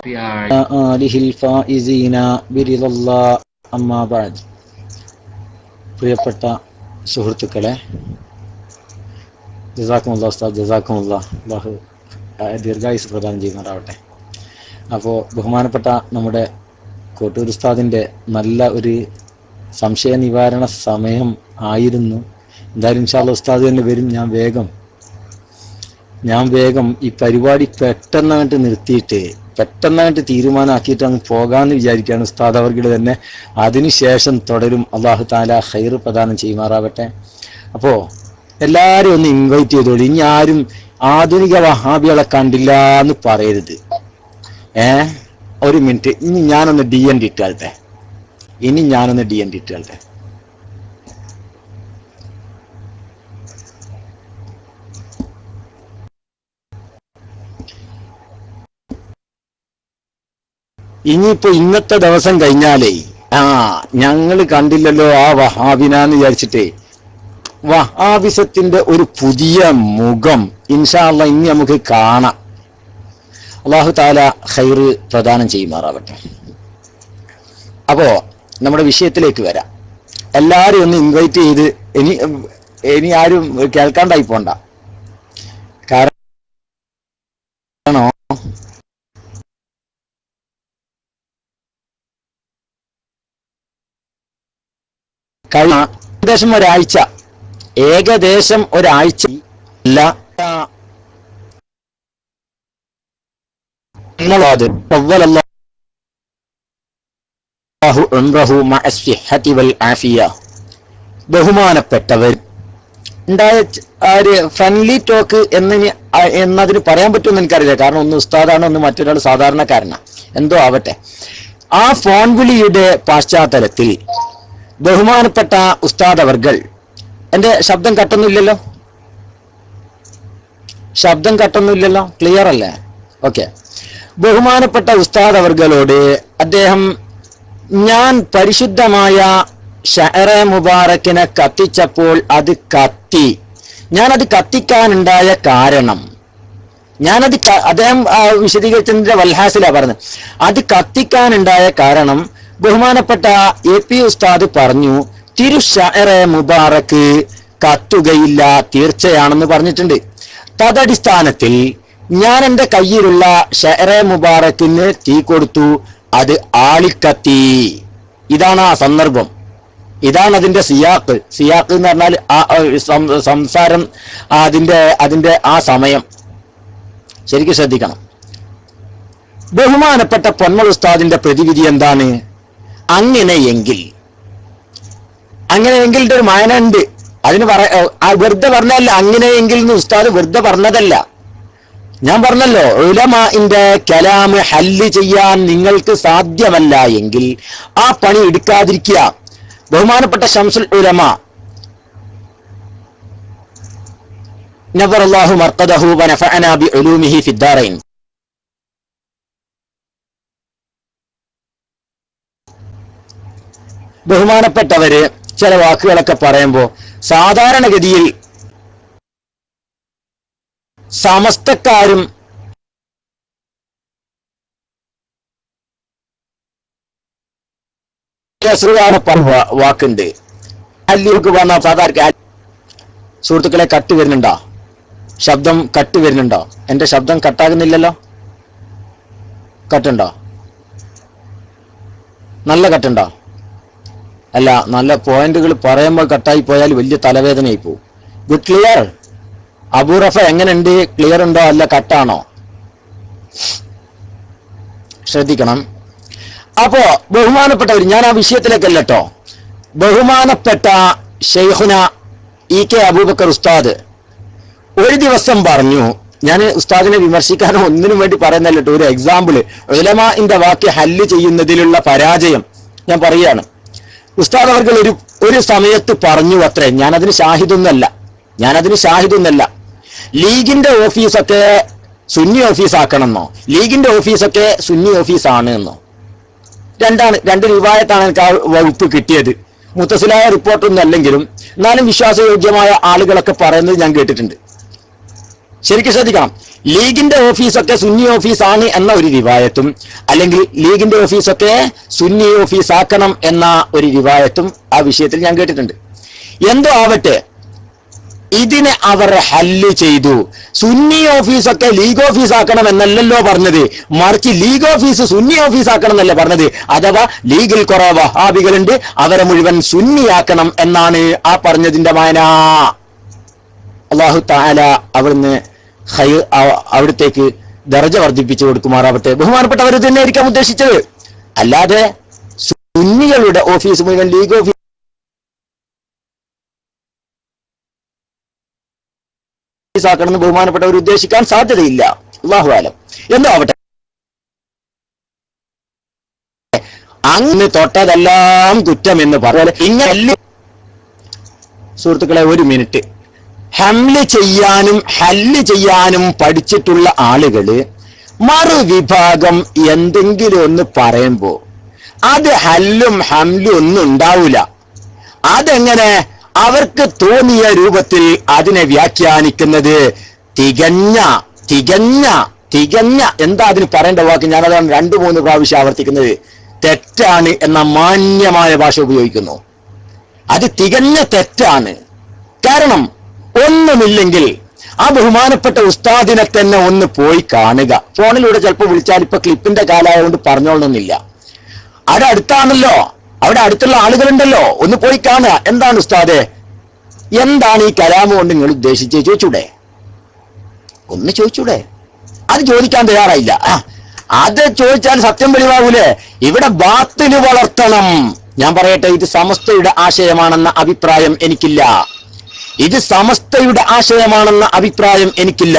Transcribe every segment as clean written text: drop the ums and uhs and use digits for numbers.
آله الفائزين برضا الله أما بعد. പ്രിയപ്പെട്ട സുഹൃത്തുക്കളെ, ജസാക്കുമുല്ലാ ഉസ്താദ്, ജസാക്കുമുല്ലാ, അല്ലാഹു ദീർഘായുസ് പ്രദാനം ചെയ്യുമാറാവട്ടെ. അപ്പോൾ ബഹുമാനപ്പെട്ട നമ്മുടെ കോട്ടൂർ ഉസ്താദിൻ്റെ നല്ല ഒരു സംശയ നിവാരണ സമയം ആയിരുന്നു. എന്തായാലും ഇൻഷാ അല്ലാഹ് ഉസ്താദ് തന്നെ വരും. ഞാൻ വേഗം ഈ പരിപാടി പെട്ടെന്നായിട്ട് നിർത്തിയിട്ട് പെട്ടെന്നായിട്ട് തീരുമാനമാക്കിയിട്ട് അങ്ങ് പോകാമെന്ന് വിചാരിക്കുകയാണ്. ഉസ്താദ് അവർക്ക് തന്നെ അതിനുശേഷം തുടരും. അള്ളാഹു താല ഖൈർ പ്രദാനം ചെയ്യുമാറാവട്ടെ. അപ്പോൾ എല്ലാവരും ഒന്ന് ഇൻവൈറ്റ് ചെയ്തോളൂ. ഇനി ആരും ആധുനിക വഹാബികളെ കണ്ടില്ല എന്ന് പറയരുത്. ഒരു മിനിറ്റ്, ഇനി ഞാനൊന്ന് ഡി എൻ ഇട്ടാളട്ടെ. ഇനിയിപ്പോ ഇന്നത്തെ ദിവസം കഴിഞ്ഞാലേ ഞങ്ങൾ കണ്ടില്ലല്ലോ ആ വഹാബിനാന്ന് വിചാരിച്ചിട്ടേ വഹാബിസത്തിന്റെ ഒരു പുതിയ മുഖം ഇൻഷാ അല്ലാഹ് ഇനി നമുക്ക് കാണാം. അല്ലാഹു തആല ഖൈർ പ്രദാനം ചെയ്യുമാറാവട്ടെ. അപ്പോ നമ്മുടെ വിഷയത്തിലേക്ക് വരാം. എല്ലാവരും ഒന്ന് ഇൻവൈറ്റ് ചെയ്ത് ഇനി ആരും കേൾക്കാണ്ടായി പോണ്ട. കാരണം കഴിഞ്ഞ ഏകദേശം ഒരാഴ്ച അല്ല ബഹുമാനപ്പെട്ടവർ ഉണ്ടായ ഒരു ഫ്രണ്ട്ലി ടോക്ക് എന്നതിന് പറയാൻ പറ്റുമെന്ന് എനിക്കറിയില്ല. കാരണം ഒന്ന് ഉസ്താദാണ്, ഒന്ന് മറ്റൊരാൾ സാധാരണക്കാരനാണ്, എന്തോ ആവട്ടെ. ആ ഫോൺ വിളിയുടെ പശ്ചാത്തലത്തിൽ ബഹുമാനപ്പെട്ട ഉസ്താദ് അവർകൾ, എന്റെ ശബ്ദം കട്ടൊന്നുമില്ലല്ലോ? ക്ലിയർ അല്ലേ? ഓക്കെ. ബഹുമാനപ്പെട്ട ഉസ്താദ് അവർകളോട് അദ്ദേഹം ഞാൻ പരിശുദ്ധമായ ഷഅറെ മുബാറക്കിനെ കത്തിച്ചപ്പോൾ ഞാനത് കത്തിക്കാനുണ്ടായ കാരണം അദ്ദേഹം വിശദീകരിച്ചതിന്റെ വൽഹാസിലാ പറഞ്ഞത്. അത് കത്തിക്കാനുണ്ടായ കാരണം ബഹുമാനപ്പെട്ട AP ഉസ്താദ് പറഞ്ഞു, തിരു ഷഅറെ മുബാറക്ക് കത്തുകയില്ല, തീർച്ചയാണെന്ന് പറഞ്ഞിട്ടുണ്ട്. തദടിസ്ഥാനത്തിൽ ഞാൻ എൻ്റെ കയ്യിലുള്ള ഷഅറെ മുബാറക്കിന് തീ കൊടുത്തു, അത് ആളിക്കത്തി. ഇതാണ് ആ സന്ദർഭം, ഇതാണ് അതിന്റെ സിയാഖ് എന്ന് പറഞ്ഞാൽ സംസാരം, അതിന്റെ ആ സമയം ശരിക്കും ശ്രദ്ധിക്കണം. ബഹുമാനപ്പെട്ട പൊന്മൾ ഉസ്താദിന്റെ പ്രതിവിധി എന്താണ്? അങ്ങനെയെങ്കിൽ ഒരു മായന ഉണ്ട്. അതിന് വെറുതെ പറഞ്ഞല്ല, അങ്ങനെയെങ്കിൽ ഉസ്താദ് വെറുതെ പറഞ്ഞതല്ല. ഞാൻ പറഞ്ഞല്ലോ, ഉലമാഇന്റെ കലാമ് ഹല്ല് ചെയ്യാൻ നിങ്ങൾക്ക് സാധ്യമല്ല എങ്കിൽ ആ പണി എടുക്കാതിരിക്കുക. ബഹുമാനപ്പെട്ട ശംസുൽ ഉലമ നവറല്ലാഹു മർഖദഹു വനഫഅനാ ബിഉലൂമിഹി ഫിദ്ദാറൈൻ, ബഹുമാനപ്പെട്ടവര് ചില വാക്കുകളൊക്കെ പറയുമ്പോൾ സാധാരണഗതിയിൽ സമസ്തക്കാരും വാക്കുണ്ട്. അല്ലിക്ക് പറഞ്ഞ സാധാരണ സുഹൃത്തുക്കളെ കട്ട് വരുന്നുണ്ടോ? ശബ്ദം കട്ട് വരുന്നുണ്ടോ? എന്റെ ശബ്ദം കട്ടാകുന്നില്ലല്ലോ? കട്ടുണ്ടോ? നല്ല കട്ടുണ്ടോ? അല്ല, നല്ല പോയിന്റുകൾ പറയുമ്പോൾ കട്ടായി പോയാൽ വലിയ തലവേദനയായി പോകും. Good, clear? അബൂറഫ എങ്ങനെയുണ്ട്? ക്ലിയർ ഉണ്ടോ അല്ല കട്ടാണോ? ശ്രദ്ധിക്കണം. അപ്പോ ബഹുമാനപ്പെട്ടവർ, ഞാൻ ആ വിഷയത്തിലേക്കല്ല കേട്ടോ. ബഹുമാനപ്പെട്ട ഷെയ്ഖുന EK അബൂബക്കർ ഉസ്താദ് ഒരു ദിവസം പറഞ്ഞു, ഞാൻ ഉസ്താദിനെ വിമർശിക്കാനോ ഒന്നിനും വേണ്ടി പറയുന്നല്ല കേട്ടോ, ഒരു എക്സാമ്പിള്, ഉലമാഇന്റെ വാക്ക് ഹല്ല് ചെയ്യുന്നതിലുള്ള പരാജയം ഞാൻ പറയുകയാണ്. ഉസ്താദ് അവർകൾ ഒരു സമയത്ത് പറഞ്ഞു അത്രേ, ഞാനതിന് ഷാഹിദൊന്നല്ല, ലീഗിന്റെ ഓഫീസൊക്കെ സുന്നി ഓഫീസാക്കണമെന്നോ ലീഗിന്റെ ഓഫീസൊക്കെ സുന്നി ഓഫീസാണ് എന്നോ രണ്ട് റിവായത്താണ് എനിക്ക് ആ വകുപ്പ് കിട്ടിയത്. മുത്തസിലായ റിപ്പോർട്ടൊന്നും അല്ലെങ്കിലും എന്നാലും വിശ്വാസയോഗ്യമായ ആളുകളൊക്കെ പറയുന്നത് ഞാൻ കേട്ടിട്ടുണ്ട്. ശരിക്കും ശ്രദ്ധിക്കണം. ലീഗിന്റെ ഓഫീസൊക്കെ സുന്നി ഓഫീസാണ് എന്ന ഒരു റിവായത്തും, അല്ലെങ്കിൽ ലീഗിന്റെ ഓഫീസൊക്കെ സുന്നി ഓഫീസാക്കണം എന്ന ഒരു റിവായത്തും ആ വിഷയത്തിൽ ഞാൻ കേട്ടിട്ടുണ്ട്. എന്തോ ആവട്ടെ, ഇതിനെ അവർ ഹല്ല് ചെയ്തു. സുന്നി ഓഫീസൊക്കെ ലീഗ് ഓഫീസ് ആക്കണം എന്നല്ലല്ലോ പറഞ്ഞത്, മറിച്ച് ലീഗ് ഓഫീസ് സുന്നി ഓഫീസ് ആക്കണം എന്നല്ലേ പറഞ്ഞത്. അഥവാ ലീഗിൽ കുറെ വഹാബികളുണ്ട്, അവരെ മുഴുവൻ സുന്നിയാക്കണം എന്നാണ് ആ പറഞ്ഞതിന്റെ മാന. അല്ലാഹു തആല അവിടുന്ന് അവിടത്തേക്ക് ദർജ വർദ്ധിപ്പിച്ചു കൊടുക്കുമാറാവട്ടെ. ബഹുമാനപ്പെട്ടവർ തന്നെ ആയിരിക്കാം ഉദ്ദേശിച്ചത്, അല്ലാതെ സുന്നികളുടെ ഓഫീസ് മുഴുവൻ ലീഗ് ഓഫീസ് ആക്കണമെന്ന് ബഹുമാനപ്പെട്ടവർ ഉദ്ദേശിക്കാൻ സാധ്യതയില്ല. അല്ലാഹു ആലം. എന്തോ ആവട്ടെ, അങ്ങ് തൊട്ടതെല്ലാം കുറ്റം എന്ന് പറഞ്ഞാൽ ഇങ്ങനെ. സുഹൃത്തുക്കളെ, ഒരു മിനിറ്റ്. ഹല്ല് ചെയ്യാനും പഠിച്ചിട്ടുള്ള ആളുകള് മറുവിഭാഗം എന്തെങ്കിലും ഒന്ന് പറയുമ്പോ അത് ഹല്ലും ഹംലും ഒന്നും ഉണ്ടാവൂല. അതെങ്ങനെ അവർക്ക് തോന്നിയ രൂപത്തിൽ അതിനെ വ്യാഖ്യാനിക്കുന്നത് തികഞ്ഞ എന്താ അതിന് പറയേണ്ട വാക്ക്, ഞാനതാണ് 2-3 പ്രാവശ്യം ആവർത്തിക്കുന്നത്, തെറ്റാണ് എന്ന മാന്യമായ ഭാഷ ഉപയോഗിക്കുന്നു. അത് തികഞ്ഞ തെറ്റാണ്. കാരണം ഒന്നുമില്ലെങ്കിൽ ആ ബഹുമാനപ്പെട്ട ഉസ്താദിനെ തന്നെ ഒന്ന് പോയി കാണുക. ഫോണിലൂടെ ചിലപ്പോൾ വിളിച്ചാൽ ഇപ്പൊ ക്ലിപ്പിന്റെ കാലമായതുകൊണ്ട് പറഞ്ഞോളണമെന്നില്ല. അവിടെ അടുത്താണല്ലോ, അവിടെ അടുത്തുള്ള ആളുകളുണ്ടല്ലോ, ഒന്ന് പോയി കാണുക. എന്താണ് ഉസ്താദെ, എന്താണ് ഈ കലാമ് കൊണ്ട് നിങ്ങൾ ഉദ്ദേശിച്ച് ചോദിച്ചൂടെ? ഒന്ന് ചോദിച്ചൂടെ? അത് ചോദിക്കാൻ തയ്യാറായില്ല. അത് ചോദിച്ചാൽ സത്യം വെളിവാകൂലേ? ഇവിടെ ബാത്തില് വളർത്തണം. ഞാൻ പറയട്ടെ, ഇത് സമസ്തയുടെ ആശയമാണെന്ന അഭിപ്രായം എനിക്കില്ല. ഇത് സമസ്തയുടെ ആശയമാണെന്ന അഭിപ്രായം എനിക്കില്ല.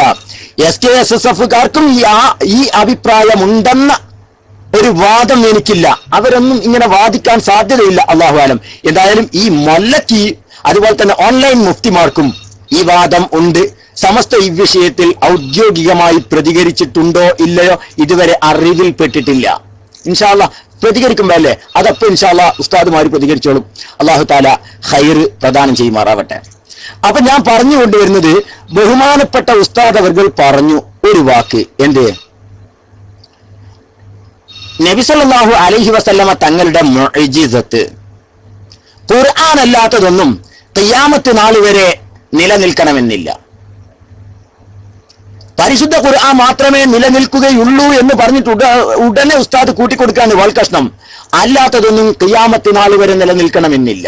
SKSSFകാർക്കും ഈ അഭിപ്രായമുണ്ടെന്ന ഒരു വാദം എനിക്കില്ല. അവരൊന്നും ഇങ്ങനെ വാദിക്കാൻ സാധ്യതയില്ല. അല്ലാഹു ആലം. എന്തായാലും ഈ മൊല്ലക്ക് അതുപോലെ തന്നെ ഓൺലൈൻ മുഫ്തിമാർക്കും ഈ വാദം ഉണ്ട്. സമസ്ത ഈ വിഷയത്തിൽ ഔദ്യോഗികമായി പ്രതികരിച്ചിട്ടുണ്ടോ ഇല്ലയോ ഇതുവരെ അറിവിൽപ്പെട്ടിട്ടില്ല. ഇൻഷാ അല്ലാഹ് പ്രതികരിക്കുമ്പോ അല്ലേ, അതപ്പോ ഇൻഷാ അല്ലാഹ് ഉസ്താദുമാര് പ്രതികരിച്ചോളും. അല്ലാഹു തആല ഖൈർ പ്രദാനം ചെയ്യുമാറാവട്ടെ. അപ്പൊ ഞാൻ പറഞ്ഞു കൊണ്ടുവരുന്നത്, ബഹുമാനപ്പെട്ട ഉസ്താദ് അവർകൾ പറഞ്ഞു ഒരു വാക്ക്. എന്ത്? നബി സല്ലല്ലാഹു അലൈഹി വസല്ലമ തങ്ങളുടെ മുഅ്ജിസത്ത്, ഖുർആൻ അല്ലാത്തതൊന്നും ഖിയാമത്ത് നാൾ വരെ നിലനിൽക്കണമെന്നില്ല. പരിശുദ്ധ ഖുർആൻ മാത്രമേ നിലനിൽക്കുകയുള്ളൂ എന്ന് പറഞ്ഞിട്ട് ഉടനെ ഉസ്താദ് കൂട്ടിക്കൊടുക്കാണ് വാൽകഷ്ണം. അല്ലാത്തതൊന്നും ഖിയാമത്ത് നാൾ വരെ നിലനിൽക്കണമെന്നില്ല.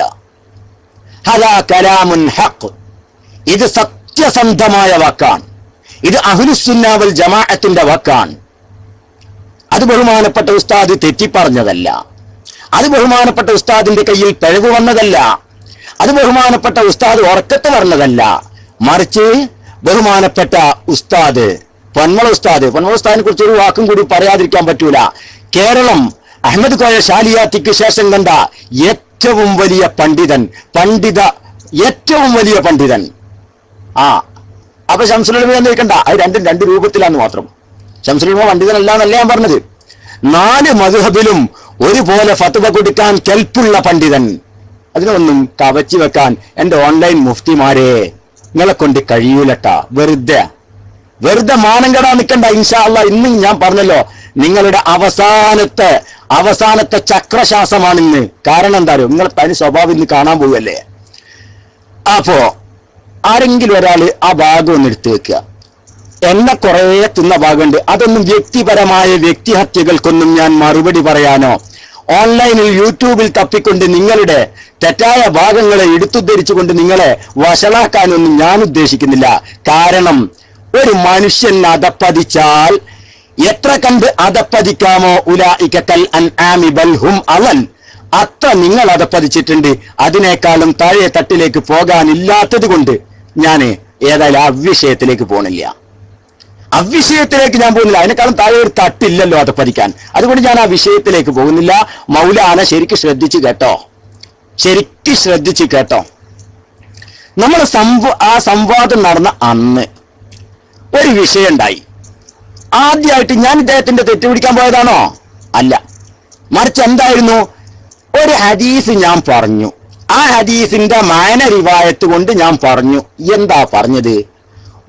ഹദാ കലാമുൻ ഹഖ്. ഇത് സത്യസന്ധമായ വാക്കാണ്. ഇത് അഹ്ലുസുന്ന വൽ ജമാഅത്തിന്റെ വാക്കാണ്. അത് ബഹുമാനപ്പെട്ട ഉസ്താദ് തെറ്റിപ്പറഞ്ഞതല്ല. അത് ബഹുമാനപ്പെട്ട ഉസ്താദിന്റെ കയ്യിൽ പിഴവ് വന്നതല്ല. അത് ബഹുമാനപ്പെട്ട ഉസ്താദ് ഉറക്കത്ത് പറഞ്ഞതല്ല. മറിച്ച് ബഹുമാനപ്പെട്ട ഉസ്താദ് പൊന്മള ഉസ്താദിനെ കുറിച്ച് ഒരു വാക്കും കൂടി പറയാതിരിക്കാൻ പറ്റൂല. കേരളം അഹമ്മദ് കോയ ഷാലിയാത്തിക്ക് ശേഷം കണ്ട ഏറ്റവും വലിയ ഏറ്റവും വലിയ പണ്ഡിതൻ. അപ്പൊ ശംസുൽ ഉലമ എന്ന് വെക്കണ്ട, അത് രണ്ടും 2 രൂപത്തിലാന്ന് മാത്രം. ശംസുൽ ഉലമ പണ്ഡിതനല്ല എന്നല്ല ഞാൻ പറഞ്ഞത്. 4 മദ്ഹബിലും ഒരുപോലെ ഫത്വ കൊടുക്കാൻ കെൽപ്പുള്ള പണ്ഡിതൻ. അതിനൊന്നും കവച്ചു വെക്കാൻ എന്റെ ഓൺലൈൻ മുഫ്തിമാരെ നിങ്ങളെ കൊണ്ട് കഴിയൂലട്ടാ. വെറുതെ മാനം കെടാൻ നിൽക്കണ്ട. ഇൻഷാ അല്ലാഹ് ഇന്ന് ഞാൻ പറഞ്ഞല്ലോ, നിങ്ങളുടെ അവസാനത്തെ ചക്രശ്വാസമാണ് ഇന്ന്. കാരണം എന്താ അറിയോ? നിങ്ങളെ തനി സ്വഭാവം ഇന്ന് കാണാൻ പോവുകയല്ലേ. അപ്പോ ആരെങ്കിലും ഒരാള് ആ ഭാഗം ഒന്ന് എടുത്തു വെക്കുക. എന്നെ കുറെ തിന്ന ഭാഗമുണ്ട്. അതൊന്നും വ്യക്തിപരമായ വ്യക്തിഹത്യകൾക്കൊന്നും ഞാൻ മറുപടി പറയാനോ ഓൺലൈനിൽ യൂട്യൂബിൽ തപ്പിക്കൊണ്ട് നിങ്ങളുടെ തെറ്റായ ഭാഗങ്ങളെ എടുത്തുദ്ധരിച്ചുകൊണ്ട് നിങ്ങളെ വഷളാക്കാനൊന്നും ഞാൻ ഉദ്ദേശിക്കുന്നില്ല. കാരണം ഒരു മനുഷ്യൻ അതപ്പതിച്ചാൽ എത്ര കണ്ട് അതപ്പതിക്കാമോ, ഉലൈക കൽ അൻആമി ബൽ ഹും അളൽ, അത്ര നിങ്ങൾ അതപ്പതിച്ചിട്ടുണ്ട്. അതിനേക്കാളും താഴെ തട്ടിലേക്ക് പോകാനില്ലാത്തത് കൊണ്ട് ഞാൻ ഏതായാലും അവിഷയത്തിലേക്ക് പോണില്ല. അവിഷയത്തിലേക്ക് ഞാൻ പോകുന്നില്ല. അതിനേക്കാളും താഴെ ഒരു തട്ടില്ലല്ലോ അതപ്പതിക്കാൻ. അതുകൊണ്ട് ഞാൻ ആ വിഷയത്തിലേക്ക് പോകുന്നില്ല. മൗലാന ശരിക്ക് ശ്രദ്ധിച്ചു കേട്ടോ. നമ്മൾ ആ സംവാദം നടന്ന അന്ന് ഒരു വിഷയം ഉണ്ടായി. ആദ്യമായിട്ട് ഞാൻ ഇദ്ദേഹത്തിന്റെ തെറ്റുപിടിക്കാൻ പോയതാണോ? അല്ല. മറിച്ച് എന്തായിരുന്നു, ഒരു ഹദീസ് ഞാൻ പറഞ്ഞു. ആ ഹദീസിന്റെ മാന റിവായത്ത് കൊണ്ട് ഞാൻ പറഞ്ഞു. എന്താ പറഞ്ഞത്?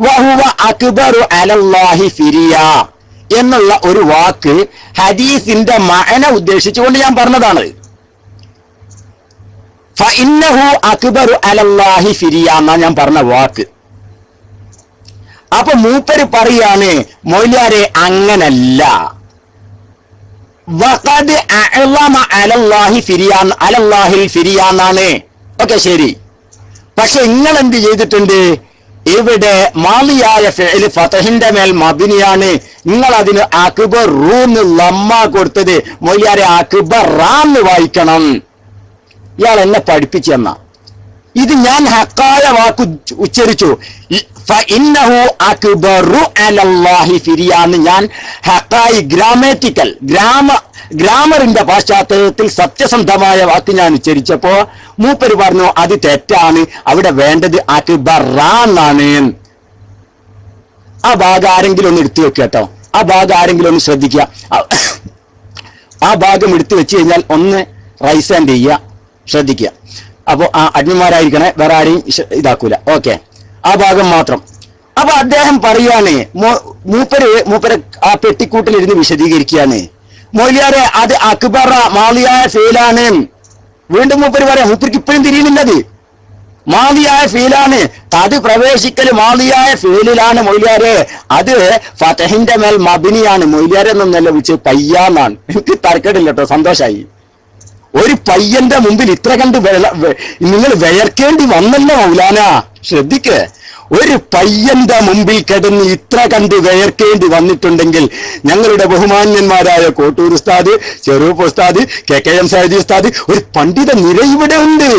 വഹുവ അക്ബറു അലല്ലാഹി ഫിരിയ എന്നുള്ള ഒരു വാക്ക് ഹദീസിന്റെ മഅന ഉദ്ദേശിച്ചുകൊണ്ട് ഞാൻ പറഞ്ഞതാണ്. ഫഇന്നഹു അക്ബറു അലല്ലാഹി ഫിരിയ എന്നാ ഞാൻ പറഞ്ഞ വാക്ക്. അപ്പൊ മൂപ്പര് പറയാണ്, മൗലിയാരെ അങ്ങനല്ല, വഖദ് അഅ്ളമ അലല്ലാഹി ഫിരിയ, അലല്ലാഹിൽ ഫിരിയ എന്നാണ്. ഓക്കെ, ശരി. പക്ഷെ നിങ്ങൾ എന്ത് ചെയ്തിട്ടുണ്ട്? ഇവിടെ മാലിയായ ഫിഅല് ഫതഹിന്റെ മേൽ മബ്നിയാണ്. നിങ്ങൾ അതിന് അക്ബറൂന്ന് ലമ്മ കൊടുത്തത്. മൗലിയാരെ അക്ബറാന്ന് വായിക്കണം. ഇയാൾ എന്നെ പഠിപ്പിച്ചു തന്ന ഇത് ഞാൻ ഹക്കായ വാക്ക് ഉച്ചരിച്ചു. ഫഇന്നഹു അക്ബറു അലല്ലാഹി ഫിരിയ എന്ന് ഞാൻ ഹക്കായി ഗ്രാമറ്റിക്കൽ ഗ്രാമറിന്റെ പശ്ചാത്തലത്തിൽ സത്യസന്ധമായ വാക്ക് ഞാൻ ഉച്ചരിച്ചപ്പോ മൂപ്പര് പറഞ്ഞു അത് തെറ്റാണ്, അവിടെ വേണ്ടത് അക്ബറാന്നാണ്. ആ ഭാഗം ആരെങ്കിലും ഒന്ന് എടുത്തു വെക്കുക കേട്ടോ. ആ ഭാഗം ആരെങ്കിലും ഒന്ന് ശ്രദ്ധിക്കുക. ആ ഭാഗം എടുത്തു വെച്ച് കഴിഞ്ഞാൽ ഒന്ന് റൈസ് ആൻഡ് ചെയ്യുക, ശ്രദ്ധിക്കുക. അപ്പൊ ആ അഡ്മിന്മാരായിരിക്കണേ, വേറെ ആരെയും ഇതാക്കൂല. ഓക്കെ, ആ ഭാഗം മാത്രം. അപ്പൊ അദ്ദേഹം പറയാണ്, മൂപ്പര് ആ പെട്ടിക്കൂട്ടിലിരുന്ന് വിശദീകരിക്കുകയാണ്, മൗലിയാരെ അത് അക്ബറ മാലിയായ ഫീലാണ്. വീണ്ടും മൂപ്പര് പറയാം, മൂപ്പർക്ക് ഇപ്പോഴും തിരിയുന്നില്ലത് മാലിയായ ഫീലാണ്. അത് പ്രവേശിക്കൽ മാലിയായ ഫീലിലാണ് മൗലിയാരെ. അത് ഫതഹിന്റെ മേൽ മബ്നിയാണ്. മൗലിയാരെ എന്നൊന്നല്ല വിളിച്ച് പയ്യാന്നാണ്. എനിക്ക് തർക്കമില്ല കേട്ടോ, സന്തോഷായി. ഒരു പയ്യന്റെ മുമ്പിൽ ഇത്ര കണ്ട് നിങ്ങൾ വിയർക്കേണ്ടി വന്നല്ലോ മൗലാന. ശ്രദ്ധിക്ക്, ഒരു പയ്യന്റെ മുമ്പിൽ കിടന്ന് ഇത്ര കണ്ട് വിയർക്കേണ്ടി വന്നിട്ടുണ്ടെങ്കിൽ ഞങ്ങളുടെ ബഹുമാന്യന്മാരായ കോട്ടൂർ ഉസ്താദ്, ചെറൂപ്പ് ഉസ്താദ്, KKM സൈദി ഉസ്താദ്, ഒരു പണ്ഡിത നിര ഇവിടെ ഉണ്ട്.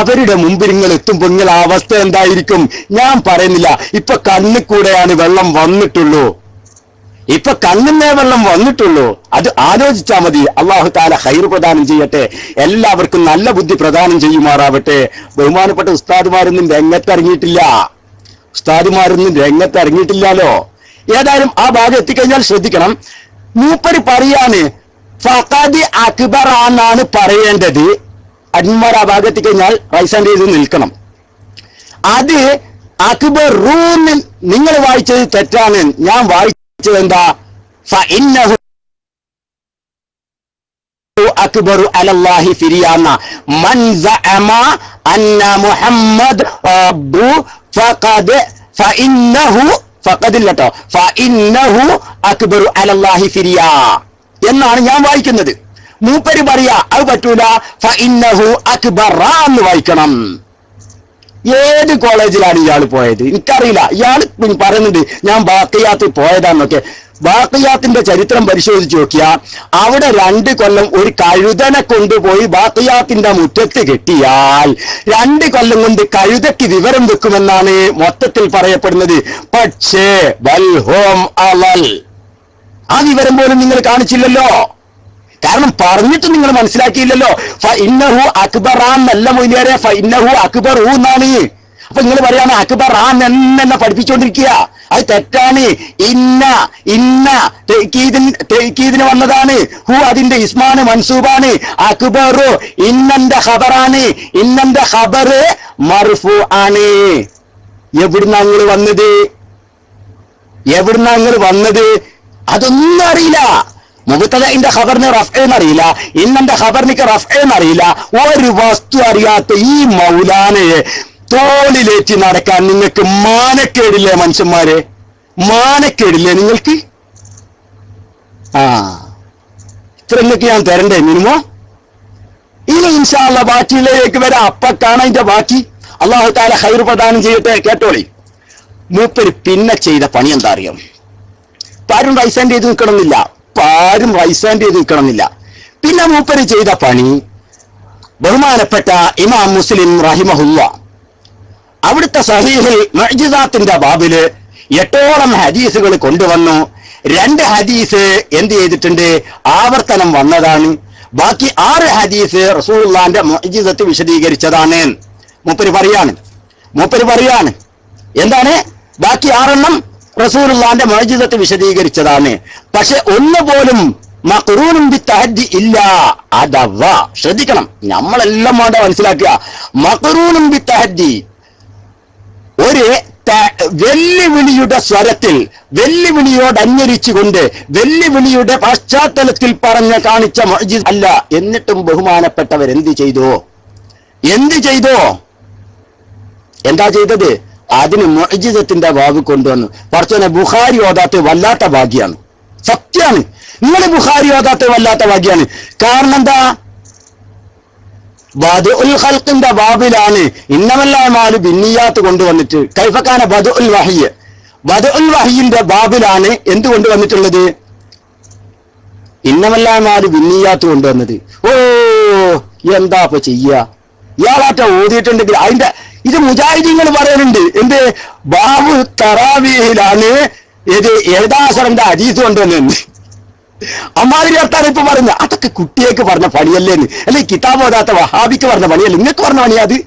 അവരുടെ മുമ്പിൽ നിങ്ങൾ എത്തുമ്പോൾ നിങ്ങൾ അവസ്ഥ എന്തായിരിക്കും? ഞാൻ പറയുന്നില്ല. ഇപ്പൊ കണ്ണിൽ കൂടെയാണ് വെള്ളം വന്നിട്ടുള്ളൂ. ഇപ്പൊ കണ്ണിന്നേ വെള്ളം വന്നിട്ടുള്ളൂ. അത് ആലോചിച്ചാൽ മതി. അല്ലാഹു തആല ഖൈർ പ്രദാനം ചെയ്യട്ടെ, എല്ലാവർക്കും നല്ല ബുദ്ധി പ്രദാനം ചെയ്യുമാറാവട്ടെ. ബഹുമാനപ്പെട്ട ഉസ്താദുമാരൊന്നും രംഗത്തിറങ്ങിയിട്ടില്ലല്ലോ. ഏതായാലും ആ ഭാഗം എത്തിക്കഴിഞ്ഞാൽ ശ്രദ്ധിക്കണം. മൂപ്പര് പറയാണ് ഫഖദ് അക്ബർ എന്നാണ് പറയേണ്ടത്. അഡ്മിന്മാർ ആ ഭാഗം എത്തിക്കഴിഞ്ഞാൽ റൈസ് ആൻഡ് ചെയ്ത് നിൽക്കണം. അത് അക്ബറൂന്ന് നിങ്ങൾ വായിച്ചത് തെറ്റാണ്. ഞാൻ എന്താ? ഫഇന്നഹു അക്ബറു അലല്ലാഹി ഫിരിയാന മൻ സഅമ അന്ന മുഹമ്മദ് റബ്ബു ഫഖദ് ഫഇന്നഹു ഫഖദില്ലട്ടോ ഫഇന്നഹു അക്ബറു അലല്ലാഹി ഫിരിയാ എന്നാണ് ഞാൻ വായിക്കുന്നത്. മൂപ്പര് പറയാ അത് പറ്റൂല, ഫഇന്നഹു അക്ബറ എന്ന് വായിക്കണം. ഏത് കോളേജിലാണ് ഇയാൾ പോയത്? എനിക്കറിയില്ല. ഇയാൾ പറയുന്നുണ്ട് ഞാൻ ബാക്കിയാത്ത് പോയതാന്നൊക്കെ. ബാക്കിയാത്തിന്റെ ചരിത്രം പരിശോധിച്ച് നോക്കിയാ അവിടെ 2 കൊല്ലം ഒരു കഴുതനെ കൊണ്ടുപോയി ബാക്കിയാത്തിന്റെ മുറ്റത്ത് കെട്ടിയാൽ 2 കൊല്ലം കൊണ്ട് കഴുതയ്ക്ക് വിവരം വെക്കുമെന്നാണ് മൊത്തത്തിൽ പറയപ്പെടുന്നത്. പക്ഷേ വൽഹോം അവൽ ആ വിവരം പോലും നിങ്ങൾ കാണിച്ചില്ലല്ലോ. കാരണം പറഞ്ഞിട്ട് നിങ്ങൾ മനസ്സിലാക്കിയില്ലല്ലോ. ഫഇന്നഹു അക്ബറാന്നല്ല മൊയ്ലിയാരെ, ഫഇന്നഹു അക്ബറു എന്നാണ്. അപ്പൊ നിങ്ങൾ പറയാണ് അക്ബറാൻ എന്നെ പഠിപ്പിച്ചുകൊണ്ടിരിക്കുക. അത് തെറ്റാണ്. ഇന്ന തൗക്കീദിന് വന്നതാണ്. ഹു അതിന്റെ ഇസ്മാണ് മൻസൂബാണ്. അക്ബറു ഇന്നന്റെ ഖബറാണ്. ഇന്നന്റെ ഖബർ മർഫൂ ആണ്. എവിടുന്നാ നിങ്ങൾ വന്നത്? അതൊന്നും അറിയില്ല. മുബത്തദഇന്റെ ഖബറിന് റഫ്അ് അറിയില്ല, ഇന്നന്റെ ഖബറിനിക്ക് റഫ്അ് അറിയില്ല. ഒരു വസ്തു അറിയാത്ത ഈ മൗലാനയെ തോളിലേറ്റി നടക്കാൻ നിങ്ങൾക്ക് മാനക്കേടില്ലേ മനുഷ്യന്മാരെ? മാനക്കേടില്ലേ നിങ്ങൾക്ക്? ഇത്രയൊക്കെ ഞാൻ തരണ്ടേ മിനിമോ? ഇനി ഇൻഷാ അല്ലാഹ് ബാക്കിയിലേക്ക് വരാം. അപ്പ കാണാൻ ഇതിന്റെ ബാക്കി. അല്ലാഹു തആല ഖൈർ പ്രദാനം ചെയ്യട്ടെ. കേട്ടോളി, മൂപ്പര് പിന്നെ ചെയ്ത പണി എന്താ അറിയാം? പാരും റൈസ് ആൻഡ് ചെയ്ത് നിൽക്കണമെന്നില്ല. പിന്നെ മൂപ്പര് ചെയ്ത പണി, ബഹുമാനപ്പെട്ട ഇമാം മുസ്ലിം റഹിമഹുല്ല അവിടുത്തെ സഹീഹുൽ മുഅ്ജിസാത്തിന്റെ ബാബില് 8ഓളം ഹദീസുകൾ കൊണ്ടുവന്നു. 2 ഹദീസ് എന്ത് ചെയ്തിട്ടുണ്ട്? ആവർത്തനം വന്നതാണ്. ബാക്കി 6 ഹദീസ് റസൂലുള്ളാഹിന്റെ മുഅ്ജിസത്ത് വിശദീകരിച്ചതാണ്. മൂപ്പര് പറയാണ് എന്താണ്? ബാക്കി 6 റസൂലുള്ളാഹിന്റെ മുഅ്ജിസത്ത് വിശദീകരിച്ചതാണ്. പക്ഷെ ഒന്നുപോലും മഖ്റൂനും ബിത്തഹദ്ദി ഇല്ല. അഥവാ ശ്രദ്ധിക്കണം, നമ്മളെല്ലാം വേണ്ട മനസ്സിലാക്കുക. മഖ്റൂനും ബിത്തഹദ്ദി, ഒരു വെല്ലുവിളിയുടെ സ്വരത്തിൽ, വെല്ലുവിളിയോട് അന്വരിച്ചുകൊണ്ട്, വെല്ലുവിളിയുടെ പശ്ചാത്തലത്തിൽ കാണിച്ച മുഅ്ജിസ അല്ല. എന്നിട്ടും ബഹുമാനപ്പെട്ടവർ എന്ത് ചെയ്തു? എന്താ ചെയ്തത്? അതിന് മുഅ്ജിസത്തിന്റെ ബാബ് കൊണ്ടുവന്നു. പടച്ചോനെ, ബുഖാരി ഓതാത്ത വല്ലാത്ത ഭാഗ്യാണ്. സത്യാണ്, നിങ്ങൾ ബുഖാരി ഓതാത്ത വല്ലാത്ത ഭാഗ്യാണ്. കാരണം എന്താ? ബദഉൽ ഖൽഖിന്റെ ബാബിലാണ് ഇന്നമൽ അഅ്മാലു ബിന്നിയാത്ത് കൊണ്ടുവന്നിട്ട്. കൈഫകാന ബദഉൽ വഹ്യ്, ബദഉൽ വഹ്യിന്റെ ബാബിലാണ് എന്ത് കൊണ്ടുവന്നിട്ടുള്ളത്? ഇന്നമൽ അഅ്മാലു ബിന്നിയാത്ത് കൊണ്ടുവന്നത്. ഓ, എന്താ ഇപ്പൊ ചെയ്യാ? ഇയാളാറ്റ ഓതിയിട്ടുണ്ടെങ്കിൽ അതിന്റെ ഇത് മുജാഹിദീങ്ങൾ പറയുന്നുണ്ട്. എന്ത്? ബാബു തറാവീഹിലാണ് ഇത് എഴുതാസറിന്റെ ഹദീസ് കൊണ്ടുവന്നത്. അമ്മാതിരി അർത്ഥാണ് ഇപ്പൊ പറയുന്നത്. അതൊക്കെ കുട്ടിയേക്ക് പറഞ്ഞ പണിയല്ലേന്ന്, അല്ലെ കിതാബ് ഓതാത്ത വഹാബിക്ക് പറഞ്ഞ പണിയല്ലേ, നിങ്ങൾക്ക് പറഞ്ഞ പണിയാ അത്?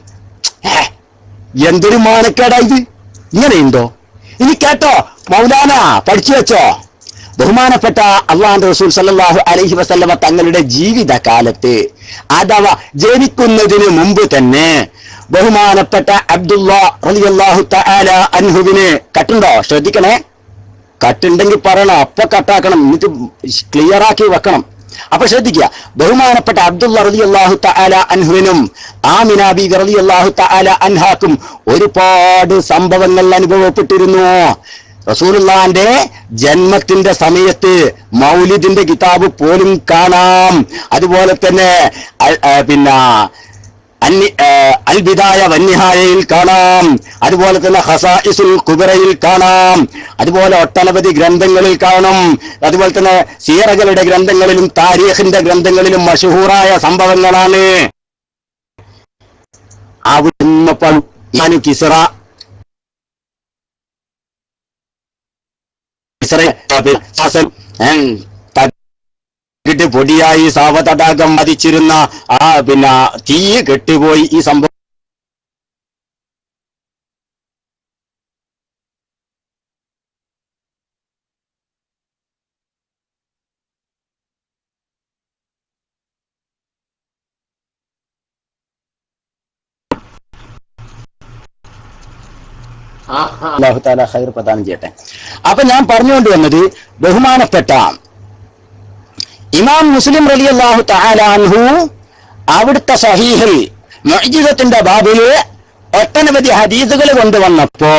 എന്തൊരു മാനക്കേടാ ഇത്! ഇങ്ങനെയുണ്ടോ? ഇനി കേട്ടോ, മൗലാന പഠിച്ചു വെച്ചോ. ബഹുമാനപ്പെട്ട അല്ലാഹുവിന്റെ റസൂൽ സല്ലല്ലാഹു അലൈഹി വസല്ലമ തങ്ങളുടെ ജീവിതകാലത്ത് അഥവാ ജനിക്കുന്നതിന് മുമ്പ് തന്നെ ബഹുമാനപ്പെട്ട അബ്ദുല്ലാ റളിയല്ലാഹു തആല അൻഹുവിന് കട്ടുണ്ടോ? ശ്രദ്ധിക്കണേ, കട്ടുണ്ടെങ്കിൽ പറയണം, അപ്പൊ കട്ടാക്കണം, എന്നിട്ട് ക്ലിയർ ആക്കി വെക്കണം. അപ്പൊ ശ്രദ്ധിക്കുക, ബഹുമാനപ്പെട്ട അബ്ദുല്ലാ റളിയല്ലാഹു തആല അൻഹുവിനും ആമിന ബീവി റളിയല്ലാഹു തആല അൻഹാക്കും ഒരുപാട് സംഭവങ്ങൾ അനുഭവപ്പെട്ടിരുന്നു. റസൂലുള്ളാഹിന്റെ ജന്മത്തിന്റെ സമയത്ത് മൗലിദിന്റെ കിതാബ് പോലും കാണാം. അതുപോലെ തന്നെ പിന്നെ അൽ ബിദായ വന്നിഹായയിൽ കാണാം. അതുപോലെ തന്നെ ഖസാഇസുൽ കുബറയിൽ കാണാം. അതുപോലെ ഒട്ടനവധി ഗ്രന്ഥങ്ങളിൽ കാണും. അതുപോലെ തന്നെ സീറകളുടെ ഗ്രന്ഥങ്ങളിലും താരീഖിന്റെ ഗ്രന്ഥങ്ങളിലും മശഹൂറായ സംഭവങ്ങളാണ്. അവിടുന്ന് കിസ്റ പൊടിയായി സാവതടാകം മതിച്ചിരുന്ന പിന്നെ തീ കെട്ടുപോയി. ഈ സംഭവം അല്ലാഹു തആല ഖൈർ പ്രദാനം ചെയ്യട്ടെ. അപ്പൊ ഞാൻ പറഞ്ഞുകൊണ്ട് വന്നത്, ബഹുമാനപ്പെട്ട ഇമാം മുസ്ലിം റളിയല്ലാഹു തആല അൻഹു അവിടുത്തെ സഹീഹിൽ മുഅ്ജിസത്തിന്റെ ബാബില് ഒട്ടനവധി ഹദീസുകൾ കൊണ്ടുവന്നപ്പോ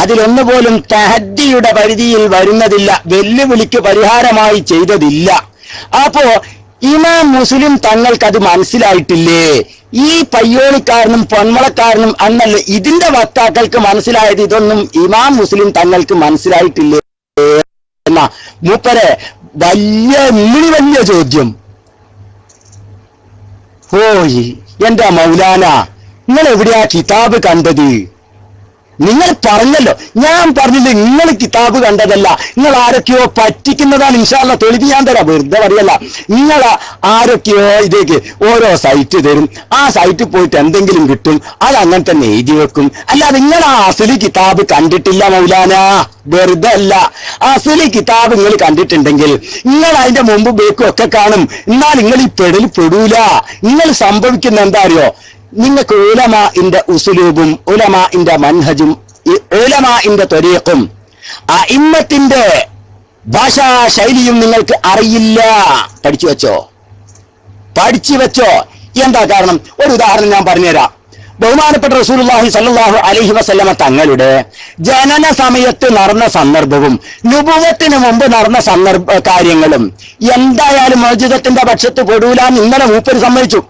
അതിലൊന്നുപോലും തഹദ്ദിയുടെ പരിധിയിൽ വരുന്നതില്ല, വെല്ലുവിളിക്ക് പരിഹാരമായി ചെയ്തതില്ല. അപ്പോ ഇമാം മുസ്ലിം തങ്ങൾക്കത് മനസ്സിലായിട്ടില്ലേ? ഈ പയ്യോളിക്കാരനും പൊന്മളക്കാരനും അന്നല്ല ഇതിന്റെ വക്താക്കൾക്ക് മനസ്സിലായത്, ഇതൊന്നും ഇമാം മുസ്ലിം തങ്ങൾക്ക് മനസ്സിലായിട്ടില്ലേ എന്ന മൂപ്പരെ വലിയ ചോദ്യം. ഓയ് എന്റെ മൗലാന, നിങ്ങൾ എവിടെയാ കിതാബ് കണ്ടത്? നിങ്ങൾ പറഞ്ഞല്ലോ, ഞാൻ പറഞ്ഞില്ല നിങ്ങൾ കിതാബ് കണ്ടതല്ല, നിങ്ങൾ ആരൊക്കെയോ പറ്റിക്കുന്നതാണ്. ഇൻഷാ അല്ലാഹ് തെളിവ് ഞാൻ തരാം, വെറുതെ പറയല്ല. നിങ്ങൾ ആരൊക്കെയോ ഇതേക്ക് ഓരോ സൈറ്റ് തരും, ആ സൈറ്റിൽ പോയിട്ട് എന്തെങ്കിലും കിട്ടും, അത് അങ്ങനെ തന്നെ എഴുതി വെക്കും. അല്ലാതെ നിങ്ങൾ ആ അസലി കിതാബ് കണ്ടിട്ടില്ല മൗലാന, വെറുതെ അല്ല. അസലി കിതാബ് നിങ്ങൾ കണ്ടിട്ടുണ്ടെങ്കിൽ നിങ്ങൾ അതിന്റെ മുമ്പ് ബേക്കും ഒക്കെ കാണും. എന്നാൽ നിങ്ങൾ ഈ പെടൂല. നിങ്ങൾ സംഭവിക്കുന്ന എന്താ അറിയോ? നിങ്ങൾക്ക് ഉലമാഇന്റെ ഉസ്ലൂബും ഉലമാഇന്റെ മൻഹജും ഉലമാഇന്റെ ത്വരീഖും അഇമ്മത്തിന്റെ ഭാഷാ ശൈലിയും നിങ്ങൾക്ക് അറിയില്ല. പഠിച്ചു വെച്ചോ. എന്താ കാരണം? ഒരു ഉദാഹരണം ഞാൻ പറഞ്ഞുതരാം. ബഹുമാനപ്പെട്ട റസൂലുള്ളാഹി സ്വല്ലല്ലാഹു അലൈഹി വസല്ലമ തങ്ങളുടെ ജനന സമയത്ത് നടന്ന സന്ദർഭവും നുബുവത്തിന് മുമ്പ് നടന്ന കാര്യങ്ങളും എന്തായാലും മുഅ്ജിസത്തിന്റെ പക്ഷത്ത് പെടൂലാന്ന് ഇന്നലെ മൂപ്പര് സമ്മതിച്ചു.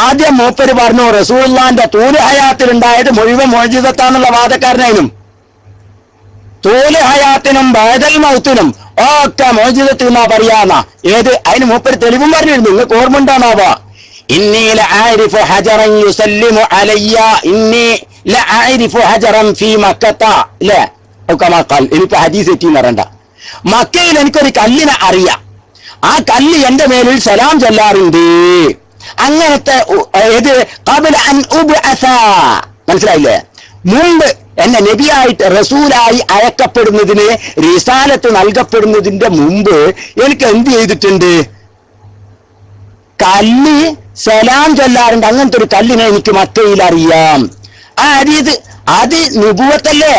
ആദ്യം മൂപ്പര് പറഞ്ഞു റസൂലുള്ളാഹിന്റെ തൂല് ഹയാത്തിലുണ്ടായത് മുഴുവൻ മുഅ്ജിസത്താന്നുള്ള വാദക്കാരനായിരുന്നു. തൂല് ഹയാത്തിനും ബഅദൽ മൗത്തിനും ഒക്കെ മുഅ്ജിസത്ത് എന്നാ പറയാന്ന. ഏത്? അതിന് മൂപ്പര് തെളിവും പറഞ്ഞിരുന്നു. നിങ്ങൾക്ക് ഓർമ്മ ഉണ്ടാണാവാ? ഇന്നി ലഅരിഫു ഹജറൻ യുസല്ലിമു അലയ്യ ഇന്നി ലഅരിഫു ഹജറൻ ഫീ മക്കത്ത. അല്ലേ? കമാ ഖാൽ. എനിക്ക് ഹദീസ് എത്തിന്ന് പറയണ്ട. മക്കയിൽ എനിക്കൊരു കല്ലിനെ അറിയാം, ആ കല്ല് എന്റെ മേലിൽ സലാം ചൊല്ലാറുണ്ട്. അങ്ങനത്തെ ഏത്? ഖബല അൻ ഉബ്അസ. മനസ്സിലായില്ലേ? മുമ്പ് എന്നെ നബിയായിട്ട് റസൂലായി അയക്കപ്പെടുന്നതിന്, റിസാലത്ത് നൽകപ്പെടുന്നതിന്റെ മുമ്പ് എനിക്ക് എന്ത് ചെയ്തിട്ടുണ്ട്? കല്ല് സലാം ചൊല്ലാറുണ്ട്. അങ്ങനത്തെ ഒരു കല്ലിനെ എനിക്ക് മക്കയിൽ അറിയാം. ആ ഹദീസ് അത് നുബുവത്തല്ലേ?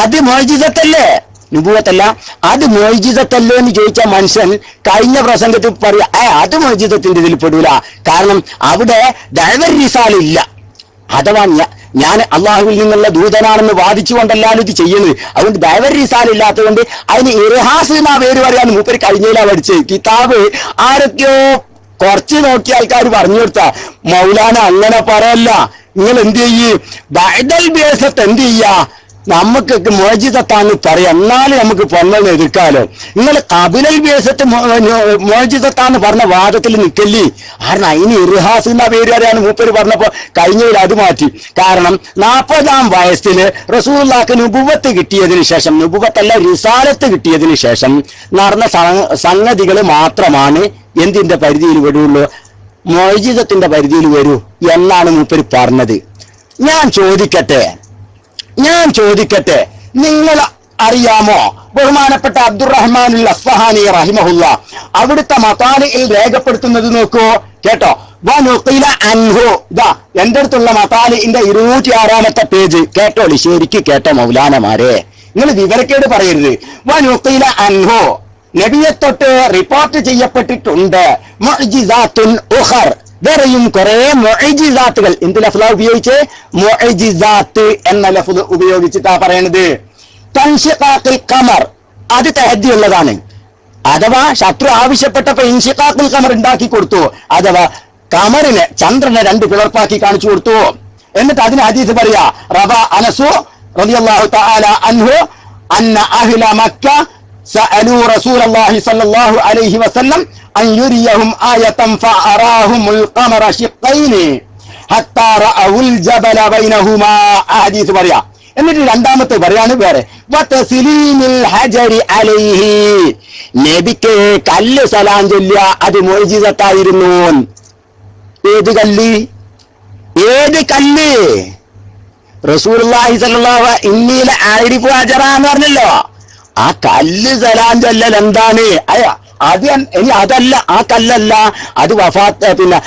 അത് മുഅ്ജിസത്തല്ലേ? നുബുവത്തല്ല, അത് മുഅ്ജിസത്തല്ലേ എന്ന് ചോദിച്ച മനുഷ്യൻ കഴിഞ്ഞ പ്രസംഗത്തിൽ പറയാ അത് മുഅ്ജിസത്തിന്റെ ഇതിൽ പെടൂല. കാരണം അവിടെ ദഅവ റിസാല ഇല്ല. അഥവാ ഞാൻ അള്ളാഹുവിൽ നിന്നുള്ള ദൂതനാണെന്ന് വാദിച്ചുകൊണ്ടല്ലാതെ ഇത് ചെയ്യുന്നത്. അതുകൊണ്ട് ദഅവ റിസാല ഇല്ലാത്തതുകൊണ്ട് അതിന് ഇർഹാസ് എന്നാ പേര് പറയാൻ മൂപ്പര് കഴിഞ്ഞില്ല പഠിച്ചത്. കിതാബ് ആരൊക്കെയോ കുറച്ച് നോക്കിയ ആൾക്കാർ പറഞ്ഞു കൊടുത്താ മൗലാന അങ്ങനെ പറയല്ല, നിങ്ങൾ എന്ത് ചെയ്യ് ബഅദൽ ബിഅസത്ത് എന്ത് ചെയ്യാ, നമുക്കൊക്കെ മുഅ്ജിസത്താന്ന് പറയാം, എന്നാലും നമുക്ക് പൊന്നൽ എതിർക്കാലോ. നിങ്ങൾ ഖബലൽ ബിഅസത്ത് മുഅ്ജിസത്താന്ന് പറഞ്ഞ വാദത്തിൽ നിൽക്കല്ലേ. കാരണം അതിന് ഇർഹാസ് എന്ന പേര് അറിയാൻ മൂപ്പര് പറഞ്ഞപ്പോ കഴിഞ്ഞതിൽ അത് മാറ്റി. കാരണം 40-ാം വയസ്സില് റസൂലുള്ളാഹിക്ക് നുബുവത്ത് കിട്ടിയതിന് ശേഷം, നുബുവത്തല്ല റിസാലത്ത് കിട്ടിയതിന് ശേഷം നടന്ന സംഗതികൾ മാത്രമാണ് എന്തിന്റെ പരിധിയിൽ വരുള്ളൂ, മുഅ്ജിസത്തിന്റെ പരിധിയിൽ വരൂ എന്നാണ് മൂപ്പര് പറഞ്ഞത്. ഞാൻ ചോദിക്കട്ടെ, നിങ്ങൾ അറിയാമോ ബഹുമാനപ്പെട്ട അബ്ദുറഹ്മാനുൽ അസ്ഫഹാനി റഹിമഹുല്ല അവിടുത്തെ മതാലിയിൽ രേഖപ്പെടുത്തുന്നത് നോക്കൂ, കേട്ടോ. വനുഖില അൻഹു, ഇതാ എന്റെ അടുത്തുള്ള മതാലിന്റെ 206-ാമത്തെ പേജ് കേട്ടോളി, ശരിക്ക് കേട്ടോ മൗലാനമാരെ, നിങ്ങൾ വിവരക്കേട് പറയരുത്. വനുഖില അൻഹു, നബിയെ തൊട്ട് റിപ്പോർട്ട് ചെയ്യപ്പെട്ടിട്ടുണ്ട് മുഅ്ജിസാത്തുൻ ഉഖർ, വേറെയും കുറെ മുഅ്ജിസാത്തുകൾ. എന്ത് ലഫ്ളാ ഉപയോഗിച്ച്? മുഅ്ജിസാത്ത് എന്ന ലഫ്ള് ഉപയോഗിച്ചിട്ടാ പറയണത്. തൻഷിഖാഖുൽ ഖമർ, അത് തഹദ്ദിയുള്ളതാണ്. അഥവാ ശത്രു ആവശ്യപ്പെട്ടപ്പോ ഇൻഷിഖാഖുൽ ഖമർ ഉണ്ടാക്കി കൊടുത്തു, അഥവാ കമറിനെ ചന്ദ്രനെ 2 പിളർപ്പാക്കി കാണിച്ചു കൊടുത്തു. എന്നിട്ട് അതിന് ഹദീസ് പറയാ, റവാ അനസു റളിയല്ലാഹു തആല അൻഹു അന്ന അഹ്ല മക്ക സഅലു റസൂലല്ലാഹി സ്വല്ലല്ലാഹു അലൈഹി വസല്ലം അൻ യുരിയഹും ആയതൻ ഫഅറാഹുമുൽ ഖമറ ശിഖൈനി ഹത്താ റഅവുൽ ജബല ബൈനഹുമാ. ഹദീസ് പറയാ. എന്നിട്ട് രണ്ടാമത്തെ പറയാണ് വേറെ, വതസ്ലീമുൽ ഹജരി അലൈഹി, നബിക്ക് കല്ല് സലാം ചൊല്ലുക അത് മുഅ്ജിസത്തായിരുന്നു. ഏത് കല്ല്? റസൂലുള്ളാഹി സ്വല്ലല്ലാഹു അലൈഹി ഇന്നീല ആരിഫു അജറ എന്ന് പറഞ്ഞല്ലോ, ആ കല്ല് സലാം ചൊല്ലൽ എന്താണ്? അത് ഇനി അതല്ല, ആ കല്ലല്ല, അത് വഫാത്ത് പിന്നെ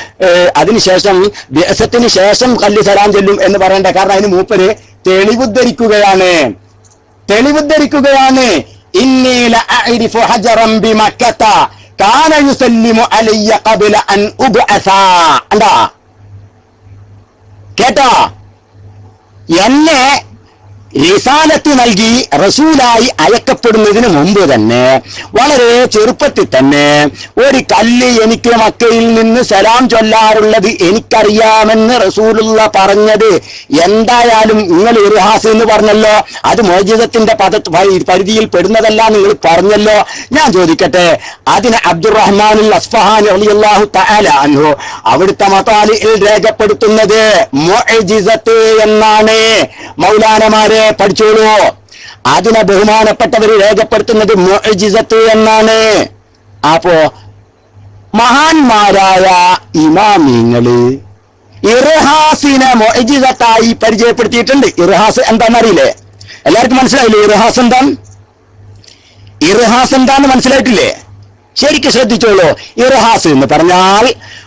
അതിനുശേഷം ബിഅസത്തിന് ശേഷം കല്ല് സലാം ചൊല്ലും എന്ന് പറയണ്ട. കാരണം അതിന് മൂപ്പര് തെളിവുദ്ധരിക്കുകയാണ്. ഇന്നി ലഅരിഫു ഹജറൻ ബിമക്കത കാന യുസല്ലിമു അലയ്യ ഖബ്ല അൻ ഉബ്അസ. എന്താ കേട്ടോ, എന്നെ റിസാലത്ത് നൽകി റസൂലായി അയക്കപ്പെടുന്നതിന് മുമ്പ് തന്നെ, വളരെ ചെറുപ്പത്തിൽ തന്നെ ഒരു കല്ല് എനിക്ക് മക്കയിൽ നിന്ന് സലാം ചൊല്ലാറുള്ളത് എനിക്കറിയാമെന്ന് റസൂലുള്ള പറഞ്ഞത്. എന്തായാലും നിങ്ങൾ ഇർഹാസ് എന്ന് പറഞ്ഞല്ലോ, അത് മുഅ്ജിസത്തിന്റെ പരിധിയിൽ പെടുന്നതല്ല നിങ്ങൾ പറഞ്ഞല്ലോ. ഞാൻ ചോദിക്കട്ടെ, അതിന് അബ്ദുറഹ്മാനുൽ അസ്ഫഹാനി റളിയല്ലാഹു തആല അൻഹു അവിടുത്തെ മതാലിൽ രേഖപ്പെടുത്തുന്നത് മുഅ്ജിസത്ത് എന്നാണ്. മൗലാനമാരെ പഠിച്ചോളൂ, അതിനെ ബഹുമാനപ്പെട്ടവർ രേഖപ്പെടുത്തുന്നത് മുഅ്ജിസത്ത് എന്നാണ്. അപ്പോ മഹാന്മാരായ ഇമാമിങ്ങള് ഇർഹാസിനെ മുഅ്ജിസത്തായി പരിചയപ്പെടുത്തിയിട്ടുണ്ട്. ഇർഹാസ് എന്താണെന്നറിയില്ലേ? എല്ലാവർക്കും മനസ്സിലായില്ലേ? ഇർഹാസ് എന്താന്ന് മനസ്സിലായിട്ടില്ലേ? ശരിക്കും ശ്രദ്ധിച്ചോളൂ. ഇർഹാസ് എന്ന് പറഞ്ഞാൽ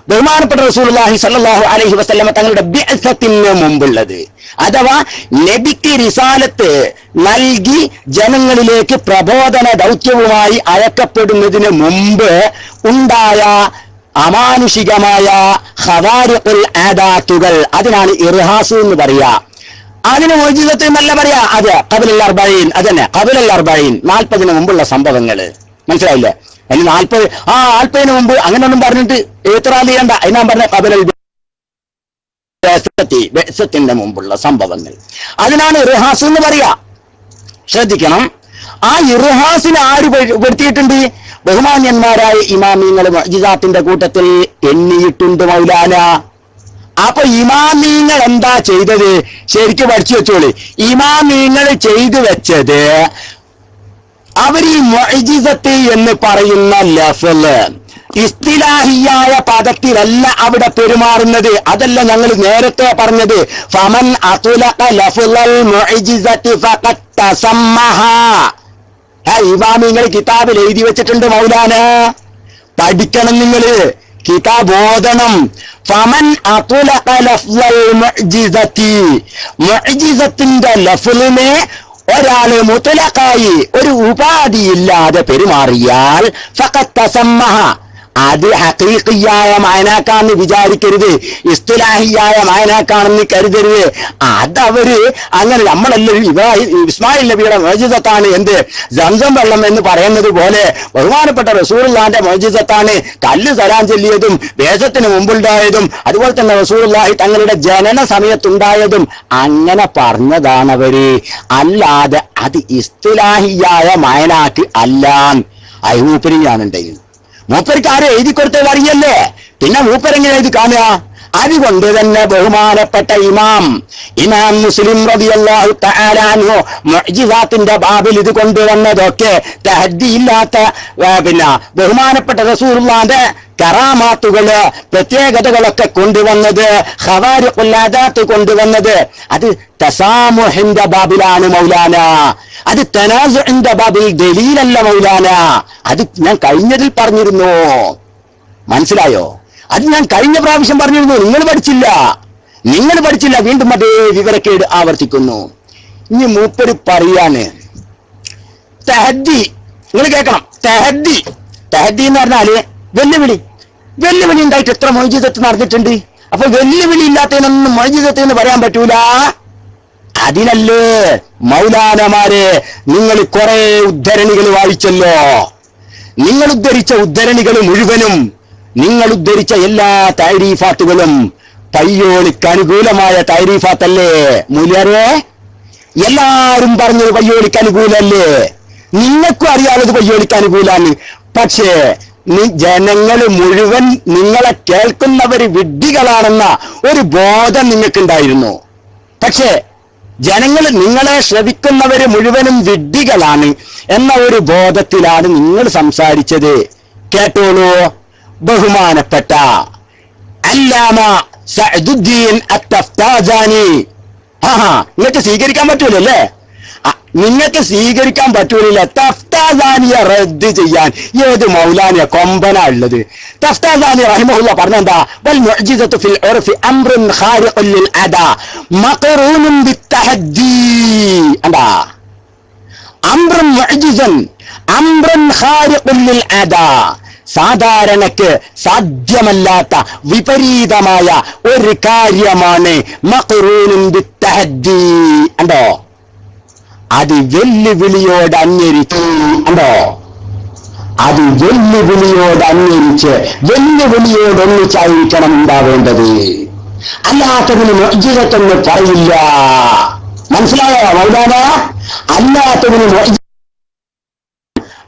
ബഹുമാനപ്പെട്ട റസൂലുള്ളാഹി സ്വല്ലല്ലാഹു അലൈഹി വസല്ലം തങ്ങളുടെ ബിഅസത്തിന് മുമ്പുള്ളത്, അഥവാ നബിക്ക് റിസാലത്ത് നൽകി ജനങ്ങളിലേക്ക് പ്രബോധന ദൗത്യവുമായി അയക്കപ്പെടുന്നതിന് മുമ്പ് ഉണ്ടായ അമാനുഷികമായ ഖവാരിഖുൽ ആദാത്തുകൾ, അതിനാണ് ഇർഹാസ് എന്ന് പറയാ. അതിന് മുഅ്ജിസത്ത് എന്നല്ല പറയാ, അത് ഖബ്ലൽ 40, അതന്നെ ഖബ്ലൽ 40, 40-ന് മുമ്പുള്ള സംഭവങ്ങൾ. മനസ്സിലായില്ലേ? അതിന് 40-ന് മുമ്പ് അങ്ങനെയൊന്നും പറഞ്ഞിട്ട് ഏത്രാൽ ചെയ്യണ്ട. അതിനാ പറഞ്ഞ ഖബ്ലൽ ബഅസത്തിന്റെ മുമ്പുള്ള സംഭവങ്ങൾ, അതിനാണ് ഇർഹാസ് എന്ന് പറയാ. ശ്രദ്ധിക്കണം. ആ ഇർഹാസിനെ ആര് പെടുത്തിയിട്ടുണ്ട്? ബഹുമാന്യന്മാരായ ഇമാമിങ്ങൾ മുഅ്ജിസാത്തിന്റെ കൂട്ടത്തിൽ എണ്ണിയിട്ടുണ്ട് മൗലാന. അപ്പൊ ഇമാമിങ്ങൾ എന്താ ചെയ്തത്? ശരിക്കും പഠിച്ചു വെച്ചോളി. ഇമാമിങ്ങൾ ചെയ്തു വെച്ചത്, അവർ ഈ മുഅ്ജിസത്ത് എന്ന് പറയുന്ന ലഫ്ള് ഇസ്തിലാഹിയായ പദത്തിലല്ല അവിടെ പെരുമാറുന്നത്. അതല്ല ഞങ്ങൾ നേരത്തെ പറഞ്ഞത്. ഫമൻ അത്ലഖ ലഫ്ളൽ മുഅ്ജിസത്തി ഫഖദ് തസമ്മഹ. ഇമാമിങ്ങൾ കിതാബിൽ എഴുതി വെച്ചിട്ടുണ്ട് മൗലാന, പഠിക്കണം നിങ്ങൾ. കിതാബോധനം. ഫമൻ അതുലഖ ലഫ്ളൽ മുഅ്ജിസതി, മുഅ്ജിസത്തിന്റെ ലഫ്ളിനെ ഒരാള് മുത്ലഖായി ഒരു ഉപാധിയില്ലാതെ പെരുമാറിയാൽ ഫഖദ് തസമ്മഹ, അത് ഹഖീഖിയായ മഅനാക്കാണെന്ന് വിചാരിക്കരുത്, ഇസ്തിലാഹിയായ മഅനാക്കാണെന്ന് കരുതരുത്. അതവര് അങ്ങനെ നമ്മളെല്ലാം ഇസ്മായിൽ നബിയുടെ മുഅ്ജിസത്താണ് എന്ത് സംസം വെള്ളം എന്ന് പറയുന്നത് പോലെ ബഹുമാനപ്പെട്ട റസൂലുള്ളാഹിന്റെ മുഅ്ജിസത്താണ് കല്ല് സലാം ചൊല്ലിയതും വേദത്തിന് മുമ്പുണ്ടായതും അതുപോലെ തന്നെ റസൂലുള്ളാഹി തങ്ങളുടെ ജനന സമയത്തുണ്ടായതും അങ്ങനെ പറഞ്ഞതാണവര്. അല്ലാതെ അത് ഇസ്തിലാഹിയായ മഅനാക്ക് അല്ല. മൂപ്പരിയാണുണ്ടെങ്കിൽ മൂപ്പർക്ക് ആരെ എഴുതി കൊടുത്തത് അറിയല്ലേ, പിന്നെ മൂപ്പരെങ്ങനെ എഴുതി കാണുക? അതുകൊണ്ട് തന്നെ ബഹുമാനപ്പെട്ട ഇമാം മുസ്ലിം റളിയല്ലാഹു തആല അൻഹു മുഅ്ജിസാത്തിന്റെ ബാബിൽ ഇത് കൊണ്ടുവന്നതൊക്കെ തഹദ്ദിയില്ലാത്ത പിന്നെ ബഹുമാനപ്പെട്ട റസൂലുള്ളാഹിന്റെ കറാമാത്തുകള് പ്രത്യേകതകളൊക്കെ കൊണ്ടുവന്നത്, ഖവാരിഖുൽ ആദാത്ത് കൊണ്ടുവന്നത് അത് തസാമുഹിന്റെ ബാബിലാണ് മൗലാന, അത് തനാസുഇന്റെ ബാബിൽ ദലീലല്ല മൗലാന. അത് ഞാൻ കഴിഞ്ഞതിൽ പറഞ്ഞിരുന്നു, മനസ്സിലായോ? അത് ഞാൻ കഴിഞ്ഞ പ്രാവശ്യം പറഞ്ഞിരുന്നു, നിങ്ങൾ പഠിച്ചില്ല. വീണ്ടും അതേ വിവരക്കേട് ആവർത്തിക്കുന്നു. ഇനി മൂപ്പര് പറയാണ് തഹദ്ദി. നിങ്ങൾ കേൾക്കണം, തഹദ്ദി എന്ന് പറഞ്ഞാല് വെല്ലുവിളി ഉണ്ടായിട്ട് എത്ര മൗജിദത്ത് നടന്നിട്ടുണ്ട്. അപ്പൊ വെല്ലുവിളി ഇല്ലാത്തതിനൊന്നും മൗജിദത്ത് എന്ന് പറയാൻ പറ്റൂല. അതിനല്ലേ മൗലാനമാരെ നിങ്ങൾ കുറെ ഉദ്ധരണികൾ വായിച്ചല്ലോ. നിങ്ങൾ ഉദ്ധരിച്ച ഉദ്ധരണികൾ മുഴുവനും, നിങ്ങൾ ഉദ്ധരിച്ച എല്ലാ തൈരീഫാത്തുകളും പയ്യോളിക്ക് അനുകൂലമായ തൈരീഫാത്തല്ലേ മൂല്യരെ? എല്ലാരും പറഞ്ഞത് പയ്യോളിക്ക് അനുകൂലല്ലേ? നിങ്ങൾക്കും അറിയാവുന്നത് പയ്യോളിക്ക് അനുകൂലാണ്. പക്ഷേ ജനങ്ങൾ മുഴുവൻ നിങ്ങളെ കേൾക്കുന്നവര് വിഡ്ഢികളാണെന്ന ഒരു ബോധം നിങ്ങൾക്കുണ്ടായിരുന്നു. പക്ഷേ ജനങ്ങൾ നിങ്ങളെ ശ്രവിക്കുന്നവര് മുഴുവനും വിഡ്ഢികളാണ് എന്ന ഒരു ബോധത്തിലാണ് നിങ്ങൾ സംസാരിച്ചത്. കേട്ടോളൂ, ബഹുമാനപ്പെട്ട അല്ലാമ സഅദുദ്ദീൻ അത്തഫ്താസാനി. നിങ്ങൾക്ക് സ്വീകരിക്കാൻ പറ്റൂലല്ലേ? നിങ്ങൾക്ക് സ്വീകരിക്കാൻ പറ്റൂല. തഫ്താസാനിയെ റദ്ദ് ചെയ്യാൻ ഏത് മൗലാനിയ കൊമ്പനാ ഉള്ളത്? തഫ്താസാനി റഹിമഹുല്ലാഹ് പറഞ്ഞെന്താ? വൽ മുഅ്ജിസത്തു ഫിൽ ഉർഫി അംറുൻ ഖാരിഖുൻ ലിൽ അദാ മഖറൂനുൻ ബിത്തഹദ്ദി. എന്താ അംറുൻ മുഅ്ജിസൻ, അംറുൻ ഖാരിഖുൻ ലിൽ അദാ, സാധാരണക്ക് സാധ്യമല്ലാത്ത വിപരീതമായ ഒരു കാര്യമാണ് മഖറൂനുൻ ബിത്തഹദ്ദി. ഉണ്ടോ? അത് വെല്ലുവിളിയോട് അന്വരിച്ചു. ഉണ്ടോ? അത് വെല്ലുവിളിയോടന്വരിച്ച് വെല്ലുവിളിയോടൊന്നിച്ചായിരിക്കണം ഉണ്ടാവേണ്ടത്. അല്ലാത്തതിന് മുഅ്ജിസത്തൊന്ന് പറയില്ല. മനസ്സിലായോ മൗലാന? അല്ലാത്തതിന്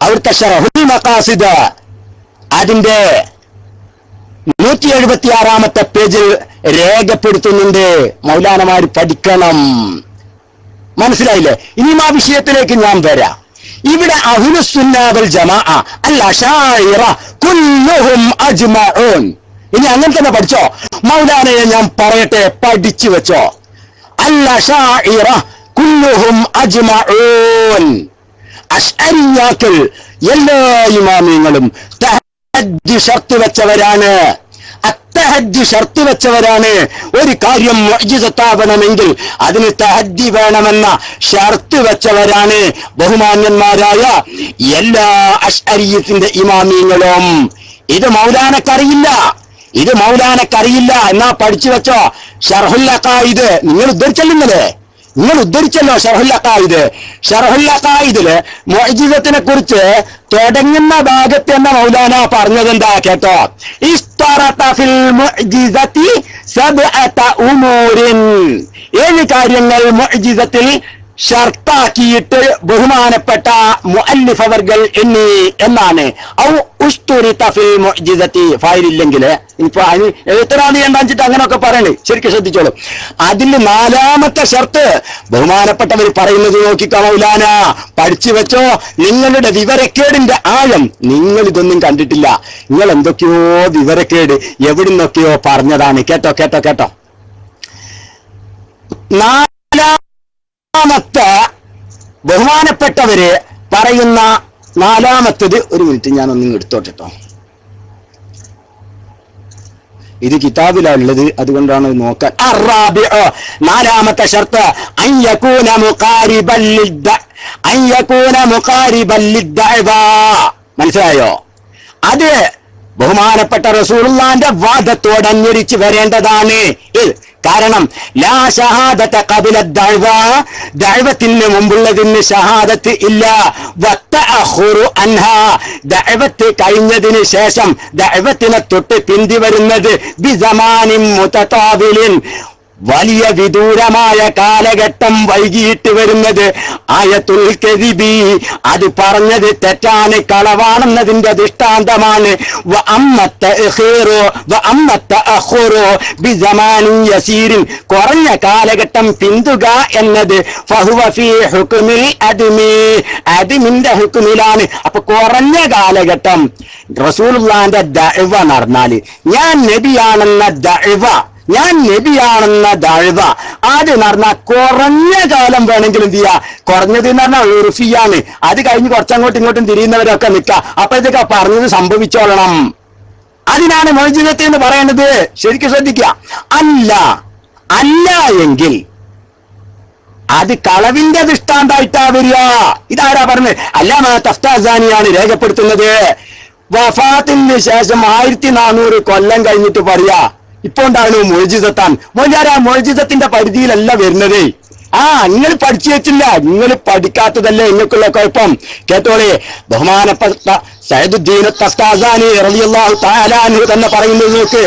അവിടുത്തെ ശറഹുൽ മഖാസിദ് അതിന്റെ 176-ാമത്തെ പേജിൽ രേഖപ്പെടുത്തുന്നുണ്ട്. മൗലാനമാർ പഠിക്കണം. മനസ്സിലായില്ലേ? ഇനിയും ആ വിഷയത്തിലേക്ക് ഞാൻ വരാം. ഇവിടെ അഹ്ലുസ്സുന്ന വൽ ജമാഅ അൽ അശാഇറ കുല്ലുഹും അജ്മഊൻ. ഇനി അങ്ങനെ തന്നെ പഠിച്ചോ. മൗലാനയെ ഞാൻ പറയട്ടെ, പഠിച്ചു വെച്ചോ. അൽ അശാഇറ കുല്ലുഹും അജ്മഊൻ. അശ്അരിയാക്കൾ എല്ലാ ഇമാമിയങ്ങളും തഹദ്ദി ഷർത്ത് വെച്ചവരാണ്. തഹദ്ദി ഷർത്ത് വെച്ചവരാണ്. ഒരു കാര്യം മുഅ്ജിസത്താവണമെങ്കിൽ അതിന് തഹദ്ദി വേണമെന്ന ഷർത്ത് വെച്ചവരാണ് ബഹുമാന്യന്മാരായ എല്ലാ അശ്അരിയത്തിന്റെ ഇമാമിയങ്ങളും. ഇത് മൗലാനക്കറിയില്ല, ഇത് മൗലാനക്കറിയില്ല. എന്നാ പഠിച്ചു വെച്ചോ. ശർഹുൽ അഖായിദ് നിങ്ങൾ ഉദ്ധരിച്ചല്ലേ? നിങ്ങൾ ഉദ്ധരിച്ചല്ലോ ശർഹുൽ അഖായിദ്. ശർഹുൽ അഖായിദില് മുഅ്ജിസത്തിനെ കുറിച്ച് തുടങ്ങുന്ന ഭാഗത്ത് എന്ന മൗലാന പറഞ്ഞത് എന്താ കേട്ടോ? ഇസ്തറത ഫിൽ മുഅ്ജിസതി സബ്അത ഉമൂരിൻ. 7 കാര്യങ്ങൾ മുഅ്ജിസത്തിൽ ഷർത്താക്കിയിട്ട് ബഹുമാനപ്പെട്ട മുഅല്ലിഫ് അവർകൾ എണ്ണി എന്നാണ്. ഔ ഉസ്തുരിത ഫിൽ മുഅ്ജിസതി. ഫായിലില്ലെങ്കിൽ ഇനിയിപ്പോ അതിന് എഴുത്തറാന്ന് കണ്ടാച്ചിട്ട് അങ്ങനെയൊക്കെ പറയണേ, ശരിക്കും ശ്രദ്ധിച്ചോളൂ. അതിൽ 4ാമത്തെ ഷർത്ത് ബഹുമാനപ്പെട്ടവർ പറയുന്നത് നോക്കിക്കോ മൗലാന, പഠിച്ചു വെച്ചോ. നിങ്ങളുടെ വിവരക്കേടിന്റെ ആഴം നിങ്ങൾ ഇതൊന്നും കണ്ടിട്ടില്ല. നിങ്ങൾ എന്തൊക്കെയോ വിവരക്കേട് എവിടുന്നൊക്കെയോ പറഞ്ഞതാണ്. കേട്ടോ കേട്ടോ കേട്ടോ. 4ാമത്തെ ബഹുമാനപ്പെട്ടവര് പറയുന്ന 4ാമത്തത്, ഒരു മിനിറ്റ് ഞാനൊന്നും എടുത്തോട്ടോ. ഇത് കിതാബിലുള്ളത്, അതുകൊണ്ടാണ് നോക്കാൻ. അർറാബിഉ, നാലാമത്തെ ഷർത്ത് അൻ യകൂന മുഖാരിബൻ ലിദ്ദഅവ. മനസ്സിലായോ? അത് ബഹുമാനപ്പെട്ട റസൂലുള്ളാഹിന്റെ വാദത്തോടനുസരിച്ച് വരേണ്ടതാണ്. കാരണം ലാ ഷഹാദത ഖബല ദഅവ, ദഅവത്തിന് മുമ്പുള്ളതിന് ഷഹാദത്ത് ഇല്ല. വതഅഖുറു അൻഹാ, ദഅവത്ത് കഴിഞ്ഞതിന് ശേഷം ദഅവത്തിനെ തൊട്ട് പിന്തി വരുന്നത് ബിസമാനിൻ മുതതാബിലിൻ, വലിയ വിദൂരമായ കാലഘട്ടം വൈകിയിട്ട് വരുന്നത്. ആയത്തുൽ കദിബി, അത് പറഞ്ഞത് തെറ്റാണ്, കളവാണെന്നതിന്റെ ദൃഷ്ടാന്തമാണ്. കുറഞ്ഞ കാലഘട്ടം പിന്തുക എന്നത് ഫഹുവ ഫീ ഹുക്മിൽ അദ്മി, അദ്മിന്റെ ഹുക്മിലാണ്. അപ്പൊ കുറഞ്ഞ കാലഘട്ടം റസൂലുള്ളാഹിന്റെ ദഅവ നടന്നാല്, ഞാൻ നബിയാണെന്ന ദഅവ അത് നടന്നാൽ കുറഞ്ഞ കാലം വേണമെങ്കിലും എന്ത് ചെയ്യാ, കുറഞ്ഞത് എന്ന് പറഞ്ഞാൽ ഉറുഫിയാണ്. അത് കഴിഞ്ഞ് കുറച്ചങ്ങോട്ടും ഇങ്ങോട്ടും തിരിയുന്നവരൊക്കെ നിൽക്കുക. അപ്പോഴത്തേക്ക് പറഞ്ഞത് സംഭവിച്ചോളണം. അതിനാണ് മൗജിദത്ത് എന്ന് പറയുന്നത്. ശരിക്കും ശ്രദ്ധിക്കുക. അല്ല എങ്കിൽ അത് കളവിന്റെ ദൃഷ്ടാന്തായിട്ടാ വരിക. ഇതാരാ പറഞ്ഞത്? അല്ലാമ തഫ്താസാനിയാണ് രേഖപ്പെടുത്തുന്നത്. വഫാത്തിന് ശേഷം 1400 കൊല്ലം കഴിഞ്ഞിട്ട് പറയാ ഇപ്പൊ ഉണ്ടാകുന്നു മൊയ്ജിസത്താൻ. മൊയ്യാരാ മൊയ്ജിസത്തിന്റെ പരിധിയിലല്ല വരുന്നത്. നിങ്ങൾ പഠിച്ചു വെച്ചില്ല, നിങ്ങൾ പഠിക്കാത്തതല്ലേ നിങ്ങൾക്കുള്ള കുഴപ്പം. കേട്ടോളെ, ബഹുമാനപ്പെട്ട സയ്യിദുദ്ദീൻ തഫ്താസാനി റളിയല്ലാഹു തആല അൻഹു തന്നെ പറയുന്നത് നോക്ക്.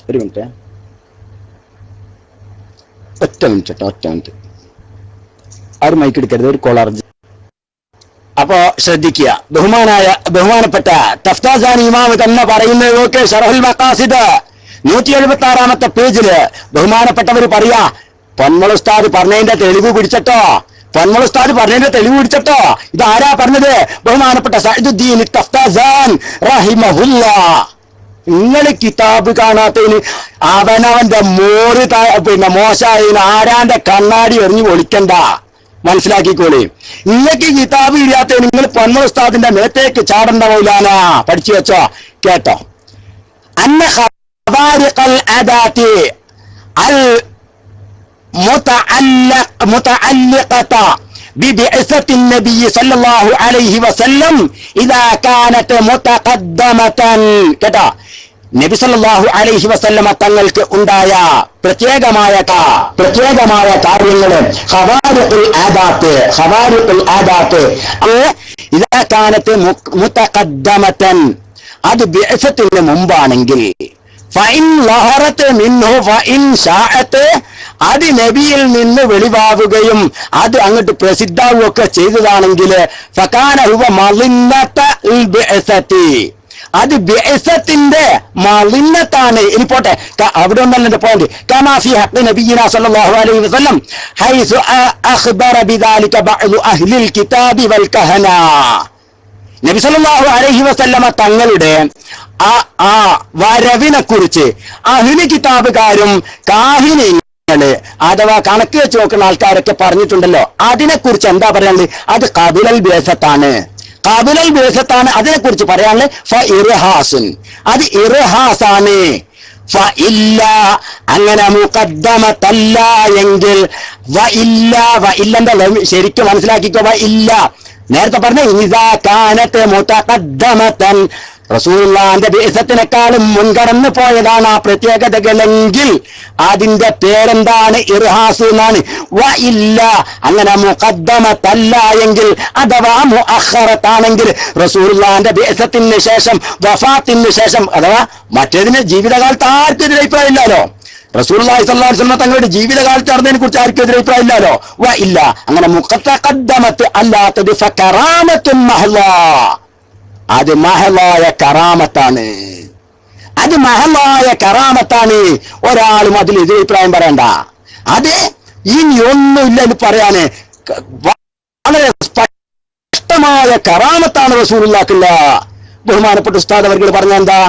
ഒരു മിനിറ്റ്, ഒറ്റ മിനിറ്റ്. ആരും മൈക്ക് എടുക്കരുത്, ഒരു കോളർ. അപ്പോ ശ്രദ്ധിക്കുക. ബഹുമാനപ്പെട്ട തഫ്താസാനി ഇമാം തന്നെ പറയുന്നത് നോക്ക്. ശറഹുൽ മഖാസിദ് 176-ാമത്തെ പേജില് ബഹുമാനപ്പെട്ടവർ പറയാ, പൊന്മള ഉസ്താദ് പറഞ്ഞതിന്റെ തെളിവ് പിടിച്ചട്ടോ. ഇതാരാ പറഞ്ഞത്? ബഹുമാനപ്പെട്ട സയ്യിദുദ്ദീൻ തഫ്താസാൻ റഹിമഹുല്ലാഹ്. നിങ്ങൾ കിതാബ് കാണാത്തതിന് അവനവന്റെ മോര് മോശായതിന് ആരാന്റെ കണ്ണാടി എറിഞ്ഞു ഒളിക്കണ്ട. മനസ്സിലാക്കിക്കോളി. നിങ്ങൾക്ക് കിതാബ് ഇല്ലാത്ത നിങ്ങൾ പൊന്മള ഉസ്താദിന്റെ മേത്തേക്ക് ചാടണ്ട മൗലാന. പഠിച്ചു വെച്ചോ, കേട്ടോ. അന്ന ഖവാരിഖൽ അദാതി അൽ മുതഅല്ലിഖത ബിബിഅസത്തി നബി സല്ലല്ലാഹു അലൈഹി വസല്ലം ഇദാ കാനത് മുതഖദ്ദമതൻ. കേട്ടോ, നബി സല്ലല്ലാഹു അലൈഹി വസല്ലമ തങ്ങൾക്ക് ഉണ്ടായ പ്രത്യേകമായ കാര്യങ്ങള് ഖവാരിഖുൽ ആദാത്ത് ഇദാ കാനത് മുതഖദ്ദമതൻ, അത് ബിഅസത്തിന് മുമ്പാണെങ്കിൽ ഫഇൻ ലഹറത് മിൻഹു ഫഇൻ ശാഅത്, അത് നബിയിൽ നിന്ന് വെളിവാവുകയും അത് അങ്ങോട്ട് പ്രസിദ്ധാവുകയൊക്കെ ചെയ്തതാണെങ്കിൽ ഫകാന ഹുവ മളിന്നത്തുൽ ബിഅസതി, അത് ബിഅസത്തിന്റെ മളിന്നത്താണ്. ഇനി പോട്ടെ, അവിടെ ഒന്നല്ല പോയിന്റ്. കമാ ഫീ ഹഖ് നബിയിനാ സല്ലല്ലാഹു അലൈഹി വസല്ലം ഹൈസു അഖ്ബറ ബിദാലിക ബഅദു അഹ്ലിൽ കിതാബി വൽ കഹന. നബി സല്ലല്ലാഹു അലൈഹി വസല്ലമ തങ്ങളുടെ ആ വരവിനെ കുറിച്ച് അഹ്ലി കിതാബുകാരും കാഹിനികള് അഥവാ കണക്ക് വെച്ച് നോക്കുന്ന ആൾക്കാരൊക്കെ പറഞ്ഞിട്ടുണ്ടല്ലോ. അതിനെക്കുറിച്ച് എന്താ പറയാനുള്ളത്? അത് ഖബുലൽ ബിഅസത്താണ്. അതിനെക്കുറിച്ച് പറയാനുള്ളത് ഫഇർഹാസുൻ, അത് ഇർഹാസാണ്. അങ്ങനെ മുഖദ്ദമത്തല്ല എങ്കിൽ ശരിക്കും മനസ്സിലാക്കിക്കോ. നേരത്തെ പറഞ്ഞ ഇദാ കാനത് മുതഖദ്ദമതൻ, റസൂലുള്ളാഹിന്റെ ബിഅസത്തിനേക്കാളും മുൻകടന്നു പോയതാണ് ആ പ്രത്യേകതകളെങ്കിൽ അതിന്റെ പേരെന്താണ്? ഇർഹാസ് എന്നാണ്. അങ്ങനെ മുഖദ്ദമത്തല്ല എങ്കിൽ അഥവാ മുഅഖറത്താണെങ്കിൽ റസൂലുള്ളാഹിന്റെ ബിഅസത്തിന് ശേഷം, വഫാത്തിന് ശേഷം, അഥവാ മറ്റേതിന് ജീവിതകാലത്ത് ആർക്കും ഇതിൽ അഭിപ്രായം ഇല്ലല്ലോ. റസൂലുള്ളാഹി സ്വല്ലല്ലാഹു അലൈഹി വസല്ലം തങ്ങളുടെ ജീവിതകാലത്ത് നടന്നതിനെ കുറിച്ച് ആർക്കും എതിരെ അഭിപ്രായം ഇല്ലല്ലോ. അങ്ങനെ മുഖത്തഖദ്ദമത്ത് അല്ലാത്തത് ഫകറാമത്തുൻ മഹ്ലാ, അത് മഹലായ കറാമത്താണ്. ഒരാളും അതിൽ എതിരഭിപ്രായം പറയണ്ട. അത് ഇനി ഒന്നുമില്ല എന്ന് പറയാന്. വളരെ സ്പഷ്ടമായ കറാമത്താണ് റസൂലുള്ളാഹിക്കുള്ള. ബഹുമാനപ്പെട്ട ഉസ്താദ് അവർകൾ പറഞ്ഞ എന്താ?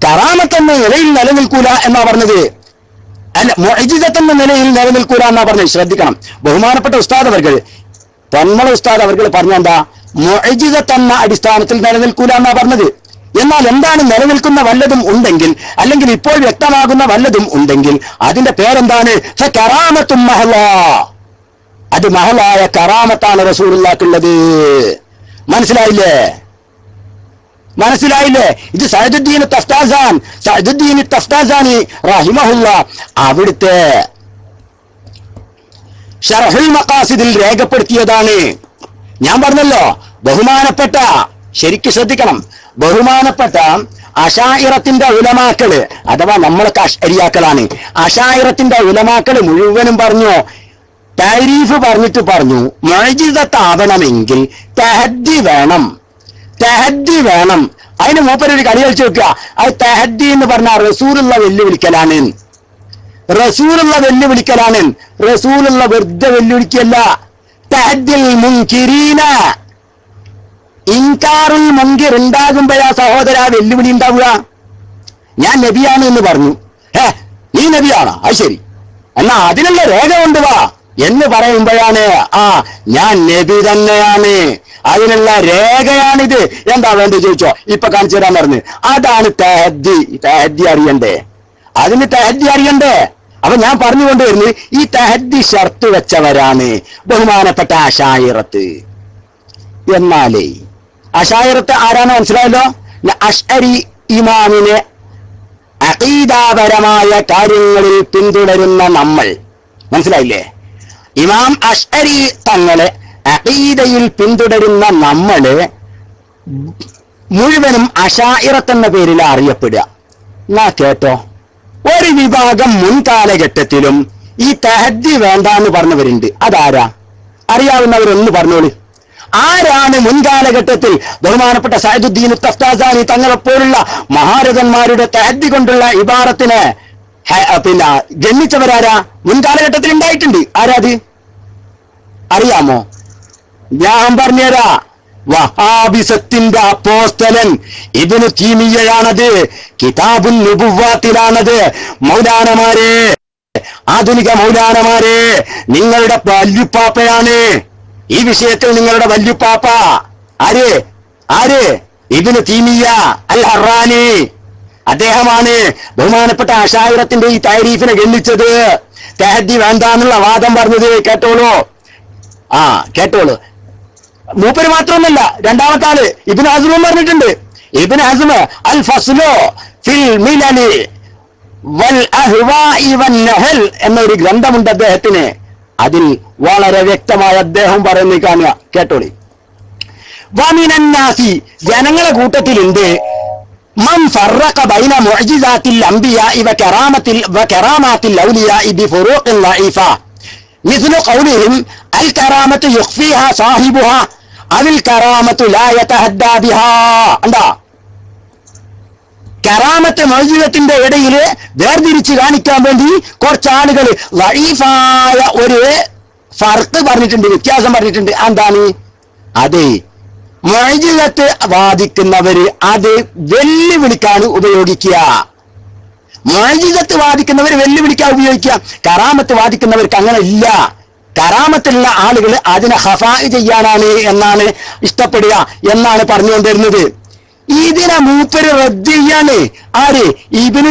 കറാമത്തെന്ന നിലയിൽ നിലനിൽക്കൂല എന്നാ പറഞ്ഞത്, അല്ല മുഅ്ജിസത്തെന്ന നിലയിൽ നിലനിൽക്കൂല എന്നാ പറഞ്ഞത്. ശ്രദ്ധിക്കണം. ബഹുമാനപ്പെട്ട ഉസ്താദ് അവർകൾ, പൊന്മള ഉസ്താദ് അവർകൾ പറഞ്ഞ എന്താ? മുഅ്ജിസത്ത് എന്ന അടിസ്ഥാനത്തിൽ നിലനിൽക്കൂല എന്നാ പറഞ്ഞത്. എന്നാൽ എന്താണ് നിലനിൽക്കുന്ന വല്ലതും ഉണ്ടെങ്കിൽ, അല്ലെങ്കിൽ ഇപ്പോൾ വ്യക്തമാകുന്ന വല്ലതും ഉണ്ടെങ്കിൽ അതിന്റെ പേരെന്താണ്? കറാമത്തും മഹല. അത് മഹലായ കറാമത്താണ് റസൂലുള്ളാഹിക്കുള്ളത്. മനസ്സിലായില്ലേ? ഇത് സഅദുദ്ദീൻ തഫ്താസാനി റഹിമഹുല്ല അവിടുത്തെ ശർഹുൽ മഖാസിദിൽ രേഖപ്പെടുത്തിയതാണ്. ഞാൻ പറഞ്ഞല്ലോ, ബഹുമാനപ്പെട്ട, ശരിക്ക് ശ്രദ്ധിക്കണം, ബഹുമാനപ്പെട്ട അശായിറത്തിന്റെ ഉലമാക്കള്, അഥവാ നമ്മളൊക്കെ അശ്അരിയാക്കളാണ്, അശായിറത്തിന്റെ ഉലമാക്കള് മുഴുവനും പറഞ്ഞു, താരീഫ് പറഞ്ഞിട്ട് പറഞ്ഞു, മുഅ്ജിസത്താവണമെങ്കിൽ തഹദ്ദി വേണം. അതിന് മൂപ്പരൊരു കളി കളിച്ചു വെക്കുക. അത് തഹദ്ദി എന്ന് പറഞ്ഞാൽ റസൂലുള്ള വെല്ലുവിളിക്കലാണ്. റസൂലുള്ള വെറുതെ വെല്ലുവിളിക്കല്ല. തഹദ്ദിൽ മുൻകിരീന, ഇൻകാറുൽ മുൻകിർ ഉണ്ടാകുമ്പോഴാ സഹോദര വെല്ലുവിളി ഉണ്ടാവുക. ഞാൻ നബിയാണ് എന്ന് പറഞ്ഞു, നീ നബിയാണോ? അത് ശരി, എന്നാ അതിനുള്ള രേഖ കൊണ്ടുവാ എന്ന് പറയുമ്പോഴാണ് ഞാൻ നബി തന്നെയാണ്, അതിനുള്ള രേഖയാണിത്, എന്താ വേണ്ടത് ചോദിച്ചോ, ഇപ്പൊ കാണിച്ചു തരാൻ പറഞ്ഞു. അതാണ് തഹദ്ദി അറിയണ്ടേ, അതിന് തഹദ്ദി അറിയണ്ടേ. അപ്പൊ ഞാൻ പറഞ്ഞുകൊണ്ടുവരുന്നു, ഈ തഹദ്ദി ഷർത്ത് വെച്ചവരാണ് ബഹുമാനപ്പെട്ട അശായിറത്ത്. എന്നാലേ അശായിറത്ത് ആരാണ് മനസ്സിലായല്ലോ? അശ്അരി ഇമാമിനെ അഖീദാപരമായ കാര്യങ്ങളിൽ പിന്തുടരുന്ന നമ്മൾ, മനസ്സിലായില്ലേ? ഇമാം അശ്അരി തങ്ങളെ അഖീദയിൽ പിന്തുടരുന്ന നമ്മള് മുഴുവനും അശായിറത്ത് എന്ന പേരിൽ അറിയപ്പെടുക. എന്നാ കേട്ടോ, ഒരു വിഭാഗം മുൻകാലഘട്ടത്തിലും ഈ തഹദ്ദി വേണ്ടാന്ന് പറഞ്ഞവരുണ്ട്. അതാരാ? അറിയാവുന്നവരൊന്ന് പറഞ്ഞോളൂ. ആരാണ് മുൻകാലഘട്ടത്തിൽ ബഹുമാനപ്പെട്ട സഅദുദ്ദീൻ തഫ്താസാനി തങ്ങളെപ്പോലുള്ള മഹാരഥന്മാരുടെ തഹദ്ദി കൊണ്ടുള്ള ഇബാറത്തിനെ ഗണ്ണിച്ചവരാരാ? മുൻകാലഘട്ടത്തിൽ ഉണ്ടായിട്ടുണ്ട്. ആരാത് അറിയാമോ? ഞാൻ പറഞ്ഞുതരാ. വഹാബിസത്തിന്റെ അപ്പോസ്തലൻ ഇബ്നു തീമിയ്യയാണത്. കിതാബുൻ നുബുവ്വത്തിലാണത്. മൗലാനമാരെ, ആധുനിക മൗലാനമാരെ, നിങ്ങളുടെ വല്യുപ്പാപ്പയാണ് ഈ വിഷയത്തിൽ. നിങ്ങളുടെ വല്യുപ്പാപ്പ ആര്? ഇബ്നു തീമിയ്യ അൽ ഹറാനി. അദ്ദേഹമാണ് ബഹുമാനപ്പെട്ട അശായിറത്തിന്റെ ഈ താരീഫിനെ ഗണ്ണിച്ചത്, തഹദ്ദി വേണ്ടാന്നുള്ള വാദം പറഞ്ഞത്. കേട്ടോളൂ. മൂപ്പര് മാത്രമൊന്നുമല്ല, രണ്ടാമത്തെ ആള് ഇബ്നു ഹസ്മും പറഞ്ഞിട്ടുണ്ട്. ഇബ്നു ഹസ്മ അൽ ഫസ്ലു ഫിൽ മിലലി വൽ അഹ്വാഇ വൻ നഹൽ എന്നൊരു ഗ്രന്ഥമുണ്ട് അദ്ദേഹത്തിന്. അതിൽ വളരെ വ്യക്തമായി അദ്ദേഹം പറയുന്നത് കാണുക, കേട്ടോളി. വമിനന്നാസി, ജനങ്ങളെ കൂട്ടത്തിലുണ്ട്, മൻ ഫറഖ ബൈന മുഅ്ജിസാത്തിൽ അംബിയാഇ വകറാമാത്തിൽ ഔലിയാഇ ബിഫുറൂഖിൻ ലഈഫ മിസ്ലു ഖൗലിഹിം അൽ കറാമത്തു യുഖ്ഫിഹാ സാഹിബുഹാ അവിൽ കറാമത്തു ലാ യതഹദ്ദാ ബിഹാ. എന്താ കറാമത്ത് മുഅ്ജിസത്തിന്റെ ഇടയിൽ വേർതിരിച്ച് കാണിക്കാൻ വേണ്ടി കുറച്ച് ആളുകൾ ലഈഫായ ഒരു ഫർക്ക് പറഞ്ഞിട്ടുണ്ട്, വ്യത്യാസം പറഞ്ഞിട്ടുണ്ട്. എന്താണ് അത്? മുഅ്ജിസത്ത് വാദിക്കുന്നവര് അത് വെല്ലുവിളിക്കാൻ ഉപയോഗിക്കുക. മുഅ്ജിസത്ത് വാദിക്കുന്നവർ വെല്ലുവിളിക്കാൻ ഉപയോഗിക്കുക. കറാമത്ത് വാദിക്കുന്നവർക്ക് അങ്ങനെ ഇല്ല. കറാമത്തുള്ള ആളുകൾ അതിനെ ഖഫാഇ ചെയ്യാനാണ് എന്നാണ് ഇഷ്ടപ്പെടുക എന്നാണ് പറഞ്ഞുകൊണ്ടിരുന്നത്. ഇതിനെ മൂപ്പര് റദ്ദ് ചെയ്യാണ്. ആര്? ഇബ്നു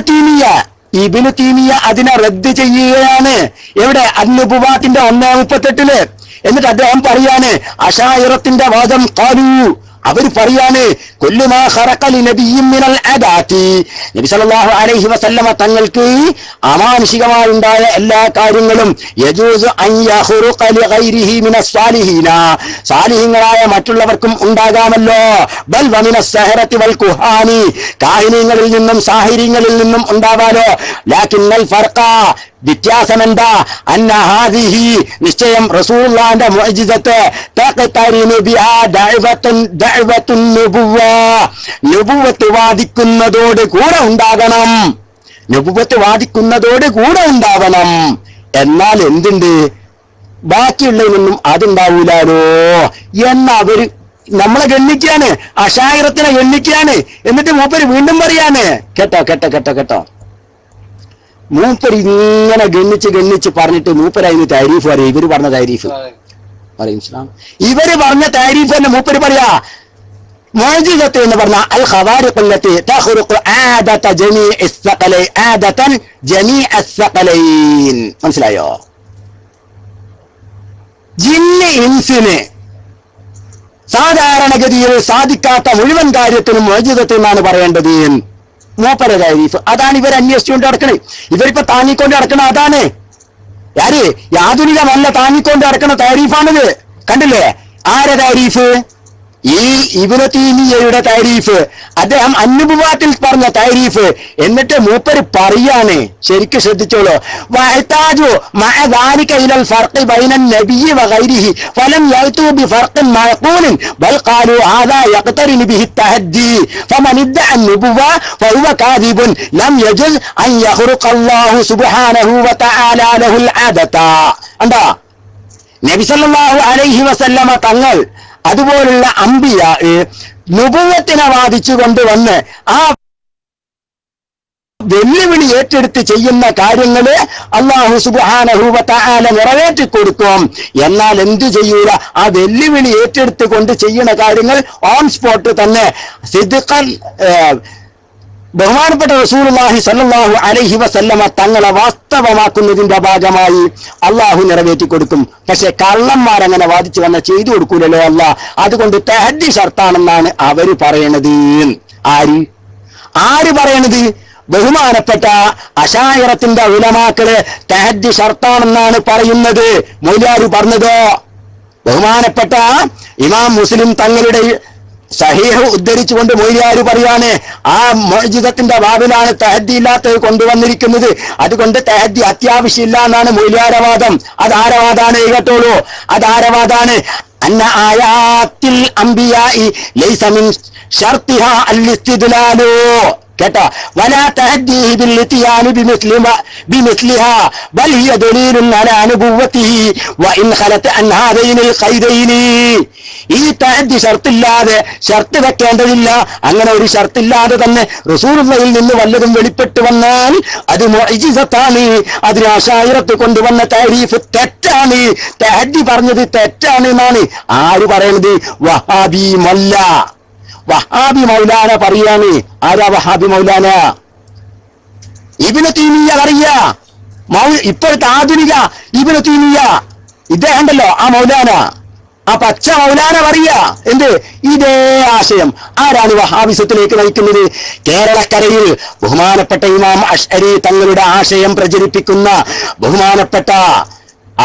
തീമിയ്യ അതിനെ റദ്ദ് ചെയ്യുകയാണ്. എവിടെ? അൻ-നുബുവ്വത്തിന്റെ 1:38. എന്നിട്ട് അദ്ദേഹം പറയാണ്, അശായിറത്തിന്റെ വാദം ഖാലു, അവർ പറയാണ്, കുല്ലു മാ ഖറഖ ലിനബിയ്യിൻ മിനൽ അദാതി, നബി സല്ലല്ലാഹു അലൈഹി വസല്ലമ തങ്ങൾക്ക് അമാനുഷികമായുണ്ടായ എല്ലാ കാര്യങ്ങളും യജൂസു അൻ യഖറുഖ ലിഗൈരിഹി മിനസ് സാലിഹീന, സാലിഹീങ്ങളായ മറ്റുള്ളവർക്കും ഉണ്ടാകാമല്ലോ. ബൽ വമിനസ് സഹറത്തി വൽ കുഹാനി, കാഹിനീങ്ങളിൽ നിന്നും സാഹിര്യങ്ങളിൽ നിന്നും ഉണ്ടാവാലോ. ലാകിന്നൽ ഫർഖ, വ്യത്യാസമെന്താ? അന്ന ഹാദിഹി, നിശ്ചയം റസൂലുള്ളാഹിന്റെ മുഅ്ജിസത്ത് തഖ്തരിനു ബിഹാ ദഅവത്തുൻ നുബുവ്വ, നുബുവത്ത് വാദിക്കുന്നതോട് കൂടെ ഉണ്ടാകണം. നുബുവത്ത് വാദിക്കുന്നതോട് കൂടെ ഉണ്ടാവണം. എന്നാൽ എന്തുണ്ട്? ബാക്കിയുള്ളതിനൊന്നും അതുണ്ടാവൂലാലോ എന്നവര് നമ്മളെ ഗണ്ണിക്കാണ്, അശായിറത്തിനെ ഗണ്ണിക്കാണ്. എന്നിട്ട് മൂപ്പര് വീണ്ടും പറയാണ്, കേട്ടോ മൂപ്പര് ഇങ്ങനെ ഗണ്ണിച്ച് പറഞ്ഞിട്ട് മൂപ്പര് അതിന് താരീഫ് പറയും. ഇവര് പറഞ്ഞ താരീഫ് പറയും. ഇവര് പറഞ്ഞ താരീഫ് തന്നെ മൂപ്പര് പറയാ, മുഅ്ജിസത്ത് എന്ന് പറഞ്ഞാൽ അൽ ഖവാരിഖുല്ലത്തി തഖ്റുഖു ആദത ആദതൻ ജമീഅ അസ്സഖലൈൻ. മനസ്സിലായോ? ജിന്ന് ഇൻസിന് സാധാരണഗതിയിൽ സാധിക്കാത്ത മുഴുവൻ കാര്യത്തിനും മുഅ്ജിസത്ത് എന്നാണ് പറയേണ്ടത്. മൂപ്പര താരീഫ് അതാണ് ഇവർ അന്വേഷിച്ചുകൊണ്ട് നടക്കണേ. ഇവരിപ്പോ താങ്ങിക്കൊണ്ട് നടക്കണ അതാണ്. ആര്? ആധുനികമല്ല, താങ്ങിക്കൊണ്ട് നടക്കണ താരീഫാണിത്. കണ്ടില്ലേ? ആരെ താരീഫ്? ഈ ഇബ്നു തൈമിയ്യയുടെ താരീഫ്, അദ്ദേഹം അന്നുബുവാത്തിൽ പറഞ്ഞ താരീഫ്. എന്നിട്ട് മൂപ്പര് പറയാണ്, ശരിക്കും ശ്രദ്ധിച്ചോളൂ, വഅതാജു മഅ ദാലിക ഇലൽ ഫർഖി ബൈനൻ നബിയ്യി വഗൈരിഹി ഫലം യഅതു ബിഫർഖിൻ മഅഖൂലിൻ ബൽ ഖാലു ഹാദാ യഖ്തരിനു ബിഹി തഹദ്ദി ഫമൻ ഇദ്ദഅ അന്നുബുവ ഫഹുവ കാദിബുൻ ലം യജുസ് അൻ യഖ്റുഖ അല്ലാഹു സുബ്ഹാനഹു വതആല ലഹുൽ ആദത. കണ്ടോ? നബി സല്ലല്ലാഹു അലൈഹി വസല്ലമ തങ്ങൾ അതുപോലുള്ള അമ്പിയ നുബുവത്തിനെ വാദിച്ചു കൊണ്ടുവന്ന് ആ വെല്ലുവിളി ഏറ്റെടുത്ത് ചെയ്യുന്ന കാര്യങ്ങള് അല്ലാഹു സുബ്ഹാനഹു വ തആല നിറവേറ്റി കൊടുക്കും. എന്നാൽ എന്തു ചെയ്യൂല? ആ വെല്ലുവിളി ഏറ്റെടുത്ത് കൊണ്ട് ചെയ്യുന്ന കാര്യങ്ങൾ ഓൺ സ്പോട്ട് തന്നെ സിദ്ഖൻ ബഹുമാനപ്പെട്ട റസൂലുള്ളാഹി സ്വല്ലല്ലാഹു അലൈഹി വസല്ലമ തങ്ങളെ വാസ്തവമാക്കുന്നതിന്റെ ഭാഗമായി അള്ളാഹു നിറവേറ്റി കൊടുക്കും. പക്ഷെ കള്ളന്മാരങ്ങനെ വാദിച്ചു വന്ന ചെയ്തു കൊടുക്കൂലല്ലോ അല്ലാഹ്. അതുകൊണ്ട് തഹദ്ദി ഷർത്താണെന്നാണ് അവര് പറയണത്. ആര് പറയണത്? ബഹുമാനപ്പെട്ട അശായിറത്തിന്റെ ഉലമാക്കള് തഹദ്ദി ഷർത്താണെന്നാണ് പറയുന്നത്. മൗലാരി പറഞ്ഞതോ? ബഹുമാനപ്പെട്ട ഇമാം മുസ്ലിം തങ്ങളുടെ സഹീഹ് ഉദ്ധരിച്ചുകൊണ്ട് മൊയ്യാര് പറയാണ്, ആ മുഅ്ജിസത്തിന്റെ ബാബിലാണ് തഹദ്ദി ഇല്ലാത്തത് കൊണ്ടുവന്നിരിക്കുന്നത്. അതുകൊണ്ട് തഹദ്ദി അത്യാവശ്യമില്ല എന്നാണ് മൊയ്യാരവാദം. അതാരവാദാണ്? കേട്ടോളൂ, അതാരവാദാണ്. അന്ന ആയാത്തിൽ അംബിയാഇ ലൈസ മിൻ ശർത്തിഹാ അൽ ഇസ്തിദ്ലാലു. കേട്ടോ? വലാ തഹദ്ദീഹി ബിൽ ഇത്യാനി ബിമിസ്ലിഹാ ബൽ ഹിയ ദലീലുൻ അലാ നുബുവ്വതിഹി വഇൻ ഖലത അൻ ഹാദൈനിൽ ഖൈദൈനി. ഈ തഹദ്ദി ഷർത്തില്ലാതെ, ഷർത്ത് വെക്കേണ്ടതില്ല, അങ്ങനെ ഒരു ഷർത്തില്ലാതെ തന്നെ റസൂലുള്ളാഹിൽ നിന്ന് വല്ലതും വെളിപ്പെട്ട് വന്നാൽ അത് മുഅ്ജിസത്താണ്. അതിന് അശായിറത്ത് കൊണ്ടുവന്ന താരീഫ് തെറ്റാണ്. തഹദ്ദി പറഞ്ഞത് തെറ്റാണ് എന്നാണ് ആര് പറയുന്നത്? വഹാബി മല്ല, വഹാബി മൗലാന പറയാണ്. ആരാ വഹാബി മൗലാന? ഇബ്നു തൈമിയ്യ അറിയാ, ഇപ്പോഴത്തെ ആധുനിക ഇബ്നു തൈമിയ്യ, ഇദ്ദേഹം ഉണ്ടല്ലോ ആ മൗലാന, ആ പച്ച മൗലാന പറയാ എന്ത്? ഇതേ ആശയം. ആരാണ് വഹാബിസത്തിലേക്ക് നയിക്കുന്നത്? കേരളക്കരയിൽ ബഹുമാനപ്പെട്ട ഇമാം അശ്അരി തങ്ങളുടെ ആശയം പ്രചരിപ്പിക്കുന്ന ബഹുമാനപ്പെട്ട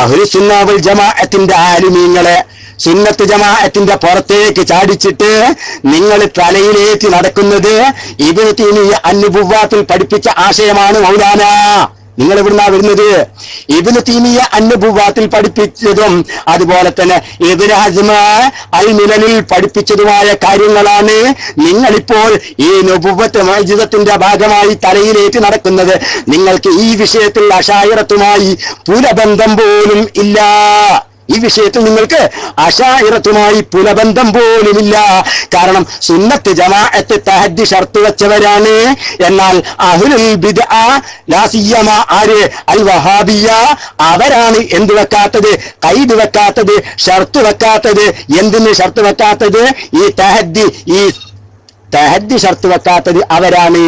അഹ്ലുസുന്ന വൽ ജമാഅത്തിന്റെ ആലിമീങ്ങളെ സുന്നത്ത് ജമാഅത്തിന്റെ പുറത്തേക്ക് ചാടിച്ചിട്ട് നിങ്ങൾ തലയിലേറ്റി നടക്കുന്നത് ഇബ്നു തൈമിയ്യ അന്നുബുവ്വാത്തിൽ പഠിപ്പിച്ച ആശയമാണ് മൗലാന. നിങ്ങൾ എവിടുന്നാ വരുന്നത്? ഇബ്നു തൈമിയ്യ അന്നുബുവ്വാത്തിൽ പഠിപ്പിച്ചതും അതുപോലെ തന്നെ ഇബ്നു ഹസ്മ അൽ മിലലിൽ പഠിപ്പിച്ചതുമായ കാര്യങ്ങളാണ് നിങ്ങളിപ്പോൾ ഈ നുബുവ്വത്ത് മുഅ്ജിസത്തിന്റെ ഭാഗമായി തലയിലേറ്റി നടക്കുന്നത്. നിങ്ങൾക്ക് ഈ വിഷയത്തിൽ അശായിറത്തുമായി പുലബന്ധം പോലും ഇല്ല. ഈ വിഷയത്തിൽ നിങ്ങൾക്ക് അശായിറത്തുമായി പുലബന്ധം പോലുമില്ല. കാരണം സുന്നത്ത് ജമാഅത്ത് തഹദ്ദി ഷർത്ത് വെച്ചവരാണ്. എന്നാൽ അഹ്ലുൽ ബിദ്അ ലാ സിയ്യമ ആര്? അൽ വഹാബിയ, അവരാണ് എന്ത് വെക്കാത്തത്? ഖൈദ് വെക്കാത്തത്, ഷർത്ത് വെക്കാത്തത്. എന്തിന് ഷർത്ത് വെക്കാത്തത്? ഈ തഹദ്ദി ഷർത്ത് വെക്കാത്തത് അവരാണ്.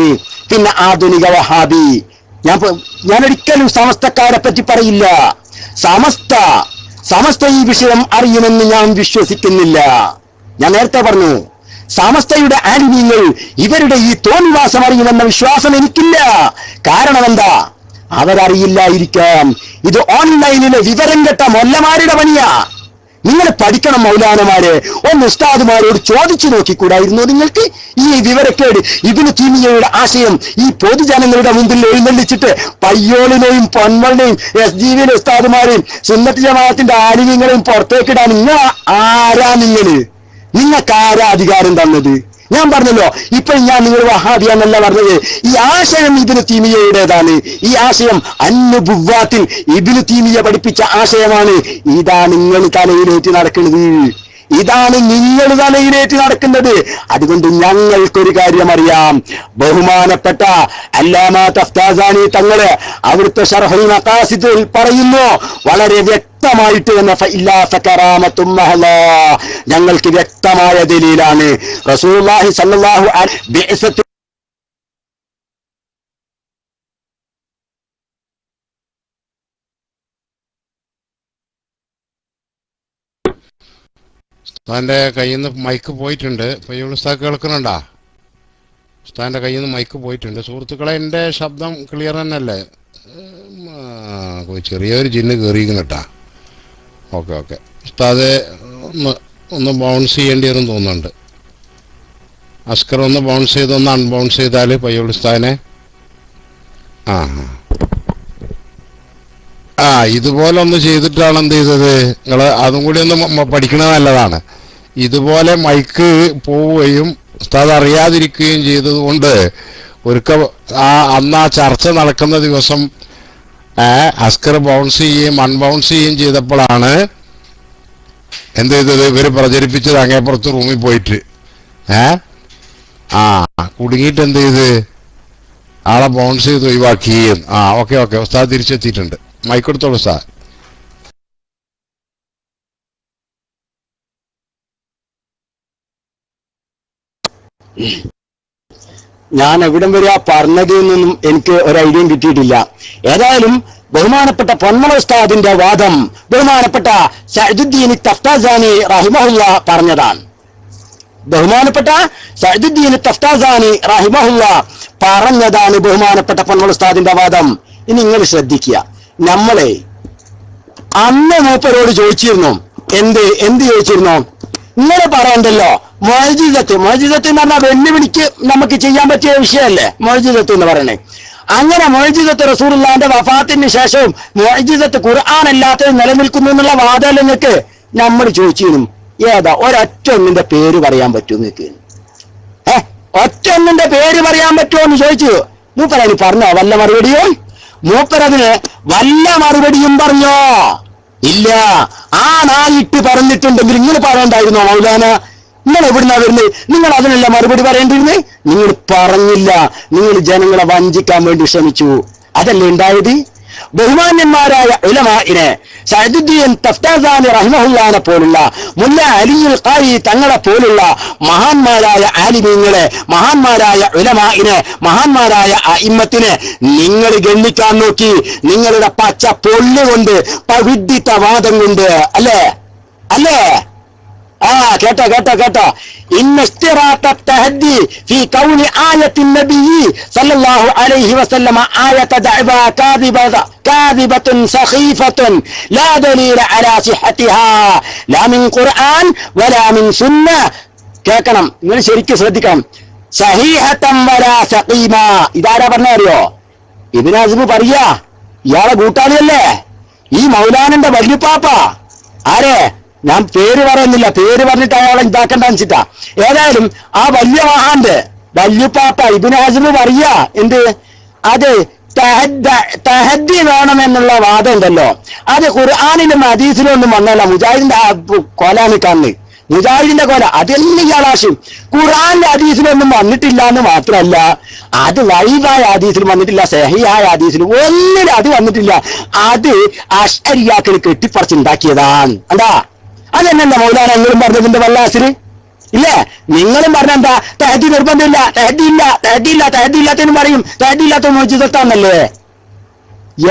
പിന്നെ ആധുനിക വഹാബി, ഞാൻ ഒരിക്കലും സമസ്തക്കാരെ പറ്റി പറയില്ല. സമസ്ത ഈ വിഷയം അറിയുമെന്ന് ഞാൻ വിശ്വസിക്കുന്നില്ല. ഞാൻ നേരത്തെ പറഞ്ഞു, സമസ്തയുടെ ആലിമീങ്ങൾ ഇവരുടെ ഈ തോന്നിവാസം അറിയുമെന്ന വിശ്വാസം എനിക്കില്ല. കാരണം എന്താ? അവരറിയില്ലായിരിക്കാം. ഇത് ഓൺലൈനിലെ വിവരം കെട്ട മൊല്ലമാരുടെ പണിയാ. നിങ്ങൾ പഠിക്കണം മൗലാനമാരെ. ഒന്ന് ഉസ്താദുമാരോട് ചോദിച്ചു നോക്കിക്കൂടായിരുന്നു നിങ്ങൾക്ക്? ഈ വിവരക്കേട് ഇബ്നു തൈമിയ്യയുടെ ആശയം ഈ പൊതുജനങ്ങളുടെ മുമ്പിൽ എഴുന്നള്ളിച്ചിട്ട് പയ്യോളിനെയും പൊന്മളിനെയും SGV ഉസ്താദുമാരെയും സുന്നത്ത് ജമാഅത്തിന്റെ ആലിമീങ്ങളെയും പുറത്തേക്കിടാൻ ആരാ? നിങ്ങൾക്ക് ആരാ അധികാരം തന്നത്? ഞാൻ പറഞ്ഞല്ലോ, ഇപ്പോൾ ഞാൻ നിങ്ങൾ വഹാബിയ എന്നല്ല പറഞ്ഞത്. ഈ ആശയം ഇബ്നു തൈമിയ്യയുടേതാണ്. ഈ ആശയം അന്നുബുവ്വാത്തിൽ ഇബ്നു തൈമിയ്യ പഠിപ്പിച്ച ആശയമാണ്. ഇതാണ് നിങ്ങൾ തലയിലേറ്റി നടക്കുന്നത്. അതുകൊണ്ട് ഞങ്ങൾക്കൊരു കാര്യം അറിയാം. ബഹുമാനപ്പെട്ട അല്ലാമ തഫ്താസാനി തങ്ങള് അവിടുത്തെ ശർഹുൽ മഖാസിദിൽ പറയുന്നു, വളരെ വ്യക്തമായിട്ട് തന്നെ ഞങ്ങൾക്ക് വ്യക്തമായ ദലീലാണ്. റസൂലുള്ളാഹി സ്വല്ലല്ലാഹു അലൈഹി ബിഅസത്ത് ഉസ്താദിന്റെ കയ്യിൽ നിന്ന് മൈക്ക് പോയിട്ടുണ്ട്. പയ്യോൾ ഉസ്താദ് കേൾക്കുന്നുണ്ടാ? ഉസ്താദിന്റെ കയ്യിൽ നിന്ന് മൈക്ക് പോയിട്ടുണ്ട്. സുഹൃത്തുക്കളെ, എൻ്റെ ശബ്ദം ക്ലിയർ തന്നെയല്ലേ? ചെറിയൊരു ജിന്ന് കയറിയിരിക്കുന്നു കേട്ടാ. Okay okay. ഉസ്താദ് ഒന്ന് ബൗൺസ് ചെയ്യേണ്ടി വരും തോന്നുന്നുണ്ട്. അസ്കർ ഒന്ന് ബൗൺസ് ചെയ്ത് ഒന്ന് അൺബൗൺസ് ചെയ്താൽ പയ്യോൾ ഉസ്താദിനെ. ഇതുപോലെ ഒന്ന് ചെയ്തിട്ടാണ് എന്ത് ചെയ്തത് നിങ്ങൾ? അതും കൂടി ഒന്ന് പഠിക്കണത് നല്ലതാണ്. ഇതുപോലെ മൈക്ക് പോവുകയും ഉസ്താദ് അറിയാതിരിക്കുകയും ചെയ്തത് കൊണ്ട് അന്ന് ആ ചർച്ച നടക്കുന്ന ദിവസം അസ്കർ ബൗൺസ് ചെയ്യുകയും അൺബൗൺസ് ചെയ്യുകയും ചെയ്തപ്പോഴാണ് എന്ത് ചെയ്തത്? ഇവര് പ്രചരിപ്പിച്ചത് അങ്ങേപ്പുറത്ത് റൂമിൽ പോയിട്ട് കുടുങ്ങിയിട്ട് എന്ത് ചെയ്ത് ആളെ ബൗൺസ് ചെയ്ത് ഒഴിവാക്കുകയും. Okay okay. ഉസ്താദ് തിരിച്ചെത്തിയിട്ടുണ്ട്. മൈക്കെടുത്തോളൂ ഉസ്താദ്. ഞാൻ എവിടം വരെ പറഞ്ഞതിൽ നിന്നും എനിക്ക് ഒരു ഐഡിയയും കിട്ടിയിട്ടില്ല. ഏതായാലും ബഹുമാനപ്പെട്ട പൊന്മള ഉസ്താദിന്റെ വാദം ബഹുമാനപ്പെട്ട സഅദുദ്ദീൻ തഫ്താസാനി റഹിമഹുല്ല പറഞ്ഞതാണ്. ബഹുമാനപ്പെട്ട സഅദുദ്ദീൻ തഫ്താസാനി റഹിമഹുല്ല പറഞ്ഞതാണ് ബഹുമാനപ്പെട്ട പൊന്മള ഉസ്താദിന്റെ വാദം. ഇനി നിങ്ങൾ ശ്രദ്ധിക്കുക. നമ്മളെ അന്ന് മൂപ്പരോട് ചോദിച്ചിരുന്നു. എന്ത് ചോദിച്ചിരുന്നു? ഇങ്ങനെ പറയണ്ടല്ലോ മുഅ്ജിസത്ത് എന്ന് പറഞ്ഞാൽ വെല്ലുവിളിക്ക് നമുക്ക് ചെയ്യാൻ പറ്റിയ വിഷയമല്ലേ മുഅ്ജിസത്ത് എന്ന് പറയണേ. അങ്ങനെ മുഅ്ജിസത്ത് റസൂലുള്ളാഹിന്റെ വഫാത്തിന് ശേഷവും മുഅ്ജിസത്ത് ഖുർആൻ അല്ലാത്തത് നിലനിൽക്കുന്നു എന്നുള്ള വാദം നിങ്ങൾക്ക് നമ്മൾ ചോദിച്ചിരുന്നു. ഏതാ ഒരൊറ്റ ഒന്നിന്റെ പേര് പറയാൻ പറ്റുമോ നിങ്ങൾക്ക്? ഒറ്റ ഒന്നിന്റെ പേര് പറയാൻ പറ്റുമോ എന്ന് ചോദിച്ചു. മൂപ്പരതിന് പറഞ്ഞോ വല്ല മറുപടിയും? മൂപ്പരതിന് വല്ല മറുപടിയും പറഞ്ഞോ? ഇല്ല. നായിട്ട് പറഞ്ഞിട്ടുണ്ടെങ്കിൽ നിങ്ങൾ പറയണ്ടായിരുന്നോ മൗലാന? നിങ്ങൾ എവിടുന്നാ വരുന്നത്? നിങ്ങൾ അതിനല്ല മറുപടി പറയേണ്ടിരുന്നേ. നിങ്ങൾ പറഞ്ഞില്ല. നിങ്ങൾ ജനങ്ങളെ വഞ്ചിക്കാൻ വേണ്ടി ശ്രമിച്ചു. അതല്ലേ ഉണ്ടായത്? ബഹുമാന്യന്മാരായ ഉലമാഇനെ സഅദുദ്ദീൻ തഫ്താസാനി റഹിമഹുല്ലാനെ പോലുള്ള മുല്ല അലിയുൽ ഖാരി തങ്ങളെ പോലുള്ള മഹാന്മാരായ ആലിമീങ്ങളെ, മഹാന്മാരായ ഉലമാഇനെ, മഹാന്മാരായ അഇമ്മത്തിനെ നിങ്ങൾ ഗണ്ണിക്കാൻ നോക്കി. നിങ്ങളുടെ പച്ച പൊള്ളുകൊണ്ട് പവിഡിത്തവാദം കൊണ്ട് അല്ലേ? കേട്ടോ. إن اشتراط التهدي في كون آية النبي صلى الله عليه وسلم آية دعوى كاذبة سخيفة لا دليل على صحتها لا من قرآن ولا من سنة. കേൾക്കണം, നിങ്ങൾ ശരിക്കും ശ്രദ്ധിക്കണം. സഹീഹത്തൻ വലാ സഖീമ. ഇതാരാ പറഞ്ഞറിയോ? ഇബ്നു ഹസ്ബ് പറയാ. ഇയാളെ കൂട്ടാളിയല്ലേ ഈ മൗലാനന്റെ വല്യുപ്പാപ്പ. ആരെ? ഞാൻ പേര് പറയുന്നില്ല, പേര് പറഞ്ഞിട്ട് അയാളെ ഇതാക്കണ്ടെന്ന് വെച്ചിട്ടാ. ഏതായാലും ആ വലിയ മഹാന്റെ വല്യുപ്പാപ്പ ഇബ്നു ഹസ്ബ് പറയാ അത് തഹദ്ദി വേണമെന്നുള്ള വാദം ഉണ്ടല്ലോ, അത് ഖുർആനിലും ഹദീസിലും ഒന്നും വന്നല്ല. മുജാഹിദിന്റെ കൊലാനിക്കാന്ന് മുജാഹിദിന്റെ കൊല അതെല്ലാം ഇയാളാശം. ഖുർആനിലെ ഹദീസിലൊന്നും വന്നിട്ടില്ല എന്ന് മാത്രമല്ല, അത് ലൈവായ ഹദീസിലും വന്നിട്ടില്ല, സഹീഹായ ഹദീസിലും ഒന്നിനും അത് വന്നിട്ടില്ല. അത് അശ്അരിയാക്കൾ കെട്ടിപ്പറിച്ചുണ്ടാക്കിയതാണ്. എന്താ അതെന്നല്ല മൗലാന നിങ്ങളും പറഞ്ഞതിന്റെ വല്ലാസിന് ഇല്ലേ? നിങ്ങളും പറഞ്ഞെന്താ തഹദി നിർബന്ധമില്ല, തഹദിയില്ലാത്തതിനും പറയും. തഹദിയില്ലാത്ത മുഅ്ജിസത്താന്നല്ലേ?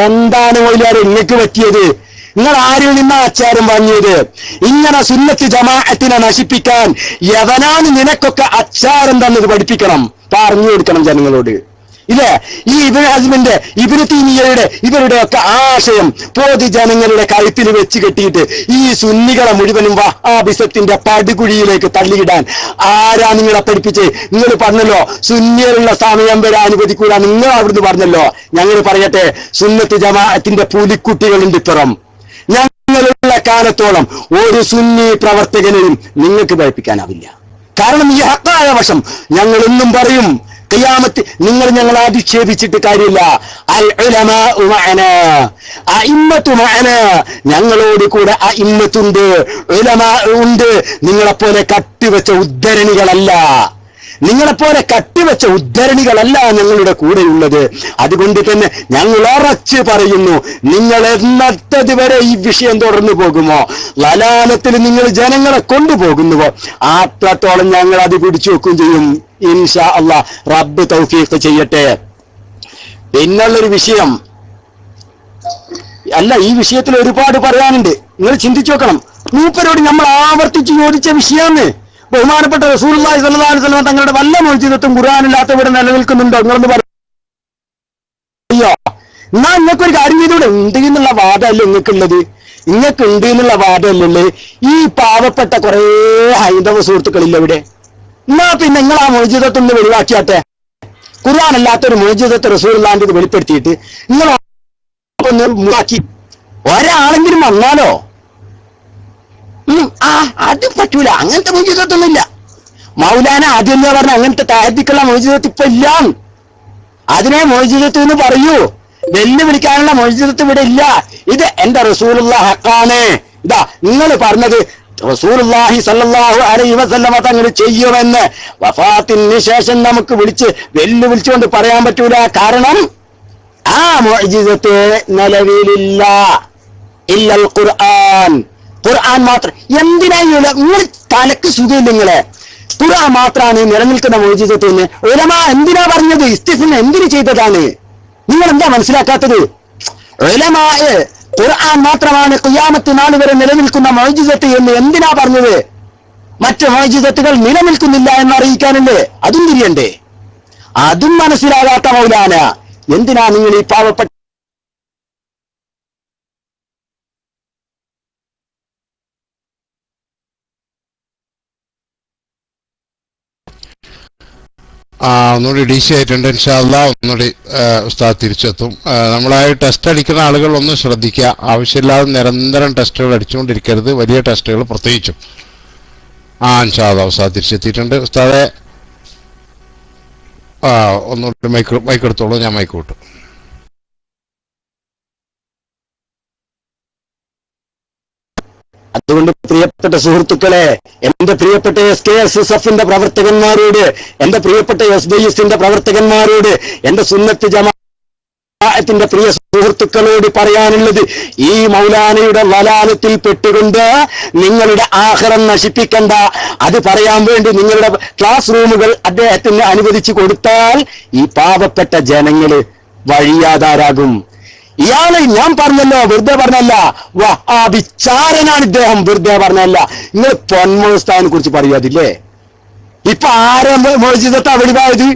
എന്താണ് മൗലാന നിങ്ങൾക്ക് പറ്റിയത്? നിങ്ങൾ ആരിൽ നിന്നാ അച്ചാരം വാങ്ങിയത്? ഇങ്ങനെ സുന്നത്ത് ജമാഅത്തിനെ നശിപ്പിക്കാൻ യവനാണ് നിനക്കൊക്കെ അച്ചാരം തന്നത് പഠിപ്പിക്കണം, പറഞ്ഞു കൊടുക്കണം ജനങ്ങളോട്. ഇല്ലേ? ഈ ഇബ്നു ഹസ്മിന്റെ, ഇബ്നു തൈമിയ്യയുടെ ഇവരുടെയൊക്കെ ആശയം പൊതുജനങ്ങളുടെ കഴുത്തിൽ വെച്ച് കെട്ടിയിട്ട് ഈ സുന്നികളെ മുഴുവനും വഹാബിസത്തിന്റെ പടുകുഴിയിലേക്ക് തള്ളിയിടാൻ ആരാ നിങ്ങളെ പഠിപ്പിച്ച്? നിങ്ങൾ പറഞ്ഞല്ലോ സുന്നികളുള്ള സമയം വരെ അനുവദിക്കൂല. നിങ്ങൾ അവിടുന്ന് പറഞ്ഞല്ലോ. ഞങ്ങൾ പറയട്ടെ, സുന്നത്ത് ജമാഅത്തിന്റെ പുലിക്കുട്ടികളുണ്ട് ഇപ്പുറം. ഞങ്ങളുള്ള കാലത്തോളം ഒരു സുന്നി പ്രവർത്തകനെയും നിങ്ങൾക്ക് പഠിപ്പിക്കാനാവില്ല. കാരണം ഈ ഹക്കായ വശം ഞങ്ങൾ എന്നും പറയും. ഖിയാമത്ത് നിങ്ങൾ ഞങ്ങളെ അധിക്ഷേപിച്ചിട്ട് കാര്യമില്ല. അൽ ഉലമാഉ മഅനാ, അഇമ്മത്തു മഅനാ, ഞങ്ങളോട് കൂടെ അഇമ്മത്തുണ്ട്, ഉലമാ ഉണ്ട്. നിങ്ങളെപ്പോലെ കട്ടിവെച്ച ഉദ്ധരണികളല്ല. നിങ്ങളെപ്പോലെ കട്ടിവെച്ച ഉദ്ധരണികളല്ല ഞങ്ങളുടെ കൂടെയുള്ളത്. അതുകൊണ്ട് തന്നെ ഞങ്ങൾ ഉറച്ചു പറയുന്നു, നിങ്ങൾ എന്നത്തത് വരെ ഈ വിഷയം തുടർന്നു പോകുമോ, ലലാലത്തിൽ നിങ്ങൾ ജനങ്ങളെ കൊണ്ടുപോകുന്നുവോ, അത്രത്തോളം ഞങ്ങൾ അത് പിടിച്ചു വെക്കുകയും ചെയ്യും. ഇൻഷാ അല്ലാഹ് റബ്ബ് തൗഫീഖ് ചെയ്യട്ടെ. പിന്നുള്ളൊരു വിഷയം അല്ല, ഈ വിഷയത്തിൽ ഒരുപാട് പറയാനുണ്ട്. നിങ്ങൾ ചിന്തിച്ചു നോക്കണം. മൂപ്പരോട് നമ്മൾ ആവർത്തിച്ച് ചോദിച്ച വിഷയമാണ്. ബഹുമാനപ്പെട്ട റസൂലുള്ളാഹി സ്വല്ലല്ലാഹു അലൈഹി വസല്ലം തങ്ങളുടെ വല്ല മൗജിദത്തും ഖുർആനില്ലാത്ത ഇവിടെ നിലനിൽക്കുന്നുണ്ടോ? നിങ്ങളൊന്ന് പറയോ. എന്നാ നിങ്ങൾക്കൊരു കാര്യം ചെയ്തൂടെ? ഉണ്ട് എന്നുള്ള വാദമല്ലേ നിങ്ങൾക്കുള്ളത്? നിങ്ങൾക്ക് ഉണ്ട് എന്നുള്ള വാദമല്ലല്ലേ ഈ പാവപ്പെട്ട കുറെ ഹൈന്ദവ സുഹൃത്തുക്കളില്ല ഇവിടെ? എന്നാ പിന്നെ നിങ്ങൾ ആ മൗജിദത്തൊന്ന് വെളിവാക്കിയാട്ടെ. ഖുർആനല്ലാത്തൊരു മൗജിദത്ത് റസൂലുള്ളാഹിന്റെ വെളിപ്പെടുത്തിയിട്ട് നിങ്ങൾ ഒന്ന് മുറാക്കി ഒരാളെങ്കിലും വന്നാലോ? അത് പറ്റൂല, അങ്ങനത്തെ മൗജിദത്തൊന്നുമില്ല. മൗലാന ആദ്യം പറഞ്ഞ അങ്ങനത്തെ താഴത്തേക്കുള്ള മൗജിദത്ത് ഇപ്പൊ ഇല്ല. അതിനെ മൗജിദത്ത് എന്ന് പറയൂ. വെല്ലുവിളിക്കാനുള്ള മൗജിദത്ത് ഇവിടെ ഇല്ല. ഇത് എന്റെ റസൂലുള്ളാഹി ഹഖാണ്. ഇതാ നിങ്ങൾ പറഞ്ഞത് റസൂലുള്ളാഹി സ്വല്ലല്ലാഹു അലൈഹി വസല്ലമ തങ്ങൾ ചെയ്യുമെന്ന് വഫാത്തിന് ശേഷം നമുക്ക് വെല്ലുവിളിച്ചുകൊണ്ട് പറയാൻ പറ്റൂല. കാരണം ആ മുഅ്ജിസത്ത് നിലവിലില്ല. ഇല്ലൽ ഖുർആൻ. ഖുർആൻ മാത്രം. എന്തിനാ നിങ്ങൾ തലക്ക് സുഖമില്ല? നിങ്ങളെ ഖുർആൻ മാത്രമാണ് നിലനിൽക്കുന്ന മുഅ്ജിസത്ത് എന്ന് ഉലമാ എന്തിനാ പറഞ്ഞത്? ഇസ്തിഫ്ന എന്തിനു ചെയ്തതാണ്? നിങ്ങൾ എന്താ മനസ്സിലാക്കാത്തത്? ഉലമാ ഖുർആൻ മാത്രമാണ് ഖിയാമത്ത് നാൾ വരെ നിലനിൽക്കുന്ന മുഅ്ജിസത്ത് എന്ന് എന്തിനാ പറഞ്ഞത്? മറ്റ് മുഅ്ജിസത്തുകൾ നിലനിൽക്കുന്നില്ല എന്ന് അറിയിക്കാനല്ലേ? അതും തിരിയണ്ടേ? അതും മനസ്സിലാകാത്ത മൗലാന എന്തിനാ നിങ്ങൾ ഈ പാവപ്പെട്ട ഒന്നുകൂടി DC ആയിട്ടുണ്ട്. ഇൻഷാ അല്ലാഹ് ഒന്നുകൂടി ഉസ്താദ് തിരിച്ചെത്തും. നമ്മളായി ടെസ്റ്റ് അടിക്കുന്ന ആളുകൾ ഒന്ന് ശ്രദ്ധിക്കുക. ആവശ്യമില്ലാതെ നിരന്തരം ടെസ്റ്റുകൾ അടിച്ചുകൊണ്ടിരിക്കരുത്, വലിയ ടെസ്റ്റുകൾ പ്രത്യേകിച്ചും. ഇൻഷാ അല്ലാഹ് ഉസ്താദ് തിരിച്ചെത്തിയിട്ടുണ്ട്. ഉസ്താദെ ഒന്നുകൂടി മൈക്ക് എടുത്തോളൂ. ഞാൻ മൈക്ക് വിട്ടു. അതുകൊണ്ട് പ്രിയപ്പെട്ട സുഹൃത്തുക്കളെ, എന്റെ പ്രിയപ്പെട്ട SKSSF പ്രവർത്തകന്മാരോട്, എന്റെ പ്രിയപ്പെട്ട SBSന്റെ പ്രവർത്തകന്മാരോട്, എന്റെ സുന്നത്ത് ജമാഅത്തിന്റെ പ്രിയ സുഹൃത്തുക്കളോട് പറയാനുള്ളത്, ഈ മൗലാനയുടെ വലാലത്തിൽ പെട്ടുകൊണ്ട് നിങ്ങളുടെ ആഖിറം നശിപ്പിക്കണ്ട. അത് പറയാൻ വേണ്ടി നിങ്ങളുടെ ക്ലാസ് റൂമുകൾ അദ്ദേഹത്തിന് അനുവദിച്ചു കൊടുത്താൽ ഈ പാവപ്പെട്ട ജനങ്ങള് വഴിയാധാരാകും. ഇയാള് ഞാൻ പറഞ്ഞല്ലോ, വെറുതെ പറഞ്ഞല്ല, വിചാരനാണ് ഇദ്ദേഹം, വെറുതെ പറഞ്ഞല്ല. നിങ്ങൾ പൊന്മോസ്താവിനെ കുറിച്ച് പറയാതില്ലേ? ഇപ്പൊ ആരെ മോചിതത്താ വെളിവായത്?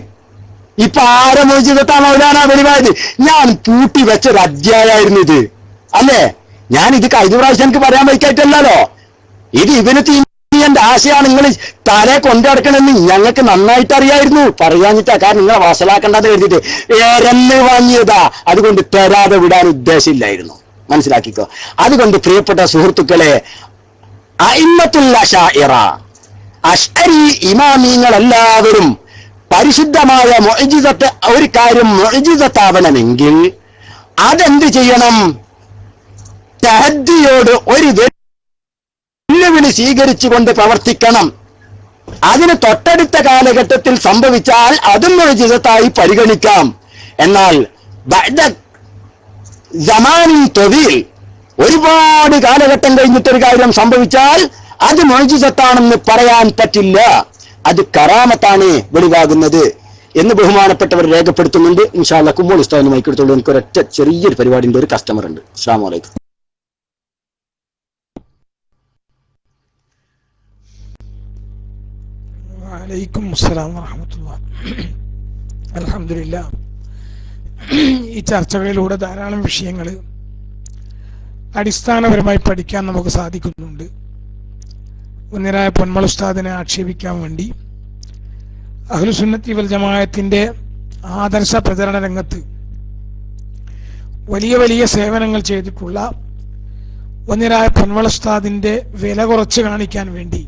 ഇപ്പൊ ആരെ മോചിതത്താ മൗലാന വെളിവായത്? ഞാൻ പൂട്ടി വെച്ചൊരു അധ്യായമായിരുന്നു ഇത്, അല്ലേ? ഞാൻ ഇത് കഴിഞ്ഞ പ്രാവശ്യം എനിക്ക് പറയാൻ വയ്ക്കായിട്ടല്ലോ. ഇത് ഇവന് തീന്റെ ആശയാണ്. നിങ്ങൾ തലേ കൊണ്ടുനടക്കണമെന്ന് ഞങ്ങൾക്ക് നന്നായിട്ട് അറിയായിരുന്നു. പറയാഞ്ഞിട്ടാ, കാരണം നിങ്ങളെ വസലാക്കണ്ടെന്ന് കരുതിയിട്ട് എരന്ന് വാങ്ങിയതാ. അതുകൊണ്ട് തരാതെ വിടാൻ ഉദ്ദേശമില്ലായിരുന്നു, മനസ്സിലാക്കിക്കോ. അതുകൊണ്ട് പ്രിയപ്പെട്ട സുഹൃത്തുക്കളെ, അഇമ്മത്തുൽ അശാഇറ, അശ്അരി ഇമാമിങ്ങൾ എല്ലാവരും പരിശുദ്ധമായ മുഅ്ജിസത്ത്, ഒരു കാര്യം മുഅ്ജിസത്താവണമെങ്കിൽ അതെന്ത് ചെയ്യണം? തഹദ്ദിയോട് ഒരു വെല്ലുവിളി സ്വീകരിച്ചുകൊണ്ട് പ്രവർത്തിക്കണം. അതിന് തൊട്ടടുത്ത കാലഘട്ടത്തിൽ സംഭവിച്ചാൽ അതും മുഅ്ജിസത്തായി പരിഗണിക്കാം. എന്നാൽ ബഅദ സമാനിൻ തവീൽ, ഒരുപാട് കാലഘട്ടം കഴിഞ്ഞിട്ടൊരു കാര്യം സംഭവിച്ചാൽ അത് മുഅ്ജിസത്താണെന്ന് പറയാൻ പറ്റില്ല. അത് കറാമത്താണ് വെളിവാകുന്നത് എന്ന് ബഹുമാനപ്പെട്ടവർ രേഖപ്പെടുത്തുന്നുണ്ട്. ഇൻഷാ അല്ലാഹ് കുമ്മോൾ ഉസ്താദിന് മൈക്കെടുത്തോളൂ. എനിക്ക് ഒരൊറ്റ ചെറിയൊരു പരിപാടിന്റെ ഒരു കസ്റ്റമർ ഉണ്ട്. അസ്സലാമു അലൈക്കും. വലൈക്കും അസ്സലാം വറഹ്മത്തുള്ളാഹി. അൽഹംദുലില്ലാഹ്, ഈ ചർച്ചകളിലൂടെ ധാരാളം വിഷയങ്ങൾ അടിസ്ഥാനപരമായി പഠിക്കാൻ നമുക്ക് സാധിക്കുന്നുണ്ട്. ഉന്നതരായ പൊന്മൾ ഉസ്താദിനെ ആക്ഷേപിക്കാൻ വേണ്ടി അഹ്ലുസുന്നത്തി വൽ ജമാഅത്തിന്റെ ആദർശ പ്രചരണ രംഗത്ത് വലിയ വലിയ സേവനങ്ങൾ ചെയ്തിട്ടുള്ള ഉന്നതരായ പൊന്മൾ ഉസ്താദിന്റെ വില കുറച്ച് കാണിക്കാൻ വേണ്ടി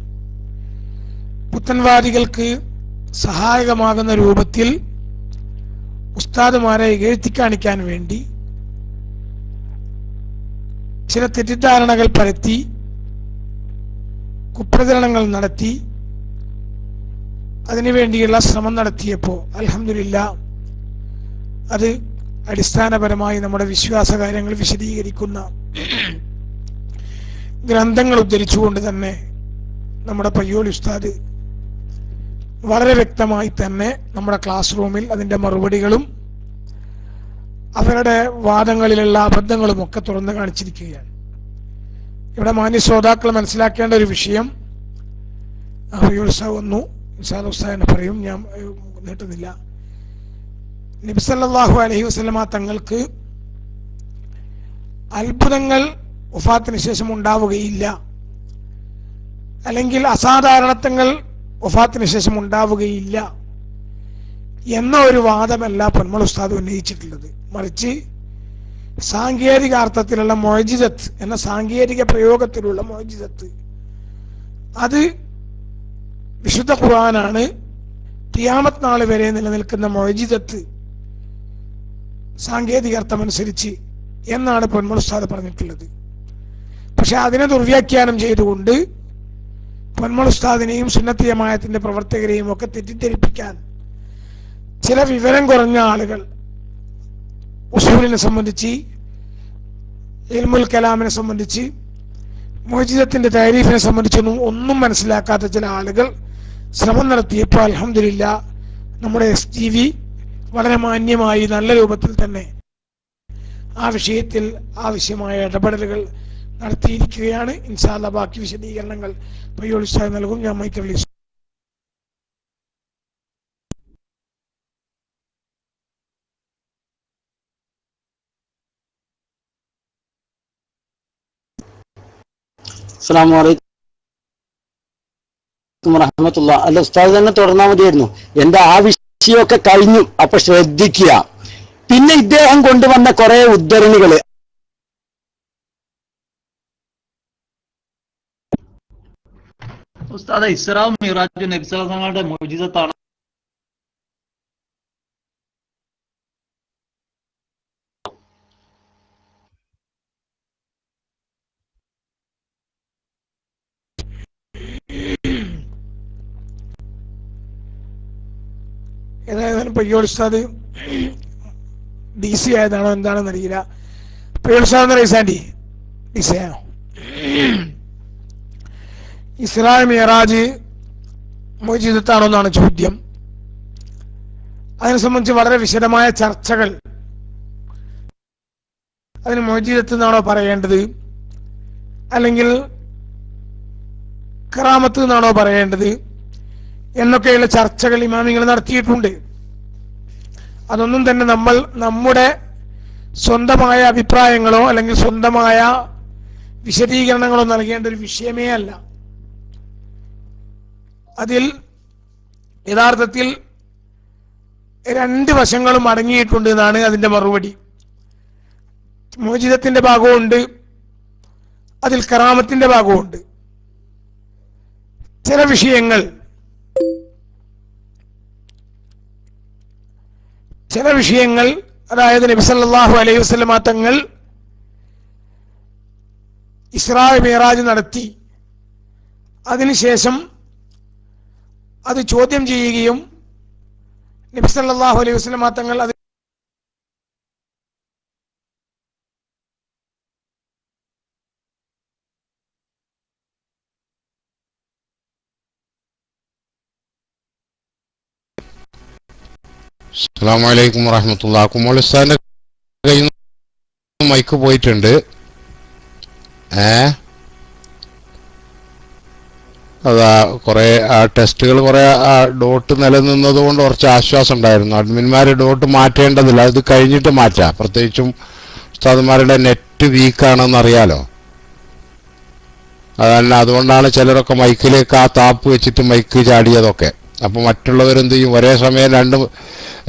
പുത്തൻവാദികൾക്ക് സഹായകമാകുന്ന രൂപത്തിൽ ഉസ്താദുമാരെ ഇകഴ്ത്തിക്കാണിക്കാൻ വേണ്ടി ചില തെറ്റിദ്ധാരണകൾ പരത്തി കുപ്രചരണങ്ങൾ നടത്തി അതിനുവേണ്ടിയുള്ള ശ്രമം നടത്തിയപ്പോൾ അൽഹംദുലില്ലാഹ് അത് അടിസ്ഥാനപരമായി നമ്മുടെ വിശ്വാസ കാര്യങ്ങൾ വിശദീകരിക്കുന്ന ഗ്രന്ഥങ്ങൾ ഉദ്ധരിച്ചുകൊണ്ട് തന്നെ നമ്മുടെ പയ്യോളി ഉസ്താദ് വളരെ വ്യക്തമായി തന്നെ നമ്മുടെ ക്ലാസ് റൂമിൽ അതിൻ്റെ മറുപടികളും അവരുടെ വാദങ്ങളിലുള്ള അബദ്ധങ്ങളും ഒക്കെ തുറന്നു കാണിച്ചിരിക്കുകയാണ്. ഇവിടെ മാന്യ ശ്രോതാക്കൾ മനസ്സിലാക്കേണ്ട ഒരു വിഷയം, പയ്യോളി ഉസ്താദ് വന്നു, ഇൻഷാ അല്ലാഹ് ഉസ്താദ് തന്നെ പറയും, ഞാൻ നീട്ടുന്നില്ല. നബി സല്ലല്ലാഹു അലൈഹി വസല്ലമ തങ്ങൾക്ക് അത്ഭുതങ്ങൾ വഫാത്തിന് ശേഷം ഉണ്ടാവുകയില്ല, അല്ലെങ്കിൽ അസാധാരണത്വങ്ങൾ വഫാത്തിന് ശേഷം ഉണ്ടാവുകയില്ല എന്ന ഒരു വാദമല്ല പൊന്മൾ ഉസ്താദ് ഉന്നയിച്ചിട്ടുള്ളത്. മറിച്ച് സാങ്കേതിക അർത്ഥത്തിലുള്ള മുഅ്ജിസത്ത് എന്ന സാങ്കേതിക പ്രയോഗത്തിലുള്ള മുഅ്ജിസത്ത്, അത് വിശുദ്ധ ഖുർആനാണ്. ഖിയാമത്ത് നാൾ വരെ നിലനിൽക്കുന്ന മുഅ്ജിസത്ത് സാങ്കേതിക അർത്ഥമനുസരിച്ച് എന്നാണ് പൊന്മൾ ഉസ്താദ് പറഞ്ഞിട്ടുള്ളത്. പക്ഷെ അതിനെ ദുർവ്യാഖ്യാനം ചെയ്തുകൊണ്ട് പൊന്മൾ ഉസ്താദിനെയും സുന്നത്തി ജമാഅത്തിന്റെ പ്രവർത്തകരെയും ഒക്കെ തെറ്റിദ്ധരിപ്പിക്കാൻ ചില വിവരം കുറഞ്ഞ ആളുകൾ ഉസൂലിനെ സംബന്ധിച്ച്, ഇൽമുൽ കലാമിനെ സംബന്ധിച്ച്, മുഅ്ജിസത്തിന്റെ താരീഫിനെ സംബന്ധിച്ചൊന്നും ഒന്നും മനസ്സിലാക്കാത്ത ചില ആളുകൾ ശ്രമം നടത്തിയപ്പോൾ അൽഹംദുലില്ലാഹ് നമ്മുടെ STV വളരെ മാന്യമായി നല്ല രൂപത്തിൽ തന്നെ ആ വിഷയത്തിൽ ആവശ്യമായ ഇടപെടലുകൾ നടത്തിയിരിക്കുകയാണ്. ഇൻഷാ അല്ലാഹ് ബാക്കി വിശദീകരണങ്ങൾ പയ്യോളി ഉസ്താദ് നൽകും. ഞാൻ മൈക്ക് റിലീസ്. അസ്സലാമു അലൈക്കും വറഹ്മത്തുള്ളാഹി. അല്ല, ഉസ്താദ് തന്നെ തുടർന്നാൽ മതിയായിരുന്നു. എന്റെ ആ വിഷയമൊക്കെ കഴിഞ്ഞു. അപ്പൊ ശ്രദ്ധിക്കുക. പിന്നെ ഇദ്ദേഹം കൊണ്ടുവന്ന കുറെ ഉദ്ധരണികള് ഉസ്താദ്, ഇസ്രാവും മിറാജും നബി സല്ലല്ലാഹു അലൈഹി വസല്ലമയുടെ മുഅ്ജിസത്താണ്. ഏതായാലും പയ്യോളി ഉസ്താദ് DC ആയതാണോ എന്താണെന്ന് അറിയില്ല. പയ്യോളി ഉസ്താദ് റൈസാൻഡി DC ആണോ? ഇസ്രാ മിഅ്റാജ് മുഅ്ജിസത്താണോ എന്നാണ് ചോദ്യം. അതിനെ സംബന്ധിച്ച് വളരെ വിശദമായ ചർച്ചകൾ, അതിന് മുഅ്ജിസത്ത് എന്നാണോ പറയേണ്ടത്, അല്ലെങ്കിൽ കറാമത്ത് എന്നാണോ പറയേണ്ടത് എന്നൊക്കെയുള്ള ചർച്ചകൾ ഇമാമിങ്ങൾ നടത്തിയിട്ടുണ്ട്. അതൊന്നും തന്നെ നമ്മൾ നമ്മുടെ സ്വന്തമായ അഭിപ്രായങ്ങളോ അല്ലെങ്കിൽ സ്വന്തമായ വിശദീകരണങ്ങളോ നൽകേണ്ട ഒരു വിഷയമേ അല്ല. അതിൽ യഥാർത്ഥത്തിൽ രണ്ട് വശങ്ങളും അടങ്ങിയിട്ടുണ്ട് എന്നാണ് അതിന്റെ മറുപടി. മുഅ്ജിസത്തിന്റെ ഭാഗമുണ്ട്, അതിൽ കറാമത്തിന്റെ ഭാഗമുണ്ട്. ചില വിഷയങ്ങൾ അതായത് നബി സല്ലല്ലാഹു അലൈഹി വസല്ലമ തങ്ങൾ ഇസ്രാ മിഅ്റാജ് നടത്തി, അതിനുശേഷം അത് ചോദ്യം ചെയ്യുകയും നബി സല്ലല്ലാഹു അലൈഹി വസല്ലമ തങ്ങൾ അത് അസ്സലാമു അലൈക്കും വറഹ്മത്തുള്ളാഹി. കുമോൾ ഉസ്താദിന്റെ കയ്യിൽ നിന്ന് മൈക്ക് പോയിട്ടുണ്ട്. അതാ കുറെ ടെസ്റ്റുകൾ കുറെ ഡോട്ട് നിലനിന്നത് കൊണ്ട് കുറച്ച് ആശ്വാസം ഉണ്ടായിരുന്നു. അഡ്മിന്മാർ ഡോട്ട് മാറ്റേണ്ടതില്ല, ഇത് കഴിഞ്ഞിട്ട് മാറ്റാം. പ്രത്യേകിച്ചും ഉസ്താദുമാരുടെ നെറ്റ് വീക്കാണെന്ന് അറിയാലോ. അതല്ല, അതുകൊണ്ടാണ് ചിലരൊക്കെ മൈക്കിലേക്ക് ആ താപ്പ് വെച്ചിട്ട് മൈക്ക് ചാടിയതൊക്കെ. അപ്പൊ മറ്റുള്ളവരെന്ത് ചെയ്യും, ഒരേ സമയം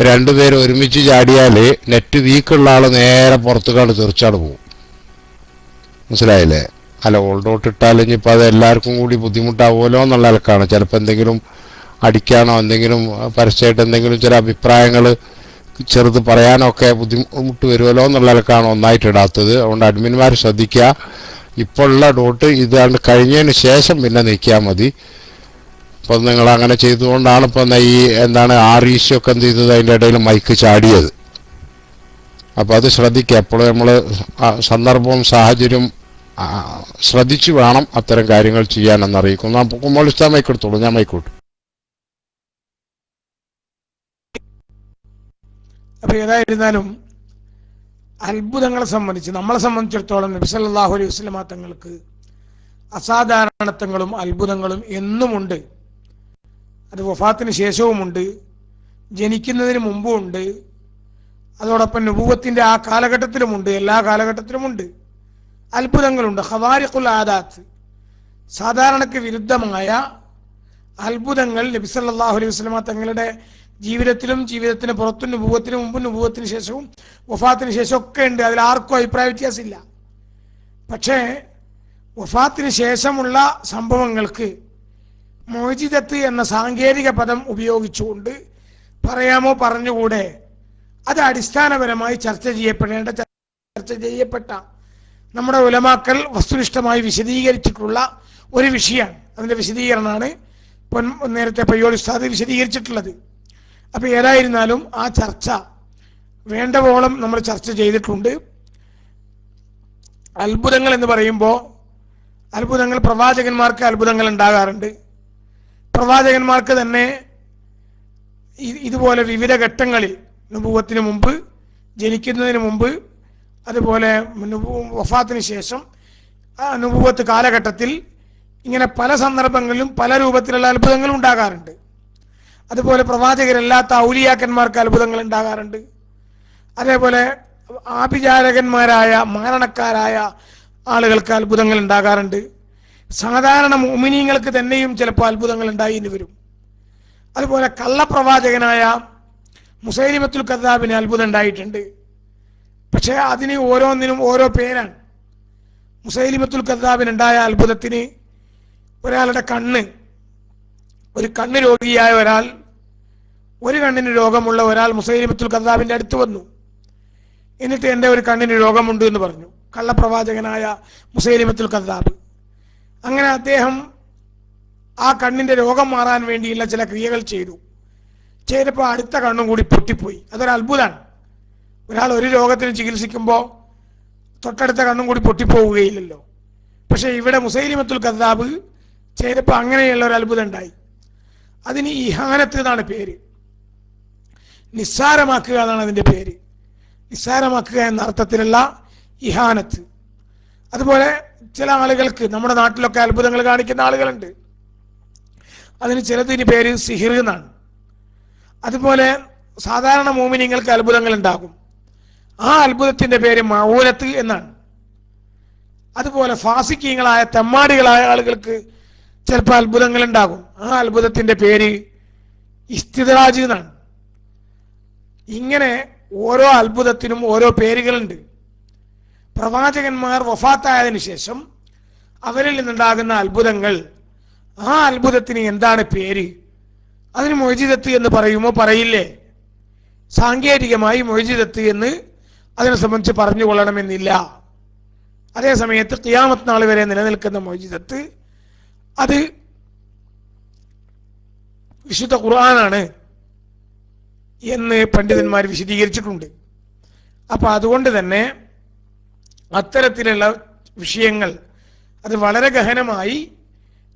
രണ്ടുപേര് ഒരുമിച്ച് ചാടിയാൽ നെറ്റ് വീക്കുള്ള ആള് നേരെ പുറത്തുകാട് തീർച്ചയായിട്ടും പോകും. മനസ്സിലായില്ലേ? അല്ല, ഓൾഡൗട്ട് ഇട്ടാൽ ഇനിയിപ്പോൾ അത് എല്ലാവർക്കും കൂടി ബുദ്ധിമുട്ടാവുമല്ലോ എന്നുള്ള നിലക്കാണ്. ചിലപ്പോൾ എന്തെങ്കിലും അടിക്കാനോ എന്തെങ്കിലും പരസ്യമായിട്ട് എന്തെങ്കിലും ചില അഭിപ്രായങ്ങൾ ചെറുത് പറയാനൊക്കെ ബുദ്ധിമുട്ട് വരുമല്ലോ എന്നുള്ള നിലക്കാണ് ഒന്നായിട്ട് ഇടാത്തത്. അതുകൊണ്ട് അഡ്മിന്മാർ ശ്രദ്ധിക്കുക. ഇപ്പോൾ ഉള്ള ഡോട്ട് ഇതാണ്ട് കഴിഞ്ഞതിന് ശേഷം പിന്നെ നീക്കിയാൽ മതി. അപ്പം നിങ്ങൾ അങ്ങനെ ചെയ്തുകൊണ്ടാണ് ഇപ്പം ഈ എന്താണ് ആർഇസിയൊക്കെ എന്ത് ചെയ്തത്, അതിൻ്റെ ഇടയിൽ മൈക്ക് ചാടിയത്. അപ്പോൾ അത് ശ്രദ്ധിക്കുക. എപ്പോഴും നമ്മൾ സന്ദർഭവും സാഹചര്യവും ശ്രദ്ധിച്ചു വേണം അത്തരം കാര്യങ്ങൾ ചെയ്യാനെന്ന് അറിയിക്കുന്നു. കുമ്മോൾ ഉസ്താദ് മൈക്ക് എടുത്തോളൂ, ഞാൻ മൈക്ക് വിട്ടു. അപ്പൊ ഏതായിരുന്നാലും അത്ഭുതങ്ങളെ സംബന്ധിച്ച് നമ്മളെ സംബന്ധിച്ചിടത്തോളം നബി സല്ലല്ലാഹു അലൈഹി വസല്ലമ തങ്ങൾക്ക് അസാധാരണത്വങ്ങളും അത്ഭുതങ്ങളും എന്നുമുണ്ട്. അത് വഫാത്തിന് ശേഷവുമുണ്ട്, ജനിക്കുന്നതിന് മുമ്പുമുണ്ട്, അതോടൊപ്പം നുബുവത്തിന്റെ ആ കാലഘട്ടത്തിലുമുണ്ട്, എല്ലാ കാലഘട്ടത്തിലുമുണ്ട് അത്ഭുതങ്ങളുണ്ട്. ഖവാരിഖുൽ ആദാത്ത്, സാധാരണക്ക് വിരുദ്ധമായ അത്ഭുതങ്ങൾ നബി സല്ലല്ലാഹു അലൈഹി വസല്ലമ തങ്ങളുടെ ജീവിതത്തിലും ജീവിതത്തിന് പുറത്തും നുബുവത്തിന് മുമ്പും നുബുവത്തിന് ശേഷവും വഫാത്തിന് ശേഷം ഒക്കെ ഉണ്ട്. അതിൽ ആർക്കും അഭിപ്രായ വ്യത്യാസമില്ല. പക്ഷേ വഫാത്തിന് ശേഷമുള്ള സംഭവങ്ങൾക്ക് മുഅ്ജിസത്ത് എന്ന സാങ്കേതിക പദം ഉപയോഗിച്ചുകൊണ്ട് പറയാമോ പറഞ്ഞുകൂടെ? അത് അടിസ്ഥാനപരമായി ചർച്ച ചെയ്യപ്പെട്ട നമ്മുടെ ഉലമാക്കൾ വസ്തുനിഷ്ഠമായി വിശദീകരിച്ചിട്ടുള്ള ഒരു വിഷയമാണ്. അതിന്റെ വിശദീകരണമാണ് നേരത്തെ പയ്യോൾ ഉസ്താദ് വിശദീകരിച്ചിട്ടുള്ളത്. അപ്പൊ ഏതായിരുന്നാലും ആ ചർച്ച വേണ്ടവോളം നമ്മൾ ചർച്ച ചെയ്തിട്ടുണ്ട്. അത്ഭുതങ്ങൾ എന്ന് പറയുമ്പോൾ അത്ഭുതങ്ങൾ, പ്രവാചകന്മാർക്ക് അത്ഭുതങ്ങൾ ഉണ്ടാകാറുണ്ട്. പ്രവാചകന്മാർക്ക് തന്നെ ഇതുപോലെ വിവിധ ഘട്ടങ്ങളിൽ നുബുവത്തിന് മുമ്പ്, ജനിക്കുന്നതിന് മുമ്പ്, അതുപോലെ വഫാത്തിന് ശേഷം, നുബുവത്ത് കാലഘട്ടത്തിൽ ഇങ്ങനെ പല സന്ദർഭങ്ങളിലും പല രൂപത്തിലുള്ള അത്ഭുതങ്ങൾ ഉണ്ടാകാറുണ്ട്. അതുപോലെ പ്രവാചകരല്ലാത്ത ഔലിയാക്കന്മാർക്ക് അത്ഭുതങ്ങൾ ഉണ്ടാകാറുണ്ട്. അതേപോലെ ആഭിചാരകന്മാരായ മാരണക്കാരായ ആളുകൾക്ക് അത്ഭുതങ്ങൾ ഉണ്ടാകാറുണ്ട്. സാധാരണ മുഅ്മിനീങ്ങൾക്ക് തന്നെയും ചിലപ്പോൾ അത്ഭുതങ്ങൾ ഉണ്ടായി വരും. അതുപോലെ കള്ളപ്രവാചകനായ മുസൈലിമത്തുൽ കദ്ദാബിന് അത്ഭുതം ഉണ്ടായിട്ടുണ്ട്. പക്ഷെ അതിന് ഓരോന്നിനും ഓരോ പേരാണ്. മുസൈലിമത്തുൽ കദ്ദാബിനുണ്ടായ അത്ഭുതത്തിന് ഒരാളുടെ ഒരു കണ്ണ് രോഗിയായ ഒരാൾ, ഒരു കണ്ണിന് രോഗമുള്ള ഒരാൾ മുസൈലിമത്തുൽ കദ്ദാബിന്റെ അടുത്ത് വന്നു. എന്നിട്ട് എൻ്റെ ഒരു കണ്ണിന് രോഗമുണ്ട് എന്ന് പറഞ്ഞു കള്ളപ്രവാചകനായ മുസൈലിമത്തുൽ കദ്ദാബ്. അങ്ങനെ അദ്ദേഹം ആ കണ്ണിന്റെ രോഗം മാറാൻ വേണ്ടിയുള്ള ചില ക്രിയകൾ ചെയ്തപ്പോൾ അടുത്ത കണ്ണും കൂടി പൊട്ടിപ്പോയി. അതൊരു അത്ഭുതമാണ്. ഒരാൾ ഒരു രോഗത്തിന് ചികിത്സിക്കുമ്പോൾ തൊട്ടടുത്ത കണ്ണും കൂടി പൊട്ടിപ്പോവുകയില്ലല്ലോ. പക്ഷെ ഇവിടെ മുസൈലിമത്തുൽ കദ്ദാബ് ചെയ്തപ്പോൾ അങ്ങനെയുള്ള ഒരു അത്ഭുതം ഉണ്ടായി. അതിന് ഇഹാനത്ത് എന്നാണ് പേര്. നിസ്സാരമാക്കുക എന്നാണ് അതിന്റെ പേര്. നിസ്സാരമാക്കുക എന്ന അർത്ഥത്തിലുള്ള ഇഹാനത്ത്. അതുപോലെ ചില ആളുകൾക്ക് നമ്മുടെ നാട്ടിലൊക്കെ അത്ഭുതങ്ങൾ കാണിക്കുന്ന ആളുകളുണ്ട്. അതിന് ചിലതിന് പേര് സിഹിർ എന്നാണ്. അതുപോലെ സാധാരണ മോമിനിങ്ങൾക്ക് അത്ഭുതങ്ങൾ ഉണ്ടാകും. ആ അത്ഭുതത്തിന്റെ പേര് മഊനത്ത് എന്നാണ്. അതുപോലെ ഫാസിക്കീങ്ങളായ തെമ്മാടികളായ ആളുകൾക്ക് ചിലപ്പോൾ അത്ഭുതങ്ങൾ ഉണ്ടാകും. ആ അത്ഭുതത്തിന്റെ പേര് ഇസ്തിദ്റാജ് എന്നാണ്. ഇങ്ങനെ ഓരോ അത്ഭുതത്തിനും ഓരോ പേരുകളുണ്ട്. പ്രവാചകന്മാർ വഫാത്തായതിനു ശേഷം അവരിൽ നിന്നുണ്ടാകുന്ന അത്ഭുതങ്ങൾ, ആ അത്ഭുതത്തിന് എന്താണ് പേര്? അതിന് മുഅ്ജിസത്ത് എന്ന് പറയുമോ പറയില്ലേ? സാങ്കേതികമായി മുഅ്ജിസത്ത് എന്ന് അതിനെ സംബന്ധിച്ച് പറഞ്ഞുകൊള്ളണമെന്നില്ല. അതേ സമയത്ത് ഖിയാമത്ത് നാൾ വരെ നിലനിൽക്കുന്ന മുഅ്ജിസത്ത് അത് വിശുദ്ധ ഖുർആനാണ് എന്ന് പണ്ഡിതന്മാർ വിശദീകരിച്ചിട്ടുണ്ട്. അപ്പൊ അതുകൊണ്ട് തന്നെ അത്തരത്തിലുള്ള വിഷയങ്ങൾ അത് വളരെ ഗഹനമായി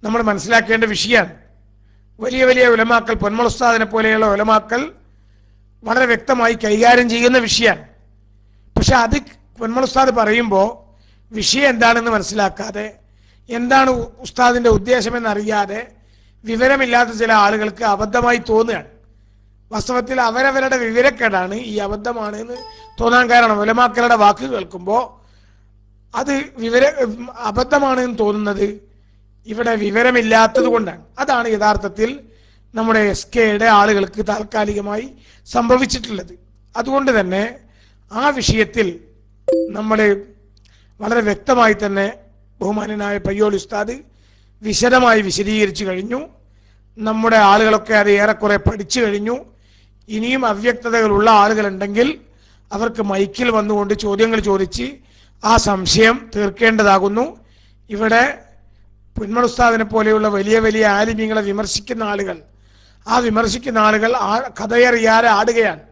നമ്മൾ മനസ്സിലാക്കേണ്ട വിഷയമാണ്. വലിയ വലിയ ഉലമാക്കൾ, പൊന്മൾ ഉസ്താദിനെ പോലെയുള്ള ഉലമാക്കൾ വളരെ വ്യക്തമായി കൈകാര്യം ചെയ്യുന്ന വിഷയമാണ്. പക്ഷെ അത് പൊന്മൾ ഉസ്താദ് പറയുമ്പോൾ വിഷയം എന്താണെന്ന് മനസ്സിലാക്കാതെ, എന്താണ് ഉസ്താദിന്റെ ഉദ്ദേശമെന്നറിയാതെ വിവരമില്ലാത്ത ചില ആളുകൾക്ക് അബദ്ധമായി തോന്നുകയാണ്. വാസ്തവത്തിൽ അവരവരുടെ വിവരക്കേടാണ് ഈ അബദ്ധമാണ് എന്ന് തോന്നാൻ കാരണം. ഉലമാക്കളുടെ വാക്ക് കേൾക്കുമ്പോൾ അത് അബദ്ധമാണ് എന്ന് തോന്നുന്നത് ഇവിടെ വിവരമില്ലാത്തത് കൊണ്ടാണ്. അതാണ് യഥാർത്ഥത്തിൽ നമ്മുടെ SKയുടെ ആളുകൾക്ക് താൽക്കാലികമായി സംഭവിച്ചിട്ടുള്ളത്. അതുകൊണ്ട് തന്നെ ആ വിഷയത്തിൽ നമ്മൾ വളരെ വ്യക്തമായി തന്നെ ബഹുമാനനായ പയ്യോൾ ഉസ്താദ് വിശദമായി വിശദീകരിച്ചു കഴിഞ്ഞു. നമ്മുടെ ആളുകളൊക്കെ അത് ഏറെക്കുറെ പഠിച്ചു കഴിഞ്ഞു. ഇനിയും അവ്യക്തതകളുള്ള ആളുകളുണ്ടെങ്കിൽ അവർക്ക് മൈക്കിൽ വന്നുകൊണ്ട് ചോദ്യങ്ങൾ ചോദിച്ച് ആ സംശയം തീർക്കേണ്ടതാകുന്നു. ഇവിടെ പൊന്മൾ ഉസ്താദിനെ പോലെയുള്ള വലിയ വലിയ ആലിമീങ്ങളെ വിമർശിക്കുന്ന ആളുകൾ, ആ വിമർശിക്കുന്ന ആളുകൾ കഥയറിയാതെ ആടുകയാണ്.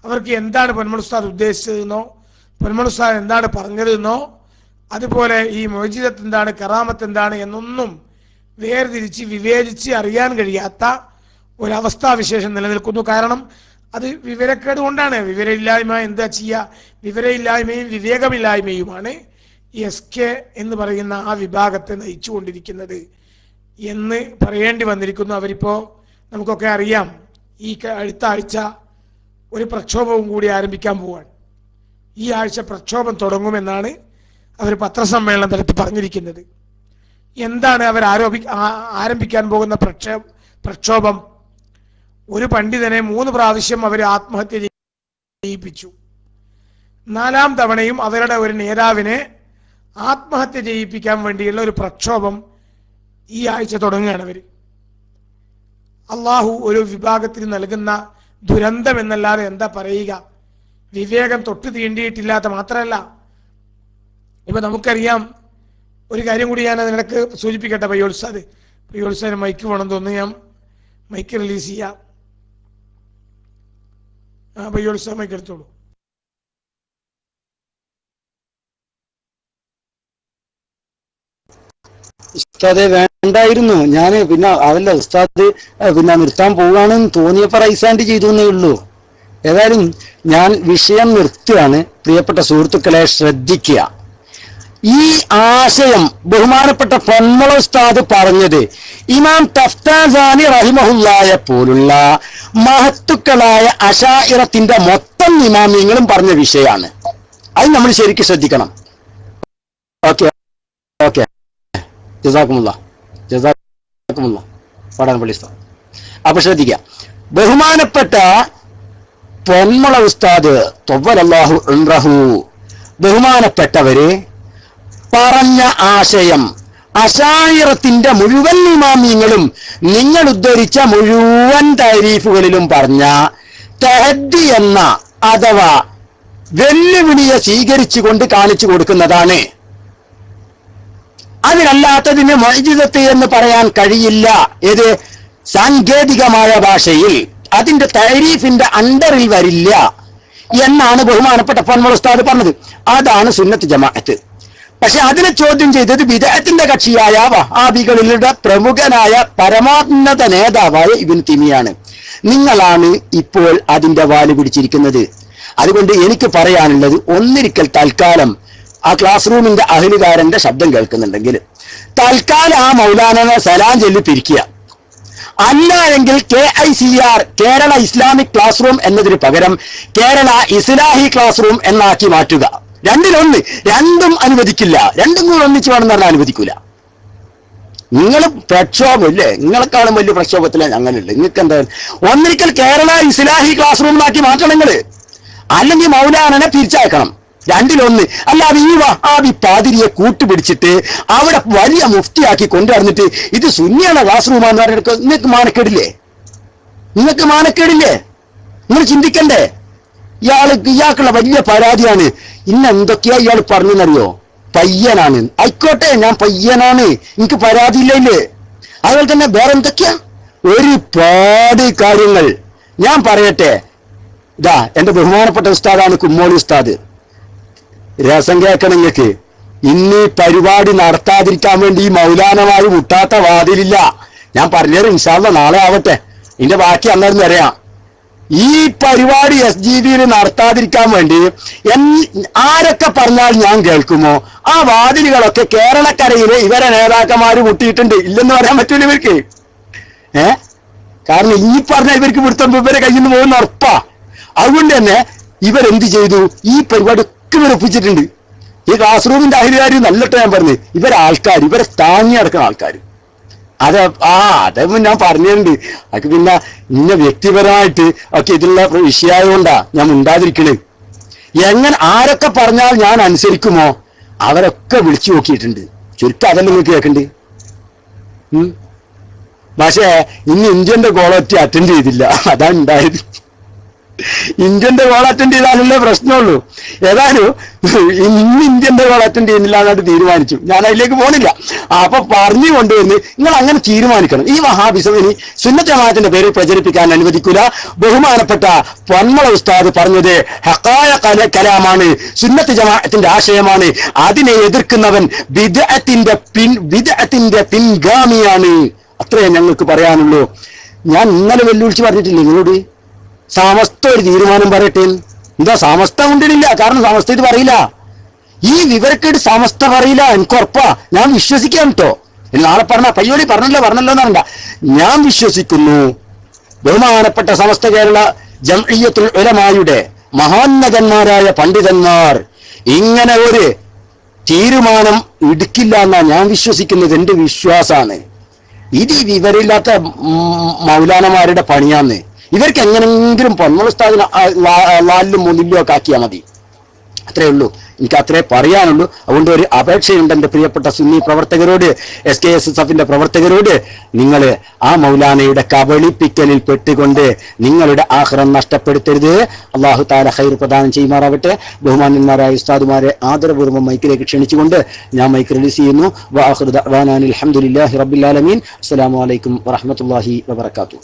അവർക്ക് എന്താണ് പൊന്മൾ ഉസ്താദ് ഉദ്ദേശിച്ചതെന്നോ പൊന്മൾ ഉസ്താദ് എന്താണ് പറഞ്ഞതെന്നോ അതുപോലെ ഈ മുഅ്ജിസത്ത് എന്താണ്, കറാമത്ത് എന്താണ് എന്നൊന്നും വേർതിരിച്ച് വിവേചിച്ച് അറിയാൻ കഴിയാത്ത ഒരവസ്ഥാവിശേഷം നിലനിൽക്കുന്നു. കാരണം അത് വിവരക്കേട് കൊണ്ടാണ്. വിവരമില്ലായ്മ എന്താ ചെയ്യുക? വിവരമില്ലായ്മയും വിവേകമില്ലായ്മയുമാണ് SK എന്ന് പറയുന്ന ആ വിഭാഗത്തെ നയിച്ചുകൊണ്ടിരിക്കുന്നത് എന്ന് പറയേണ്ടി വന്നിരിക്കുന്നു. അവരിപ്പോ നമുക്കൊക്കെ അറിയാം, ഈ അടുത്ത ആഴ്ച ഒരു പ്രക്ഷോഭവും കൂടി ആരംഭിക്കാൻ പോവാണ്. ഈ ആഴ്ച പ്രക്ഷോഭം തുടങ്ങുമെന്നാണ് അവർ പത്രസമ്മേളനം നടത്തി പറഞ്ഞിരിക്കുന്നത്. എന്താണ് അവർ ആരംഭിക്കാൻ പോകുന്ന പ്രക്ഷോഭം? ഒരു പണ്ഡിതനെ 3 പ്രാവശ്യം അവർ ആത്മഹത്യ ചെയ്യിപ്പിച്ചു. 4ാം തവണയും അവരുടെ ഒരു നേതാവിനെ ആത്മഹത്യ ചെയ്യിപ്പിക്കാൻ വേണ്ടിയുള്ള ഒരു പ്രക്ഷോഭം ഈ ആഴ്ച തുടങ്ങുകയാണ് അവർ. അള്ളാഹു ഒരു വിഭാഗത്തിന് നൽകുന്ന ദുരന്തം എന്നല്ലാതെ എന്താ പറയുക? വിവേകം തൊട്ട് തീണ്ടിയിട്ടില്ലാത്ത മാത്രമല്ല, ഇപ്പൊ നമുക്കറിയാം, ഒരു കാര്യം കൂടി ഞാൻ അതിനിടക്ക് സൂചിപ്പിക്കട്ടെ. പയ്യോത്സാദ് മൈക്ക് വേണം തോന്നുന്നു, ഞാൻ മൈക്ക് റിലീസ് ചെയ്യാം. പയ്യോത്സാദ് മൈക്ക് എടുത്തോളൂ. ഉസ്താദെ വേണ്ടായിരുന്നു, ഞാൻ പിന്നെ അതല്ല ഉസ്താദ് പിന്നെ നിർത്താൻ പോവുകയാണെന്ന് തോന്നിയപ്പോ റൈസാൻഡ് ചെയ്തു എന്നേ ഉള്ളൂ. ഏതായാലും ഞാൻ വിഷയം നിർത്തുകയാണ്. പ്രിയപ്പെട്ട സുഹൃത്തുക്കളെ, ശ്രദ്ധിക്കുക. ഈ ആശയം ബഹുമാനപ്പെട്ട പൊന്മള ഉസ്താദ് പറഞ്ഞത് ഇമാം തഫ്താസാനി റഹിമഹുല്ലായെ പോലുള്ള മഹത്തുക്കളായ അശാഇറത്തിന്റെ മൊത്തം ഇമാമിങ്ങളും പറഞ്ഞ വിഷയമാണ്. അത് നമ്മൾ ശരിക്കും ശ്രദ്ധിക്കണം. ഓക്കെ ഓക്കെ, ജസാക്കുമുല്ലാ പടാൻപള്ളി ഉസ്താദ്. അപ്പൊ ശ്രദ്ധിക്കുക, ബഹുമാനപ്പെട്ട പൊന്മള ഉസ്താദ് തൊവ്വലല്ലാഹു ഉംറഹു ബഹുമാനപ്പെട്ടവര് പറഞ്ഞ ആശയം അശായിറത്തിന്റെ മുഴുവൻ ഇമാമിയങ്ങളും നിങ്ങൾ ഉദ്ധരിച്ച മുഴുവൻ തരീഫുകളിലും പറഞ്ഞ തഹദ്ദി എന്ന അഥവാ വെല്ലുവിളിയെ സ്വീകരിച്ചുകൊണ്ട് കാണിച്ചു കൊടുക്കുന്നതാണ്. അതിനല്ലാത്തതിന് മുഅ്ജിസത്ത് എന്ന് പറയാൻ കഴിയില്ല. ഏത് സാങ്കേതികമായ ഭാഷയിൽ അതിന്റെ തരീഫിന്റെ അണ്ടറിൽ വരില്ല എന്നാണ് ബഹുമാനപ്പെട്ട പൊന്മള ഉസ്താദ് പറഞ്ഞത്. അതാണ് സുന്നത്ത് ജമാഅത്ത്. പക്ഷെ അതിനെ ചോദ്യം ചെയ്തത് ബിദ്അത്തിന്റെ കക്ഷിയായ വഹാബികളുടെ പ്രമുഖനായ പരമോന്നത നേതാവായ ഇബ്നു തൈമിയാണ്. നിങ്ങളാണ് ഇപ്പോൾ അതിന്റെ വാല് പിടിച്ചിരിക്കുന്നത്. അതുകൊണ്ട് എനിക്ക് പറയാനുള്ളത്, ഒന്നിരിക്കൽ തൽക്കാലം ആ ക്ലാസ് റൂമിന്റെ അഹ്ലുകാരന്റെ ശബ്ദം കേൾക്കുന്നുണ്ടെങ്കിൽ തൽക്കാലം ആ മൗലാനനെ സലാം ചൊല്ലി പിരിക്കുക. അല്ല എങ്കിൽ KICR Kerala Islamic class room എന്നതിന് പകരം കേരള ഇസ്ലാഹി ക്ലാസ് റൂം എന്നാക്കി മാറ്റുക. രണ്ടിലൊന്ന്. രണ്ടും അനുവദിക്കില്ല. രണ്ടും കൂടെ ഒന്നിച്ച് വേണമെന്ന് പറഞ്ഞാൽ അനുവദിക്കൂല. നിങ്ങൾ പ്രക്ഷോഭമില്ലേ, നിങ്ങളെക്കാളും വലിയ പ്രക്ഷോഭത്തിലാണ് ഞങ്ങളുണ്ട്. നിങ്ങൾക്ക് എന്താ, ഒന്നിരിക്കൽ കേരള ഇസ്ലാഹി ക്ലാസ് റൂം എന്നാക്കി മാറ്റണം നിങ്ങൾ, അല്ലെങ്കിൽ മൗലാനനെ തിരിച്ചയക്കണം. രണ്ടിലൊന്ന്. അല്ലാതെ ഈ വഹാബി പാതിരിയെ കൂട്ടുപിടിച്ചിട്ട് അവിടെ വലിയ മുഫ്തിയാക്കി കൊണ്ടുവന്നിട്ട് ഇത് സുന്നിയാണ് ക്ലാസ് റൂമാന്ന് പറഞ്ഞെടുക്കുക. നിങ്ങൾക്ക് മാനക്കേടില്ലേ? നിങ്ങൾ ചിന്തിക്കണ്ടേ? ഇയാൾക്കുള്ള വലിയ പരാതിയാണ്. ഇന്ന് എന്തൊക്കെയാ ഇയാൾ പറഞ്ഞെന്നറിയോ? പയ്യനാണ്. ആയിക്കോട്ടെ, ഞാൻ പയ്യനാണ്, എനിക്ക് പരാതിയില്ലേ. അതുപോലെ തന്നെ വേറെ എന്തൊക്കെയാ ഒരുപാട് കാര്യങ്ങൾ ഞാൻ പറയട്ടെ. ഇതാ എന്റെ ബഹുമാനപ്പെട്ട ഉസ്താദാണ് കുമ്മോളി ഉസ്താദ്. രസം കേൾക്കണം നിങ്ങൾക്ക്. ഇന്ന് പരിപാടി നടത്താതിരിക്കാൻ വേണ്ടി ഈ മൗലാനമാര് മുട്ടാത്ത വാതിലില്ല. ഞാൻ പറഞ്ഞുതരാം, ഇൻഷാ അല്ലാഹ് നാളെ ആവട്ടെ, ഇതിന്റെ ബാക്കി അന്നേരം വരാം. ഈ പരിപാടി SGBയിൽ നടത്താതിരിക്കാൻ വേണ്ടി ആരൊക്കെ പറഞ്ഞാൽ ഞാൻ കേൾക്കുമോ ആ വാതിലുകളൊക്കെ കേരളക്കരയിലെ ഇവരെ നേതാക്കന്മാര് മുട്ടിയിട്ടുണ്ട്. ഇല്ലെന്ന് പറയാൻ പറ്റൂല ഇവർക്ക്. കാരണം ഈ പറഞ്ഞ ഇവർക്ക് പിടുത്തം ഇവരെ കയ്യിൽ നിന്ന് പോകുന്ന ഉറപ്പാ. അതുകൊണ്ട് തന്നെ ഇവരെന്ത് ചെയ്തു? ഈ പരിപാടി ഒക്കെ ഇവരൊപ്പിച്ചിട്ടുണ്ട്. ഈ ക്ലാസ് റൂമിന്റെ അഹിലുകാർ നല്ലിട്ട് ഞാൻ പറഞ്ഞു, ഇവരാൾക്കാർ, ഇവരെ താങ്ങി നടക്കുന്ന ആൾക്കാർ. അതൊന്നും ഞാൻ പറഞ്ഞിട്ടുണ്ട്. അത് പിന്നെ ഇന്ന വ്യക്തിപരമായിട്ട് ഒക്കെ ഇതിലുള്ള വിഷയമായതുകൊണ്ടാ ഞാൻ ഉണ്ടാതിരിക്കണേ. എങ്ങനെ ആരൊക്കെ പറഞ്ഞാൽ ഞാൻ അനുസരിക്കുമോ അവരൊക്കെ വിളിച്ചു നോക്കിയിട്ടുണ്ട്. ചുരുക്കം അതല്ല നിങ്ങൾക്ക് കേൾക്കണ്ട്. പക്ഷേ ഇന്ന് ഇന്ത്യന്റെ ക്വാളിറ്റി അറ്റൻഡ് ചെയ്തില്ല, അതാ ഉണ്ടായത്. ഇന്ത്യന്റെ കോൾ അറ്റൻഡ് ചെയ്താലല്ലേ പ്രശ്നമുള്ളൂ. ഏതായാലും ഇന്ന് ഇന്ത്യന്റെ കോൾ അറ്റൻഡ് ചെയ്യുന്നില്ല എന്നായിട്ട് തീരുമാനിച്ചു. ഞാൻ അതിലേക്ക് പോണില്ല. അപ്പൊ പറഞ്ഞു കൊണ്ടുവന്ന് നിങ്ങൾ അങ്ങനെ തീരുമാനിക്കണം. ഈ വഹാബിസം ഇനി സുന്നത്ത് ജമാഅത്തിന്റെ പേരിൽ പ്രചരിപ്പിക്കാൻ അനുവദിക്കില്ല. ബഹുമാനപ്പെട്ട പൊന്മള ഉസ്താദ് പറഞ്ഞത് ഹഖായ കലാമാണ്, സുന്നത്ത് ജമാഅത്തിന്റെ ആശയമാണ്. അതിനെ എതിർക്കുന്നവൻ ബിദ്അത്തിന്റെ പിൻഗാമിയാണ്. അത്രേ ഞങ്ങൾക്ക് പറയാനുള്ളൂ. ഞാൻ ഇന്നലെ വെല്ലുവിളിച്ച് പറഞ്ഞിട്ടില്ല നിങ്ങളോട്, സമസ്ത ഒരു തീരുമാനം പറയട്ടെ. എന്താ സമസ്ത കൊണ്ടിടില്ല, കാരണം സമസ്ത ഇത് പറയില്ല. ഈ വിവരക്കേട് സമസ്ത പറയില്ല, എനിക്ക് ഉറപ്പാ. ഞാൻ വിശ്വസിക്കാം കേട്ടോ. നാളെ പറഞ്ഞ പയ്യോടി പറഞ്ഞല്ലോ എന്നറിയണ്ട. ഞാൻ വിശ്വസിക്കുന്നു ബഹുമാനപ്പെട്ട സമസ്ത കേരള ജംഇയ്യത്തുൽ ഉലമായുടെ മഹാന്നതന്മാരായ പണ്ഡിതന്മാർ ഇങ്ങനെ ഒരു തീരുമാനം എടുക്കില്ല എന്നാ ഞാൻ വിശ്വസിക്കുന്നത്. എന്റെ വിശ്വാസാണ്. ഇത് വിവരമില്ലാത്ത മൗലാനമാരുടെ പണിയാന്ന്. ഇവർക്ക് എങ്ങനെങ്കിലും പൊന്മള ഉസ്താദിന് 4-ലും 3-ലും ഒക്കെ ആക്കിയാൽ മതി. അത്രേ ഉള്ളൂ, എനിക്ക് അത്രേ പറയാനുള്ളൂ. അതുകൊണ്ട് ഒരു അപേക്ഷയുണ്ട് എൻ്റെ പ്രിയപ്പെട്ട സുന്നി പ്രവർത്തകരോട്, SKSSF പ്രവർത്തകരോട്, നിങ്ങൾ ആ മൗലാനയുടെ കബളിപ്പിക്കലിൽ പെട്ടുകൊണ്ട് നിങ്ങളുടെ ആഖിറം നഷ്ടപ്പെടുത്തരുത്. അല്ലാഹു തആല ഖൈർ പ്രദാനം ചെയ്യുമാറാവട്ടെ. ബഹുമാന്യന്മാരായ ഉസ്താദുമാരെ ആദരപൂർവ്വം മൈക്കിലേക്ക് ക്ഷണിച്ചുകൊണ്ട് ഞാൻ മൈക്ക് റിലീസ് ചെയ്യുന്നു. വആഖിറു ദഅ്വാനാ അൽഹംദുലില്ലാഹി റബ്ബിൽ ആലമീൻ. അസ്സലാമു അലൈക്കും വറഹ്മത്തുള്ളാഹി വബറകാതുഹു.